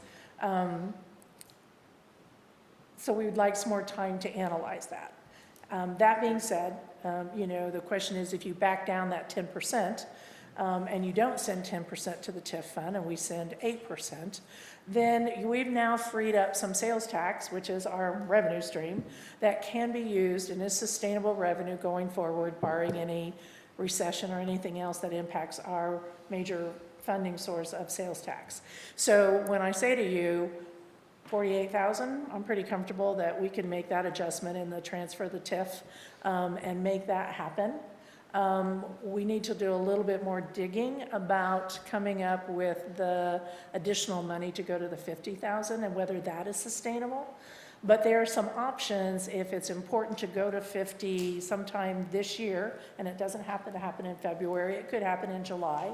So we would like some more time to analyze that. That being said, you know, the question is, if you back down that 10%, and you don't send 10% to the TIF fund and we send 8%, then we've now freed up some sales tax, which is our revenue stream, that can be used and is sustainable revenue going forward, barring any recession or anything else that impacts our major funding source of sales tax. So when I say to you, 48,000, I'm pretty comfortable that we can make that adjustment in the transfer of the TIF and make that happen. We need to do a little bit more digging about coming up with the additional money to go to the 50,000 and whether that is sustainable. But there are some options if it's important to go to 50 sometime this year, and it doesn't happen to happen in February, it could happen in July.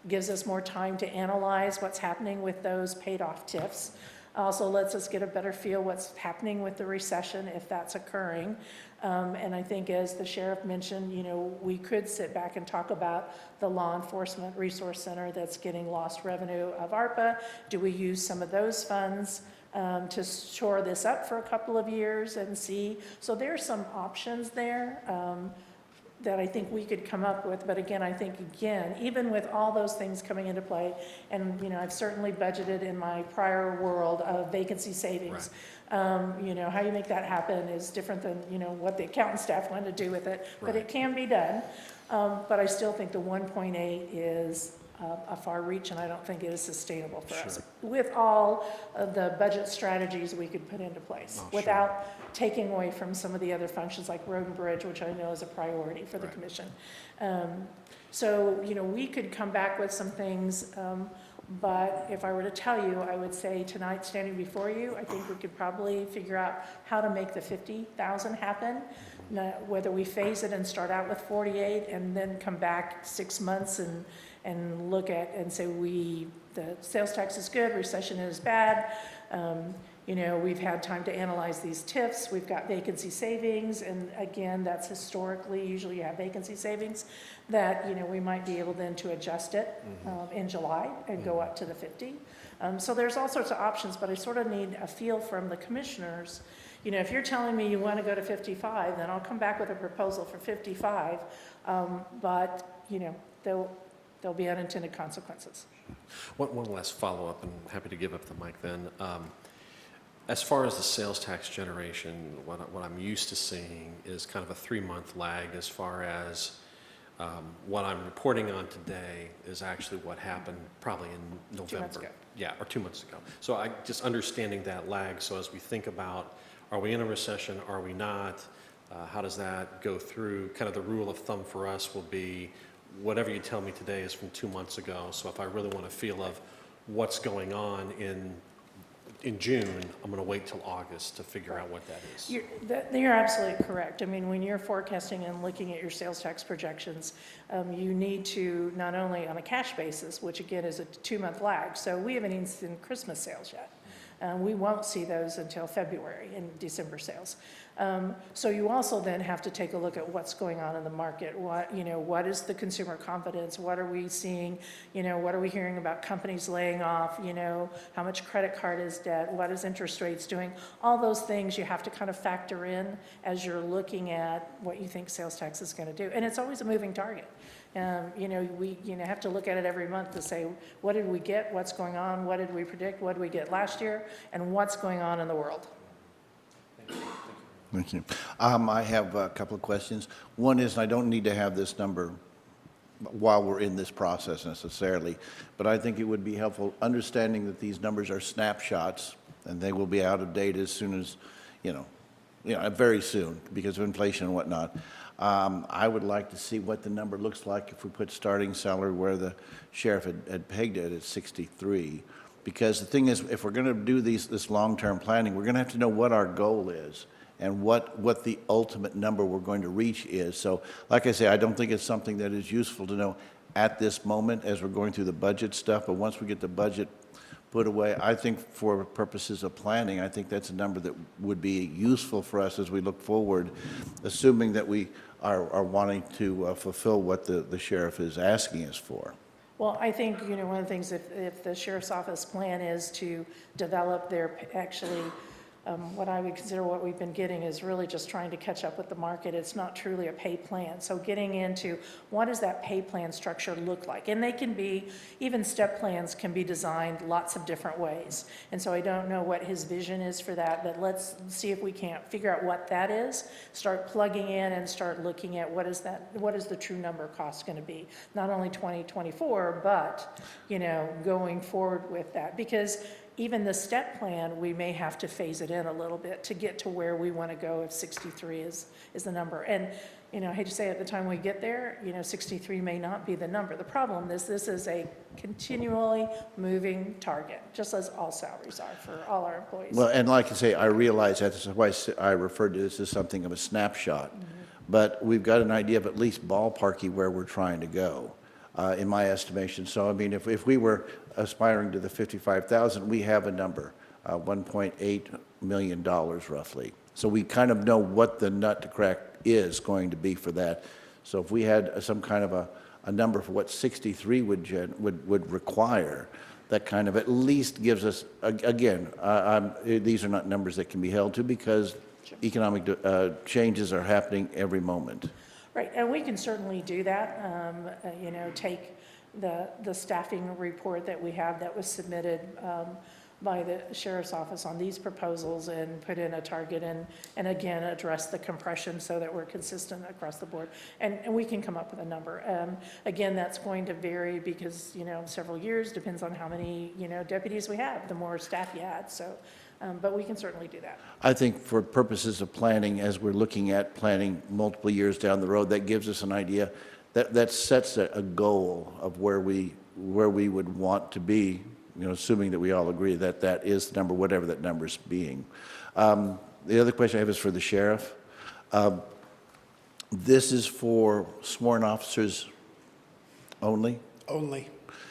Gives us more time to analyze what's happening with those paid off TIFs. Also lets us get a better feel what's happening with the recession, if that's occurring. And I think as the sheriff mentioned, you know, we could sit back and talk about the Law Enforcement Resource Center that's getting lost revenue of ARPA. Do we use some of those funds to shore this up for a couple of years and see? So there's some options there that I think we could come up with. But again, I think, again, even with all those things coming into play, and, you know, I've certainly budgeted in my prior world of vacancy savings. You know, how you make that happen is different than, you know, what the accountant staff want to do with it, but it can be done. But I still think the 1.8 is a far reach, and I don't think it is sustainable for us with all of the budget strategies we could put into place without taking away from some of the other functions like road and bridge, which I know is a priority for the commission. So, you know, we could come back with some things, but if I were to tell you, I would say tonight, standing before you, I think we could probably figure out how to make the 50,000 happen. Now, whether we phase it and start out with 48 and then come back 6 months and look at and say the sales tax is good, recession is bad. You know, we've had time to analyze these TIFs. We've got vacancy savings, and again, that's historically, usually you have vacancy savings that, you know, we might be able then to adjust it in July and go up to the 50. So there's all sorts of options, but I sort of need a feel from the commissioners. You know, if you're telling me you want to go to 55, then I'll come back with a proposal for 55. But, you know, there'll be unintended consequences. One last follow-up, and happy to give up the mic then. As far as the sales tax generation, what I'm used to seeing is kind of a 3-month lag as far as what I'm reporting on today is actually what happened probably in November. 2 months ago. Yeah, or 2 months ago. So I just understanding that lag. So as we think about, are we in a recession? Are we not? How does that go through? Kind of the rule of thumb for us will be whatever you tell me today is from 2 months ago. So if I really want a feel of what's going on in June, I'm going to wait till August to figure out what that is. You're absolutely correct. I mean, when you're forecasting and looking at your sales tax projections, you need to not only on a cash basis, which again is a 2-month lag. So we haven't even seen Christmas sales yet. We won't see those until February in December sales. So you also then have to take a look at what's going on in the market. What is the consumer confidence? What are we seeing? What are we hearing about companies laying off? How much credit card is debt? What is interest rates doing? All those things you have to kind of factor in as you're looking at what you think sales tax is going to do. And it's always a moving target. We have to look at it every month to say, what did we get? What's going on? What did we predict? What did we get last year? And what's going on in the world? Thank you. I have a couple of questions. One is, I don't need to have this number while we're in this process necessarily, but I think it would be helpful understanding that these numbers are snapshots and they will be out of date as soon as, very soon because of inflation and whatnot. I would like to see what the number looks like if we put starting salary where the sheriff had pegged it at 63. Because the thing is, if we're going to do this long-term planning, we're going to have to know what our goal is and what the ultimate number we're going to reach is. So, like I say, I don't think it's something that is useful to know at this moment as we're going through the budget stuff, but once we get the budget put away, I think for purposes of planning, I think that's a number that would be useful for us as we look forward, assuming that we are wanting to fulfill what the sheriff is asking us for. Well, I think, one of the things, if the sheriff's office plan is to develop their, what I would consider what we've been getting is really just trying to catch up with the market. It's not truly a pay plan. So getting into what does that pay plan structure look like? And they can be, even step plans can be designed lots of different ways. And so I don't know what his vision is for that, but let's see if we can't figure out what that is, start plugging in and start looking at what is the true number cost going to be? Not only 2024, but, going forward with that. Because even the step plan, we may have to phase it in a little bit to get to where we want to go if 63 is the number. And, I hate to say at the time we get there, 63 may not be the number. The problem is this is a continually moving target, just as all salaries are for all our employees. Well, and like I say, I realize that, this is why I referred to this as something of a snapshot. But we've got an idea of at least ballparky where we're trying to go, in my estimation. So, I mean, if we were aspiring to the 55,000, we have a number, $1.8 million roughly. So we kind of know what the nut to crack is going to be for that. So if we had some kind of a number for what 63 would require, that kind of at least gives us, again, these are not numbers that can be held to because economic changes are happening every moment. Right, and we can certainly do that, take the staffing report that we have that was submitted by the Sheriff's Office on these proposals and put in a target and again, address the compression so that we're consistent across the board. And we can come up with a number. Again, that's going to vary because, several years depends on how many, deputies we have, the more staff you add. So, but we can certainly do that. I think for purposes of planning, as we're looking at planning multiple years down the road, that gives us an idea, that sets a goal of where we would want to be, assuming that we all agree that that is the number, whatever that number's being. The other question I have is for the sheriff. This is for sworn officers only? Only,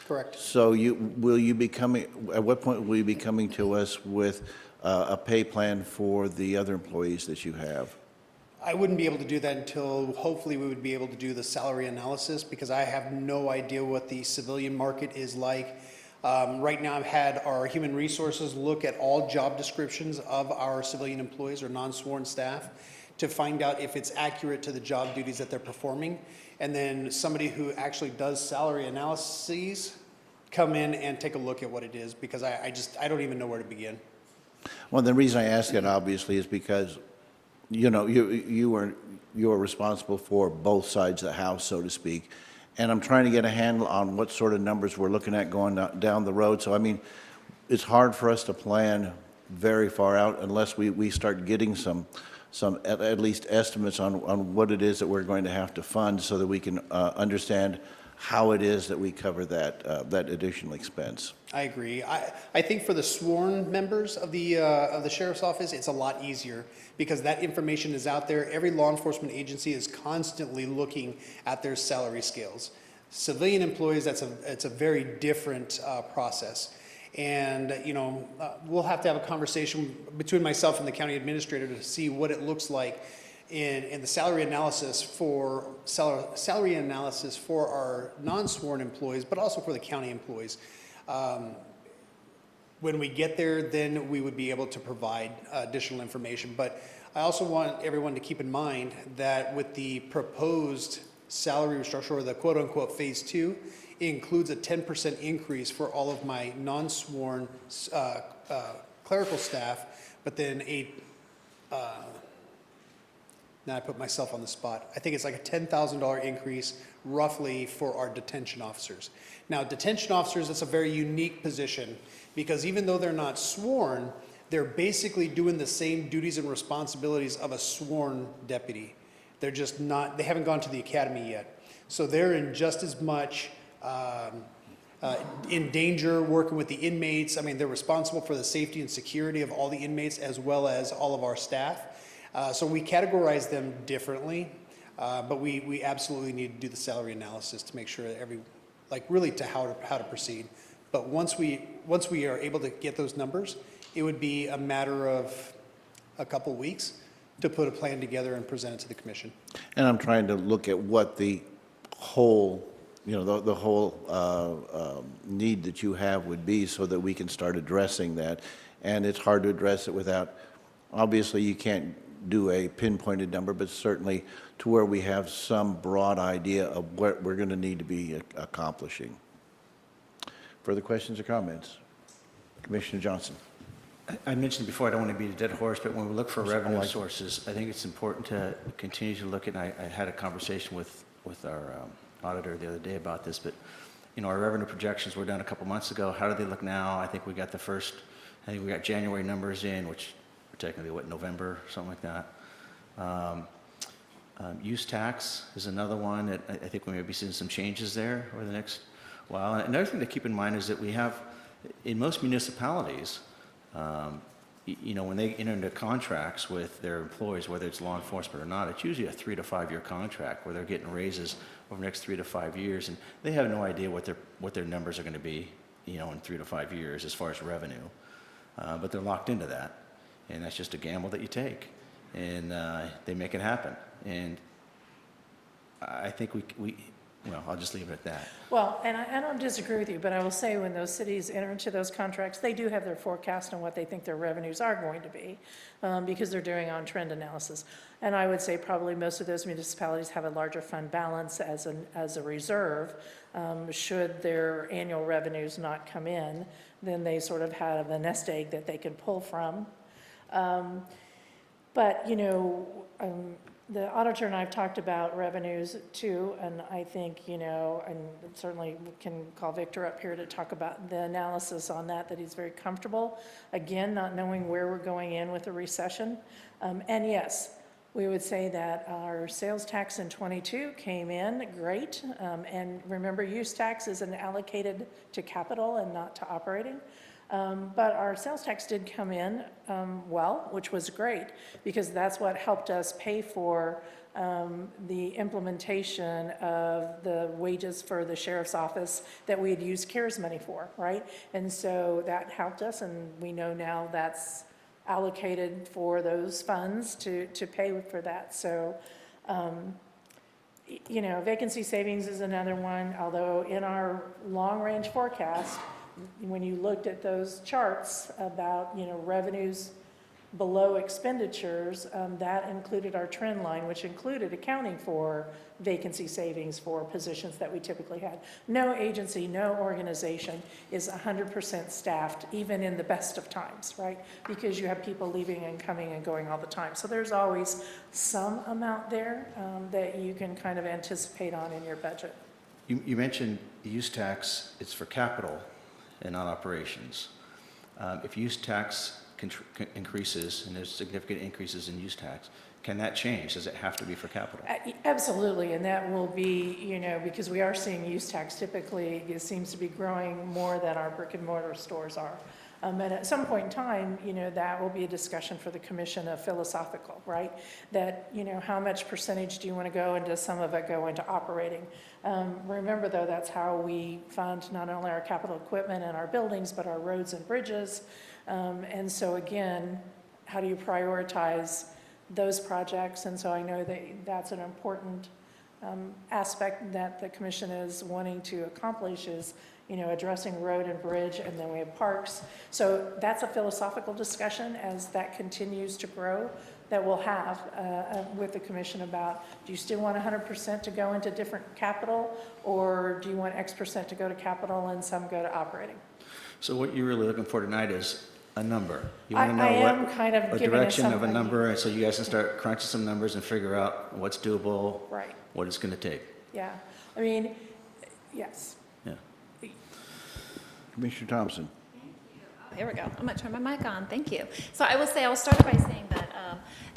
correct. So will you be coming, at what point will you be coming to us with a pay plan for the other employees that you have? I wouldn't be able to do that until hopefully we would be able to do the salary analysis because I have no idea what the civilian market is like. Right now I've had our human resources look at all job descriptions of our civilian employees or non-sworn staff to find out if it's accurate to the job duties that they're performing. And then somebody who actually does salary analyses come in and take a look at what it is because I don't even know where to begin. Well, the reason I ask that obviously is because, you are responsible for both sides of the house, so to speak. And I'm trying to get a handle on what sort of numbers we're looking at going down the road. So, I mean, it's hard for us to plan very far out unless we start getting some at least estimates on what it is that we're going to have to fund so that we can understand how it is that we cover that additional expense. I agree. I think for the sworn members of the Sheriff's Office, it's a lot easier because that information is out there. Every law enforcement agency is constantly looking at their salary scales. Civilian employees, it's a very different process. And, we'll have to have a conversation between myself and the county administrator to see what it looks like in the salary analysis for our non-sworn employees, but also for the county employees. When we get there, then we would be able to provide additional information. But I also want everyone to keep in mind that with the proposed salary restructure, or the quote-unquote phase 2, it includes a 10% increase for all of my non-sworn clerical staff, but then now I put myself on the spot. I think it's like a $10,000 increase roughly for our detention officers. Now, detention officers, it's a very unique position because even though they're not sworn, they're basically doing the same duties and responsibilities of a sworn deputy. They're just not, they haven't gone to the academy yet. So they're in just as much in danger working with the inmates. I mean, they're responsible for the safety and security of all the inmates as well as all of our staff. So we categorize them differently, but we absolutely need to do the salary analysis to make sure that really to how to proceed. But once we are able to get those numbers, it would be a matter of a couple weeks to put a plan together and present it to the commission. And I'm trying to look at what the whole, the whole need that you have would be so that we can start addressing that. And it's hard to address it without, obviously you can't do a pinpointed number, but certainly to where we have some broad idea of what we're going to need to be accomplishing. Further questions or comments? Commissioner Johnson. I mentioned before, I don't want to beat a dead horse, but when we look for revenue sources, I think it's important to continue to look at, I had a conversation with our auditor the other day about this, but our revenue projections were done a couple months ago. How do they look now? I think we got January numbers in, which are technically, November, something like that. Use tax is another one that I think we may be seeing some changes there over the next while. And another thing to keep in mind is that we have, in most municipalities, when they enter into contracts with their employees, whether it's law enforcement or not, it's usually a 3 to 5 year contract where they're getting raises over the next 3 to 5 years, and they have no idea what their numbers are going to be, in 3 to 5 years as far as revenue. But they're locked into that, and that's just a gamble that you take, and they make it happen. And I think I'll just leave it at that. Well, and I don't disagree with you, but I will say when those cities enter into those contracts, they do have their forecast on what they think their revenues are going to be, because they're doing on-trend analysis. And I would say probably most of those municipalities have a larger fund balance as a reserve. Should their annual revenues not come in, then they sort of have a nest egg that they can pull from. But, the auditor and I have talked about revenues too, and I think, and certainly we can call Victor up here to talk about the analysis on that he's very comfortable. Again, not knowing where we're going in with the recession. And yes, we would say that our sales tax in '22 came in great. And remember, use tax isn't allocated to capital and not to operating. But our sales tax did come in well, which was great, because that's what helped us pay for the implementation of the wages for the sheriff's office that we had used CARES money for, right? And so that helped us, and we know now that's allocated for those funds to pay for that. So, vacancy savings is another one, although in our long-range forecast, when you looked at those charts about, revenues below expenditures, that included our trend line, which included accounting for vacancy savings for positions that we typically had. No agency, no organization is 100% staffed, even in the best of times, right? Because you have people leaving and coming and going all the time. So there's always some amount there that you can kind of anticipate on in your budget. You mentioned the use tax, it's for capital and not operations. If use tax increases, and there's significant increases in use tax, can that change? Does it have to be for capital? Absolutely, and that will be, because we are seeing use tax typically, it seems to be growing more than our brick and mortar stores are. And at some point in time, that will be a discussion for the commission of philosophical, right? That, how much percentage do you want to go, and does some of it go into operating? Remember, though, that's how we fund not only our capital equipment and our buildings, but our roads and bridges. And so again, how do you prioritize those projects? And so I know that that's an important aspect that the commission is wanting to accomplish is, addressing road and bridge, and then we have parks. So that's a philosophical discussion as that continues to grow that we'll have with the commission about, do you still want 100% to go into different capital, or do you want X percent to go to capital and some go to operating? So what you're really looking for tonight is a number. You want to I know am kind of a giving us direction of a something. number, and so you guys can start crunching some numbers and figure out what's doable, Right. what it's going to take. Yeah, I mean, yes. Yeah. Commissioner Thompson. There we go. I'm going to turn my mic on. Thank you. So I will say, I'll start by saying that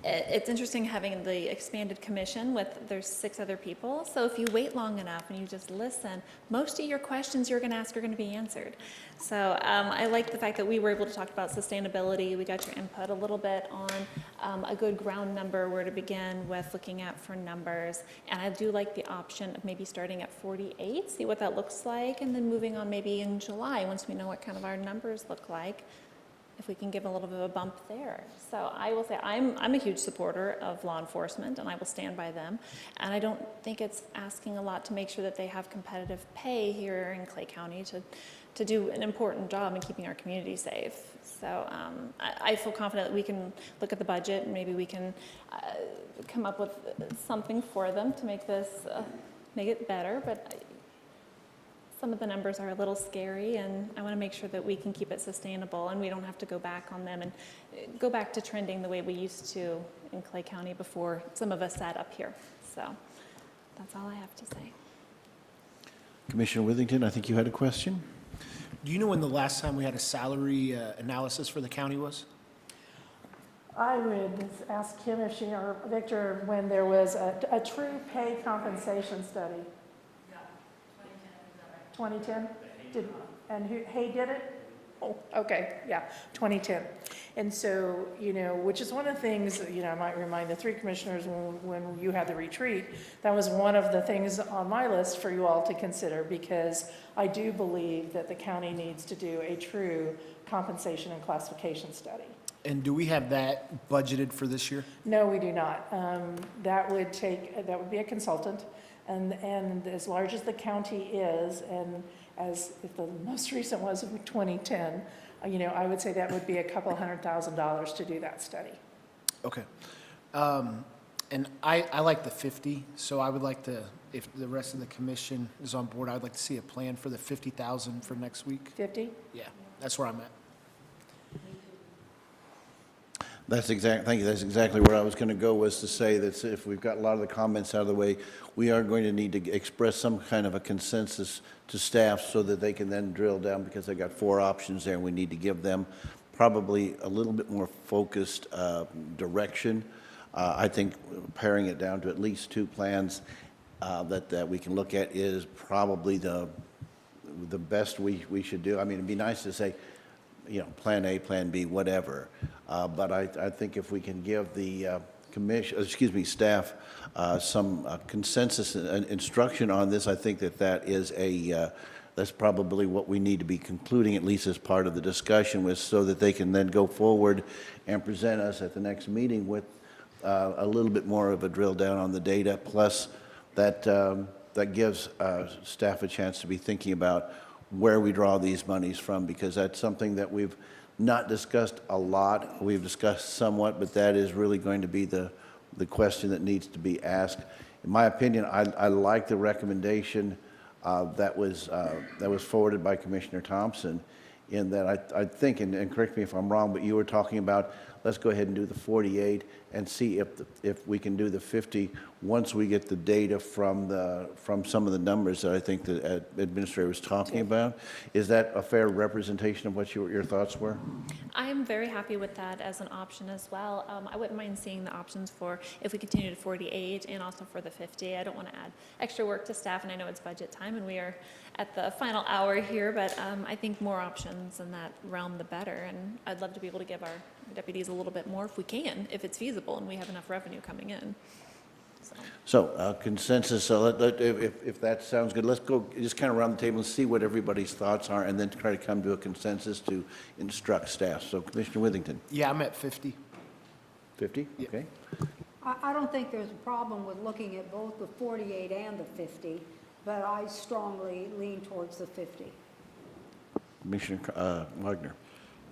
it's interesting having the expanded commission there's 6 other people. So if you wait long enough and you just listen, most of your questions you're going to ask are going to be answered. So I like the fact that we were able to talk about sustainability. We got your input a little bit on a good ground number where to begin with looking at for numbers. And I do like the option of maybe starting at 48, see what that looks like, and then moving on maybe in July once we know what kind of our numbers look like, if we can give a little bit of a bump there. So I will say I'm a huge supporter of law enforcement, and I will stand by them. And I don't think it's asking a lot to make sure that they have competitive pay here in Clay County to do an important job in keeping our community safe. So I feel confident that we can look at the budget and maybe we can come up with something for them to make make it better. But some of the numbers are a little scary, and I want to make sure that we can keep it sustainable and we don't have to go back on them and go back to trending the way we used to in Clay County before some of us sat up here. So that's all I have to say. Commissioner Withington, I think you had a question? Do you know when the last time we had a salary analysis for the county was? I would ask Kim if she, or Victor, when there was a true pay compensation study. Yeah, 2010. Did, and who, Hay did it? Oh, okay, yeah, 2010. And so, you know, which is one of the things, you know, I might remind the three commissioners when you had the retreat, that was one of the things on my list for you all to consider, because I do believe that the county needs to do a true compensation and classification study. And do we have that budgeted for this year? No, we do not. That would be a consultant, and as large as the county is, and as if the most recent was of 2010, you know, I would say that would be $200,000 to do that study. Okay. And I like the 50, so I would like to, if the rest of the commission is on board, I'd like to see a plan for the 50,000 for next week. 50? Yeah, that's where I'm at. Thank you. That's exactly where I was going to go, was to say that if we've got a lot of the comments out of the way, we are going to need to express some kind of a consensus to staff so that they can then drill down, because they've got 4 options there, and we need to give them probably a little bit more focused direction. I think paring it down to at least 2 plans that we can look at is probably the best we should do. I mean, it'd be nice to say, you know, plan A, plan B, whatever. But I think if we can give the staff some consensus and instruction on this, I think that is that's probably what we need to be concluding, at least as part of the discussion, with, so that they can then go forward and present us at the next meeting with a little bit more of a drill down on the data, plus that gives staff a chance to be thinking about where we draw these monies from, because that's something that we've not discussed a lot. We've discussed somewhat, but that is really going to be the question that needs to be asked. In my opinion, I like the recommendation that was forwarded by Commissioner Thompson, in that I think, and correct me if I'm wrong, but you were talking about, let's go ahead and do the 48 and see if we can do the 50 once we get the data from some of the numbers that I think the administrator was talking about. Is that a fair representation of what your thoughts were? I'm very happy with that as an option as well. I wouldn't mind seeing the options for if we continue to 48 and also for the 50. I don't want to add extra work to staff, and I know it's budget time and we are at the final hour here, but I think more options in that realm, the better. And I'd love to be able to give our deputies a little bit more if we can, if it's feasible and we have enough revenue coming in. So consensus, if that sounds good, let's go just kind of around the table and see what everybody's thoughts are, and then try to come to a consensus to instruct staff. So Commissioner Withington. Yeah, I'm at 50. 50? Okay. I don't think there's a problem with looking at both the 48 and the 50, but I strongly lean towards the 50. Commissioner Wagner.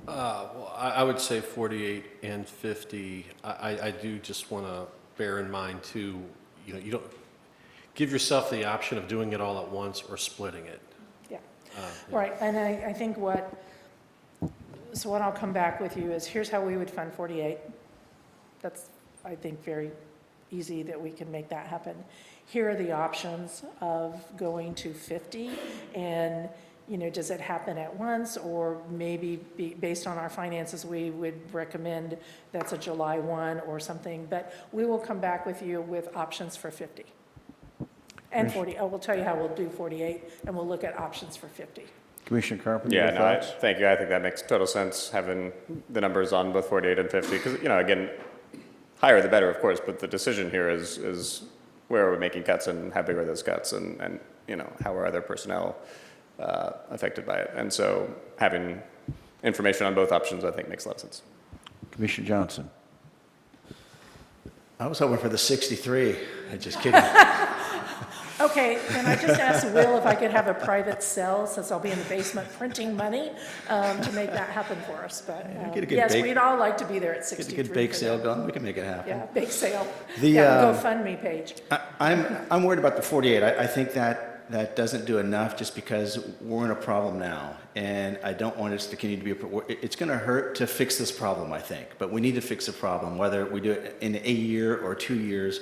Well, I would say 48 and 50. I do just want to bear in mind too, you know, you don't give yourself the option of doing it all at once or splitting it. Yeah, right. And I think what I'll come back with you is, here's how we would fund 48. That's, I think, very easy that we can make that happen. Here are the options of going to 50, and you know, does it happen at once, or maybe based on our finances, we would recommend that's a July 1 or something, but we will come back with you with options for 50 and 40. Oh, we'll tell you how we'll do 48, and we'll look at options for 50. Commissioner Carpenter, Yeah, your no, thoughts? thank you. I think that makes total sense, having the numbers on both 48 and 50, because, you know, again, higher the better, of course, but the decision here is where are we making cuts and how big are those cuts, and you know, how are other personnel affected by it. And so having information on both options, I think, makes a lot of sense. Commissioner Johnson. I was hoping for the 63. I'm just kidding. Okay, can I just ask Will if I could have a private cell, since I'll be in the basement printing money, to make that happen for us? But Get a good yes, bake- we'd all like to be there at 63. Get a good bake for sale that. going. We can make it happen. Yeah, bake sale. The, Yeah, the GoFundMe page. I'm worried about the 48. I think that doesn't do enough, just because we're in a problem now, and I don't want us to continue to be it's going to hurt to fix this problem, I think, but we need to fix the problem, whether we do it in a year or 2 years.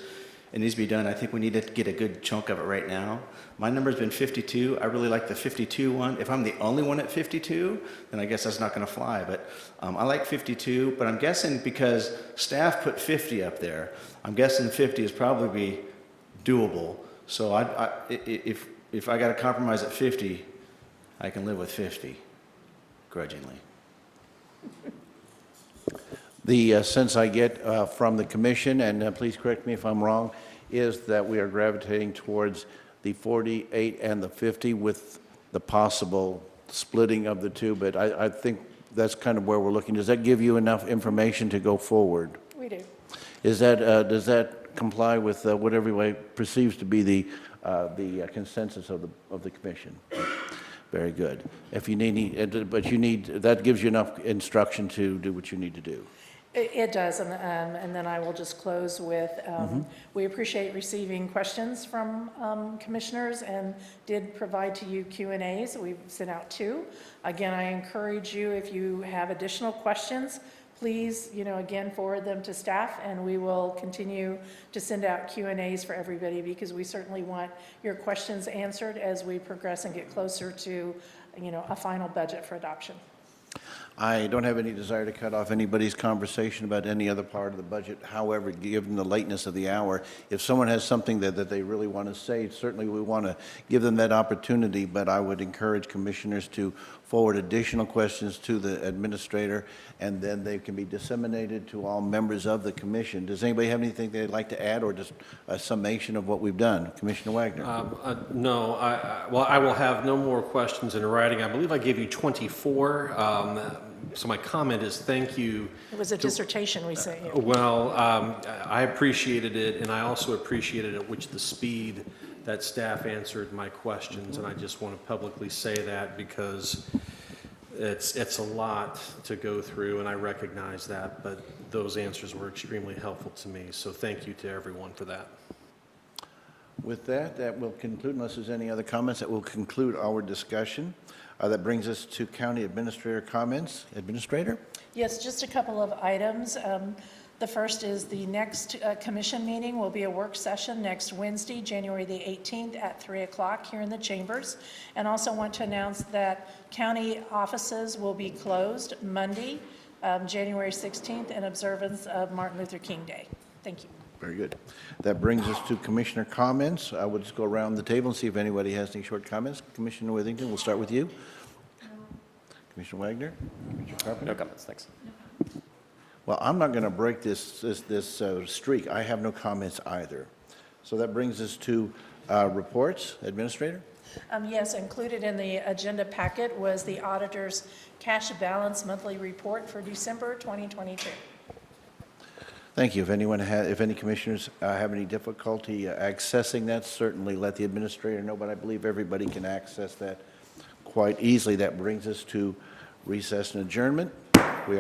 It needs to be done. I think we need to get a good chunk of it right now. My number's been 52. I really like the 52 one. If I'm the only one at 52, then I guess that's not going to fly. But I like 52, but I'm guessing because staff put 50 up there, I'm guessing 50 is probably doable. So if I got to compromise at 50, I can live with 50, grudgingly. The sense I get from the commission, and please correct me if I'm wrong, is that we are gravitating towards the 48 and the 50 with the possible splitting of the two, but I think that's kind of where we're looking. Does that give you enough information to go forward? We do. Is that, does that comply with what everybody perceives to be the consensus of the commission? Very good. If you need, but you need, that gives you enough instruction to do what you need to do. It does, and then I will just close with, we appreciate receiving questions from commissioners and did provide to you Q&As. We've sent out 2. Again, I encourage you, if you have additional questions, please, again, forward them to staff, and we will continue to send out Q&As for everybody because we certainly want your questions answered as we progress and get closer to, a final budget for adoption. I don't have any desire to cut off anybody's conversation about any other part of the budget. However, given the lateness of the hour, if someone has something that they really want to say, certainly we want to give them that opportunity, but I would encourage commissioners to forward additional questions to the administrator, and then they can be disseminated to all members of the commission. Does anybody have anything they'd like to add, or just a summation of what we've done? Commissioner Wagner. No, I will have no more questions in writing. I believe I gave you 24. So my comment is thank you. It was a dissertation we sent you. Well, I appreciated it, and I also appreciated at which the speed that staff answered my questions, and I just want to publicly say that because it's a lot to go through, and I recognize that, but those answers were extremely helpful to me, so thank you to everyone for that. With that, that will conclude, unless there's any other comments, that will conclude our discussion. That brings us to county administrator comments. Administrator? Yes, just a couple of items. The first is the next commission meeting will be a work session next Wednesday, January the 18th at 3 o'clock here in the chambers. And also want to announce that county offices will be closed Monday, January 16th in observance of Martin Luther King Day. Thank you. Very good. That brings us to commissioner comments. I will just go around the table and see if anybody has any short comments. Commissioner Withington, we'll start with you. Commissioner Wagner? Commissioner Carpenter? No comments, thanks. Well, I'm not going to break this streak. I have no comments either. So that brings us to reports. Administrator? Yes, included in the agenda packet was the auditor's cash balance monthly report for December 2022. Thank you. If any commissioners have any difficulty accessing that, certainly let the administrator know, but I believe everybody can access that quite easily. That brings us to recess and adjournment.